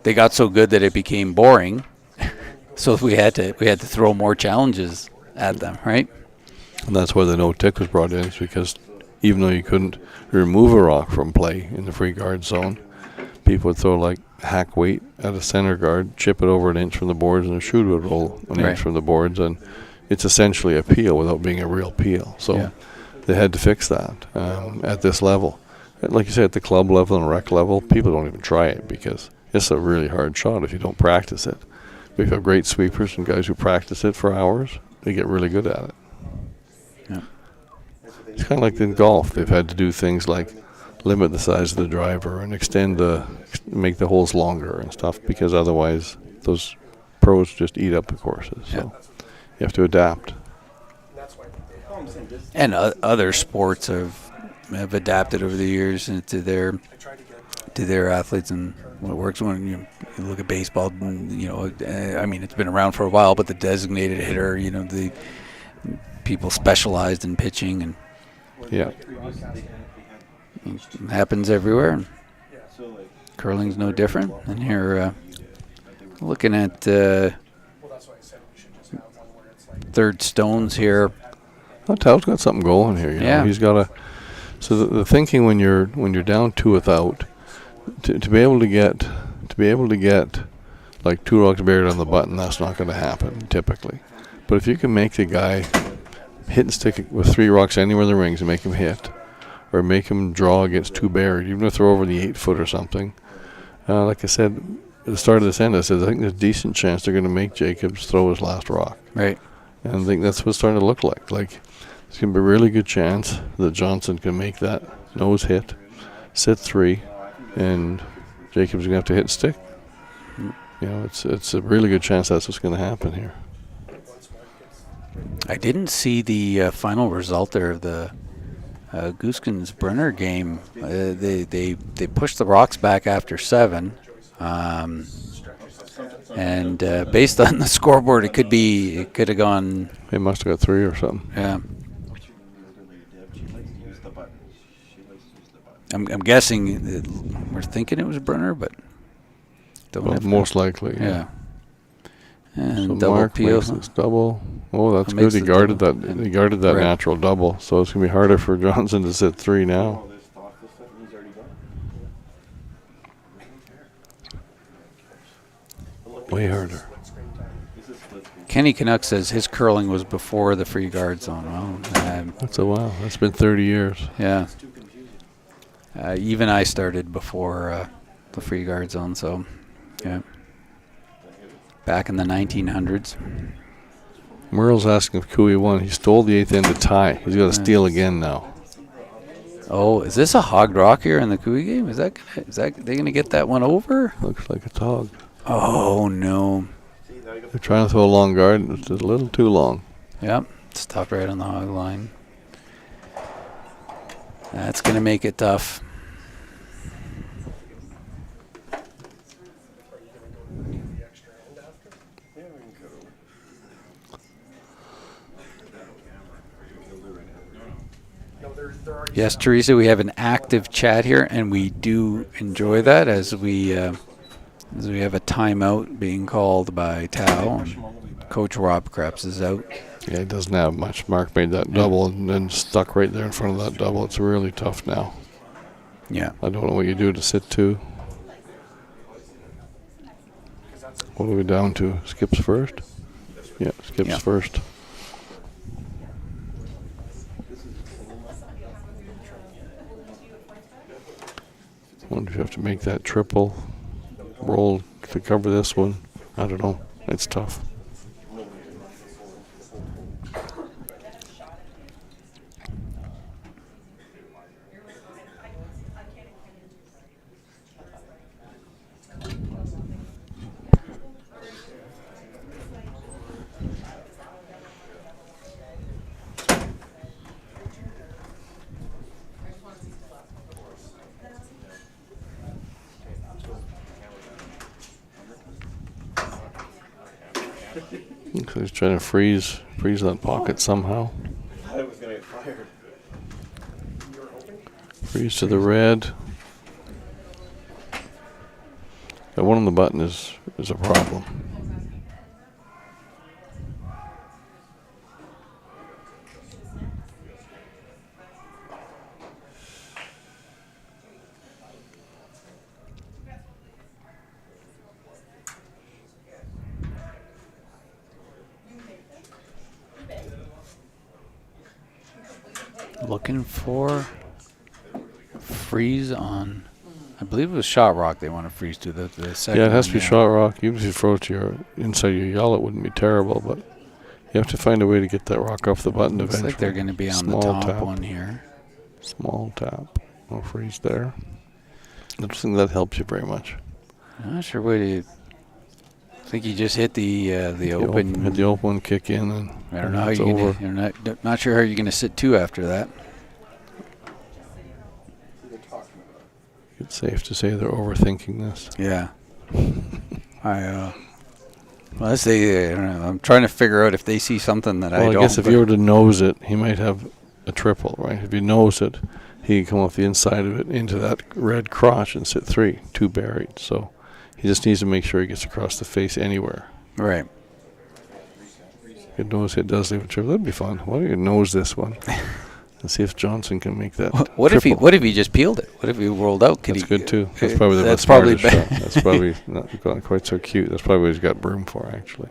they got so good that it became boring. So we had to throw more challenges at them, right? And that's why the no tick was brought in, is because even though you couldn't remove a rock from play in the free guard zone, people would throw like hack weight at a center guard, chip it over an inch from the boards, and a shoe would roll an inch from the boards, and it's essentially a peel without being a real peel. So they had to fix that at this level. Like you said, at the club level and rec level, people don't even try it because it's a really hard shot if you don't practice it. We have great sweepers and guys who practice it for hours. They get really good at it. Yeah. It's kind of like in golf. They've had to do things like limit the size of the driver and make the holes longer and stuff, because otherwise those pros just eat up the courses. So you have to adapt. And other sports have adapted over the years to their athletes and what works. When you look at baseball, I mean, it's been around for a while, but the designated hitter, the people specialized in pitching, and it happens everywhere. Curling's no different. And here, looking at third stones here. Oh, Tao's got something going here. You know? He's got a. So the thinking when you're down 2 without, to be able to get like 2 rocks buried on the button, that's not going to happen typically. But if you can make the guy hit and stick with 3 rocks anywhere in the rings and make him hit, or make him draw against 2 buried, even if they're over the 8 foot or something. Like I said at the start of this end, I said I think there's a decent chance they're going to make Jacobs throw his last rock. Right. And I think that's what it's starting to look like. Like, there's going to be a really good chance that Johnson can make that nose hit, sit 3, and Jacobs is going to have to hit stick. You know, it's a really good chance that's what's going to happen here. I didn't see the final result there of the Gooskens-Brunner game. They pushed the Rocks back after 7. And based on the scoreboard, it could have gone. They must have got 3 or something. Yeah. I'm guessing we're thinking it was Brunner, but don't most likely. Yeah. And So double Mark peel. makes this double. Oh, that's Makes good. He the guarded double. that. He guarded that Right. natural double. So it's gonna be harder for Johnson to sit 3 now. Way harder. Kenny Canuck says his curling was before the free guard zone. Well, That's a while. That's been 30 years. yeah. Even I started before the free guard zone, so yeah. Back in the 1900s. Merle's asking if Cooey won. He stole the 8th end to tie. He's got to steal again now. Oh, is this a hog rock here in the Cooey game? Is that they gonna get that one over? Looks like it's hog. Oh no. They're trying to throw a long guard, and it's a little too long. Yep, stopped right on the hog line. That's gonna make it tough. Yes, Teresa, we have an active chat here, and we do enjoy that as we have a timeout being called by Tao. Coach Rob Krebs is out. Yeah, he doesn't have much. Mark made that double and then stuck right there in front of that double. It's really tough now. Yeah. I don't know what you do to sit 2. What are we down to? Skips first? Yeah, skips first. I wonder if you have to make that triple roll to cover this one. I don't know. It's tough. So he's trying to freeze that pocket somehow. I thought it was going to get fired. Freeze to the red. That one on the button is a problem. Looking for freeze on, I believe it was shot rock they want to freeze to the second. Yeah, it has to be one, shot rock. Even if you throw it to your inside your yawl, it wouldn't be terrible, but you have to find a way to get that rock off the button Looks eventually. like they're going to be on Small the top tap. one here. Small tap. No freeze there. I don't think that helps you very much. I'm not sure what you think. You just hit the open. Hit the open one, kick in, and I don't know how it's you're over. gonna. You're not sure how you're gonna sit 2 after that. It's safe to say they're overthinking this. Yeah. Well, let's say I don't know. I'm trying to figure out if they see something that I don't. Well, I guess if you were to nose it, he might have a triple, right? If you nose it, he can come off the inside of it into that red crotch and sit 3, 2 buried. So he just needs to make sure he gets across the face anywhere. Right. Good nose hit does leave a triple. That'd be fun. Why don't you nose this one and see if Johnson can make that What if triple. what if he just peeled it? What if he rolled out? That's good too. That's probably the that's smartest probably shot. That's probably not quite so cute. That's probably what he's got room for, actually.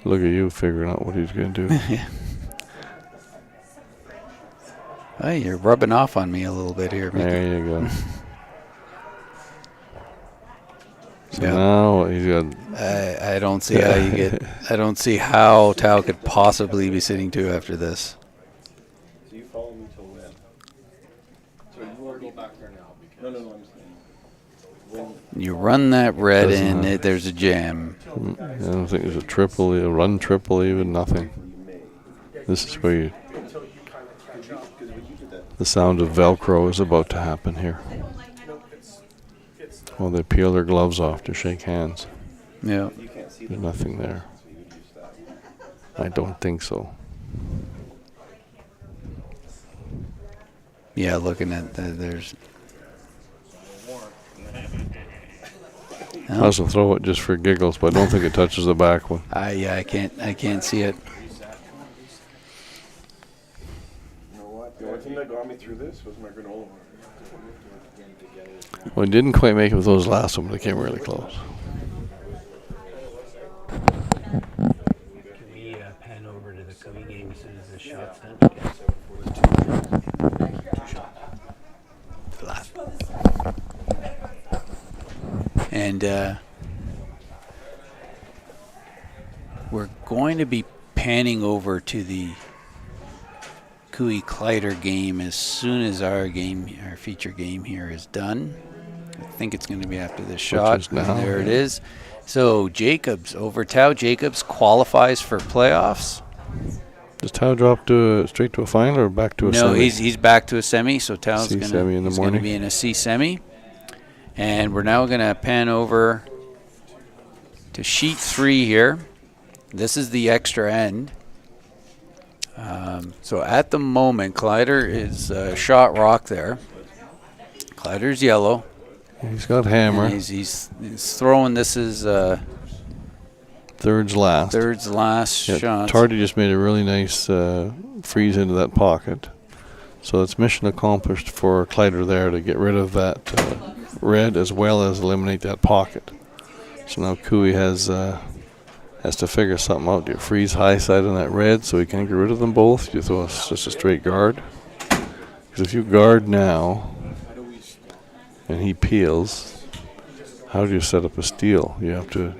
Look at you figuring out what he's going to do. Hey, you're rubbing off on me a little bit here, Mickey. There you go. So Yeah. now he's got. I don't see how you get. I don't see how Tao could possibly be sitting 2 after this. So you follow me till when? So you want to go back there now? Because no, I'm saying. When You run that red Doesn't in, there's a jam. I don't think there's a triple, a run triple, even nothing. This is where you. Until you kind of catch up. The sound of Velcro is about to happen here. Well, they peel their gloves off to shake hands. Yeah. There's nothing there. I don't think so. Yeah, looking at there's. I was gonna throw it just for giggles, but I don't think it touches the back one. Yeah, I can't see it. You know what? The only thing that got me through this was my granola bar. Well, it didn't quite make it with those last one, but it came really close. Can we pan over to the Cubby game as soon as the shot's done? And we're going to be panning over to the Cooey Clyder game as soon as our feature game here is done. I think it's going to be after this shot. is now. There it is. So Jacobs over Tao. Jacobs qualifies for playoffs. Does Tao drop straight to a final or back to a No, semi? he's back to a semi. So Tao's C semi in the going to morning. be in a C semi. And we're now going to pan over to sheet 3 here. This is the extra end. So at the moment, Clyder is shot rock there. Clyder's yellow. He's got hammer. And he's throwing. This is Third's last. Yeah, shot. Tardy just made a really nice freeze into that pocket. So that's mission accomplished for Clyder there to get rid of that red as well as eliminate that pocket. So now Cooey has to figure something out. Do you freeze high side on that red so he can't get rid of them both? Do you throw just a straight guard? Because if you guard now and he peels, how do you set up a steal? You have to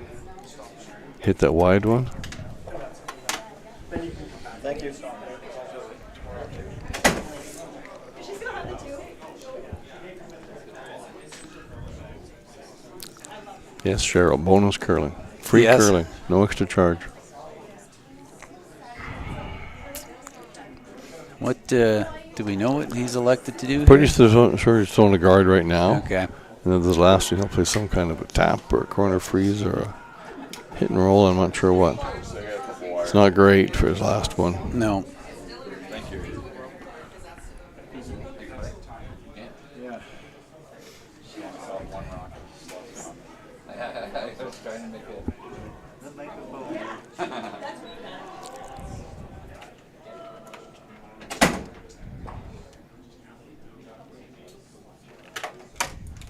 hit that wide one. Thank you. Yes, Cheryl. Bonus curling. Free Yes. curling. No extra charge. What do we know what he's elected to do? Pretty here? sure he's throwing a guard right now. Okay. And then the last one, he'll play some kind of a tap or a corner freeze or a hit and roll. I'm not sure what. It's not great for his last one. No.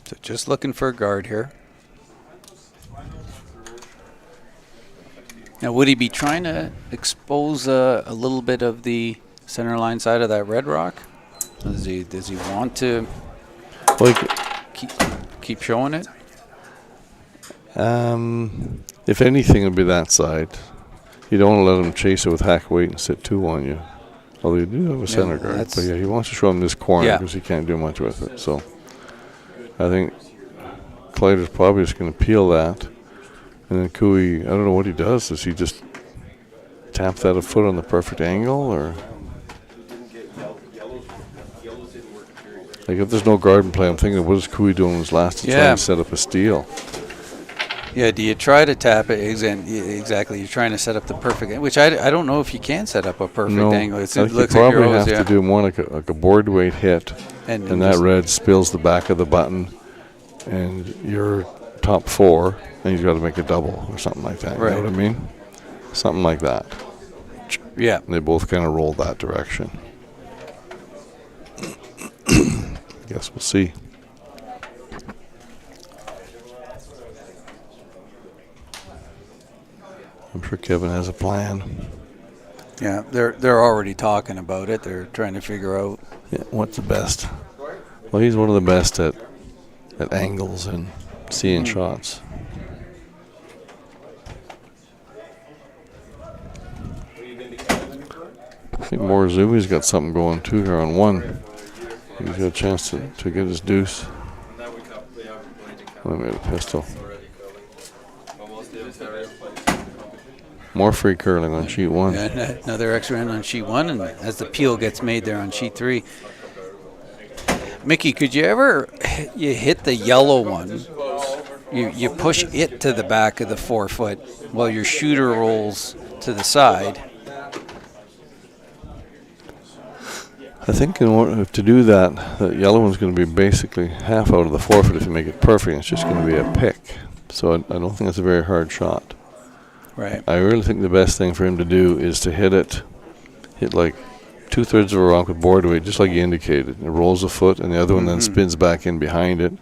So just looking for a guard here. Now, would he be trying to expose a little bit of the center line side of that red rock? Does he want to keep showing it? If anything, it'll be that side. You don't want to let him chase it with hack weight and sit 2 on you. Although you do have a center guard. But yeah, he wants to show him this corner because he can't do much with it. So I think Clyder's probably just going to peel that. And then Cooey, I don't know what he does. Does he just tap that a foot on the perfect angle? Or like if there's no guard in play, I'm thinking, what is Cooey doing in his last to try and set up a steal? Yeah, do you try to tap it? Exactly. You're trying to set up the perfect, which I don't know if you can set up a perfect angle. I think you probably have to do more like a board weight hit, and that red spills the back of the button, and you're top 4, and you've got to make a double or something like that. Right. You know what I mean? Something like that. Yeah. And they both kind of roll that direction. Guess we'll see. I'm sure Kevin has a plan. Yeah, they're already talking about it. They're trying to figure out. Yeah, what's the best? Well, he's one of the best at angles and seeing shots. I think Morizumi's got something going too here on one. He's got a chance to get his deuce. Oh, made a pistol. More free curling on sheet 1. Yeah, another extra end on sheet 1, and as the peel gets made there on sheet 3. Mickey, could you ever hit the yellow one? You push it to the back of the 4 foot while your shooter rolls to the side. I think in order to do that, that yellow one's going to be basically half out of the 4 foot if you make it perfect. It's just going to be a pick. So I don't think it's a very hard shot. Right. I really think the best thing for him to do is to hit like 2/3 of a rock with board weight, just like you indicated. It rolls a foot, and the other one then spins back in behind it,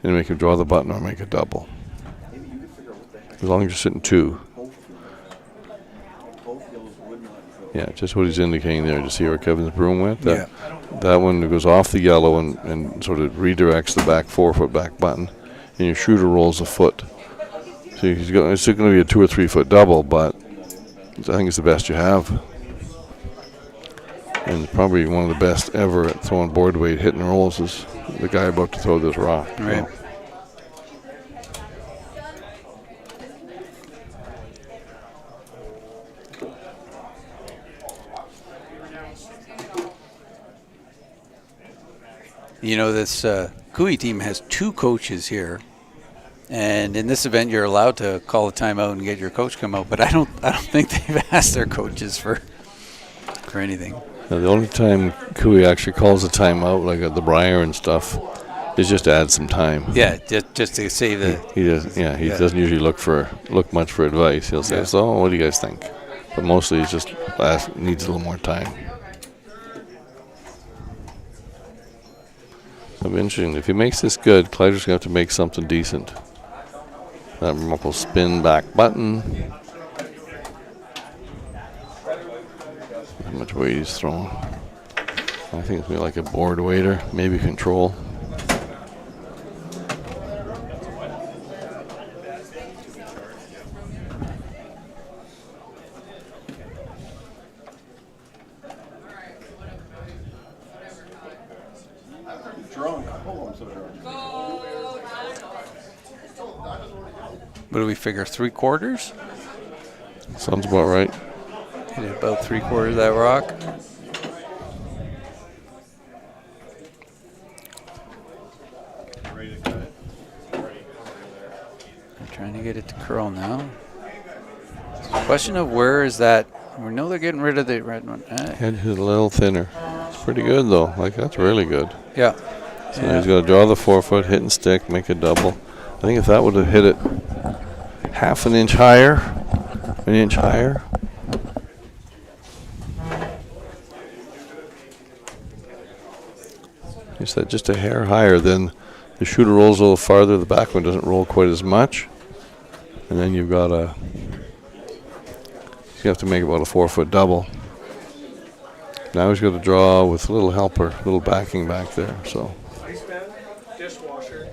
and make him draw the button or make a double. As long as you're sitting 2. Yeah, just what he's indicating there. To see where Kevin's broom went? That one goes off the yellow and sort of redirects the back 4 foot back button, and your shooter rolls a foot. So it's going to be a 2 or 3 foot double, but I think it's the best you have. And probably one of the best ever at throwing board weight hitting rolls is the guy about to throw this rock. Right. So. You know, this Cooey team has 2 coaches here. And in this event, you're allowed to call a timeout and get your coach come out. But I don't think they've asked their coaches for anything. Now, the only time Cooey actually calls a timeout, like at the Briar and stuff, is just to add some time. Yeah, just to save the. He doesn't usually look much for advice. He'll say, "So, what do you guys think?" But mostly, he's just needs a little more time. It'll be interesting. If he makes this good, Kleider's going to have to make something decent. That will spin back button. How much weight he's throwing. I think it's going to be like a board waiter, maybe control. What do we figure, 3/4? Sounds about right. Hit about 3/4 of that rock. I'm trying to get it to curl now. Question of where is that? We know they're getting rid of the red one. Head hit a little thinner. It's pretty good though. Like that's really good. Yeah. So he's got to draw the 4 foot, hit and stick, make a double. I think if that would have hit it half an inch higher, is that just a hair higher, then the shooter rolls a little farther, the back one doesn't roll quite as much, and then you've got you have to make about a 4 foot double. Now he's got to draw with a little helper, a little backing back there, so. Dishwasher.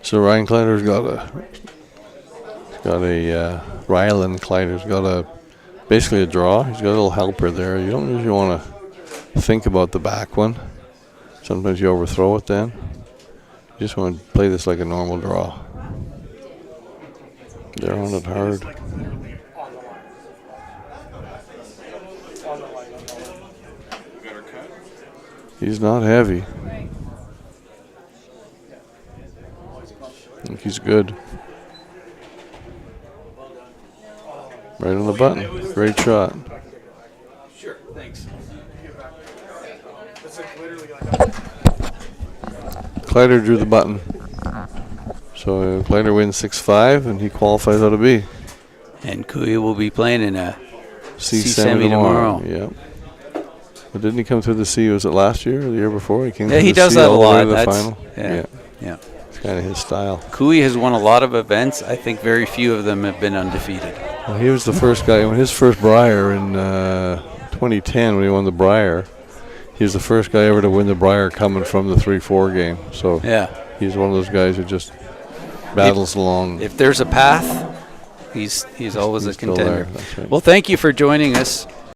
So Ryan Kleider's Rylan Kleider's got basically a draw. He's got a little helper there. You don't usually want to think about the back one. Sometimes you overthrow it then. You just want to play this like a normal draw. They're on it hard. He's not heavy. I think he's good. Right on the button. Great shot. Sure, thanks. Kleider drew the button. So Kleider wins 6-5 and he qualifies out of B. And Kui will be playing in a C semi tomorrow. Yeah. But didn't he come through the C? Was it last year or the year before? He came Yeah, through he the does C that a all the way lot. to the That's, final. yeah. It's kind of his style. Kui has won a lot of events. I think very few of them have been undefeated. Well, he was the first guy, when his first Brier in 2010, when he won the Brier, he was the first guy ever to win the Brier coming from the 3-4 game. So Yeah. he's one of those guys who just battles along. If there's a path, he's always a still contender. there, that's right. Well, thank you for joining us.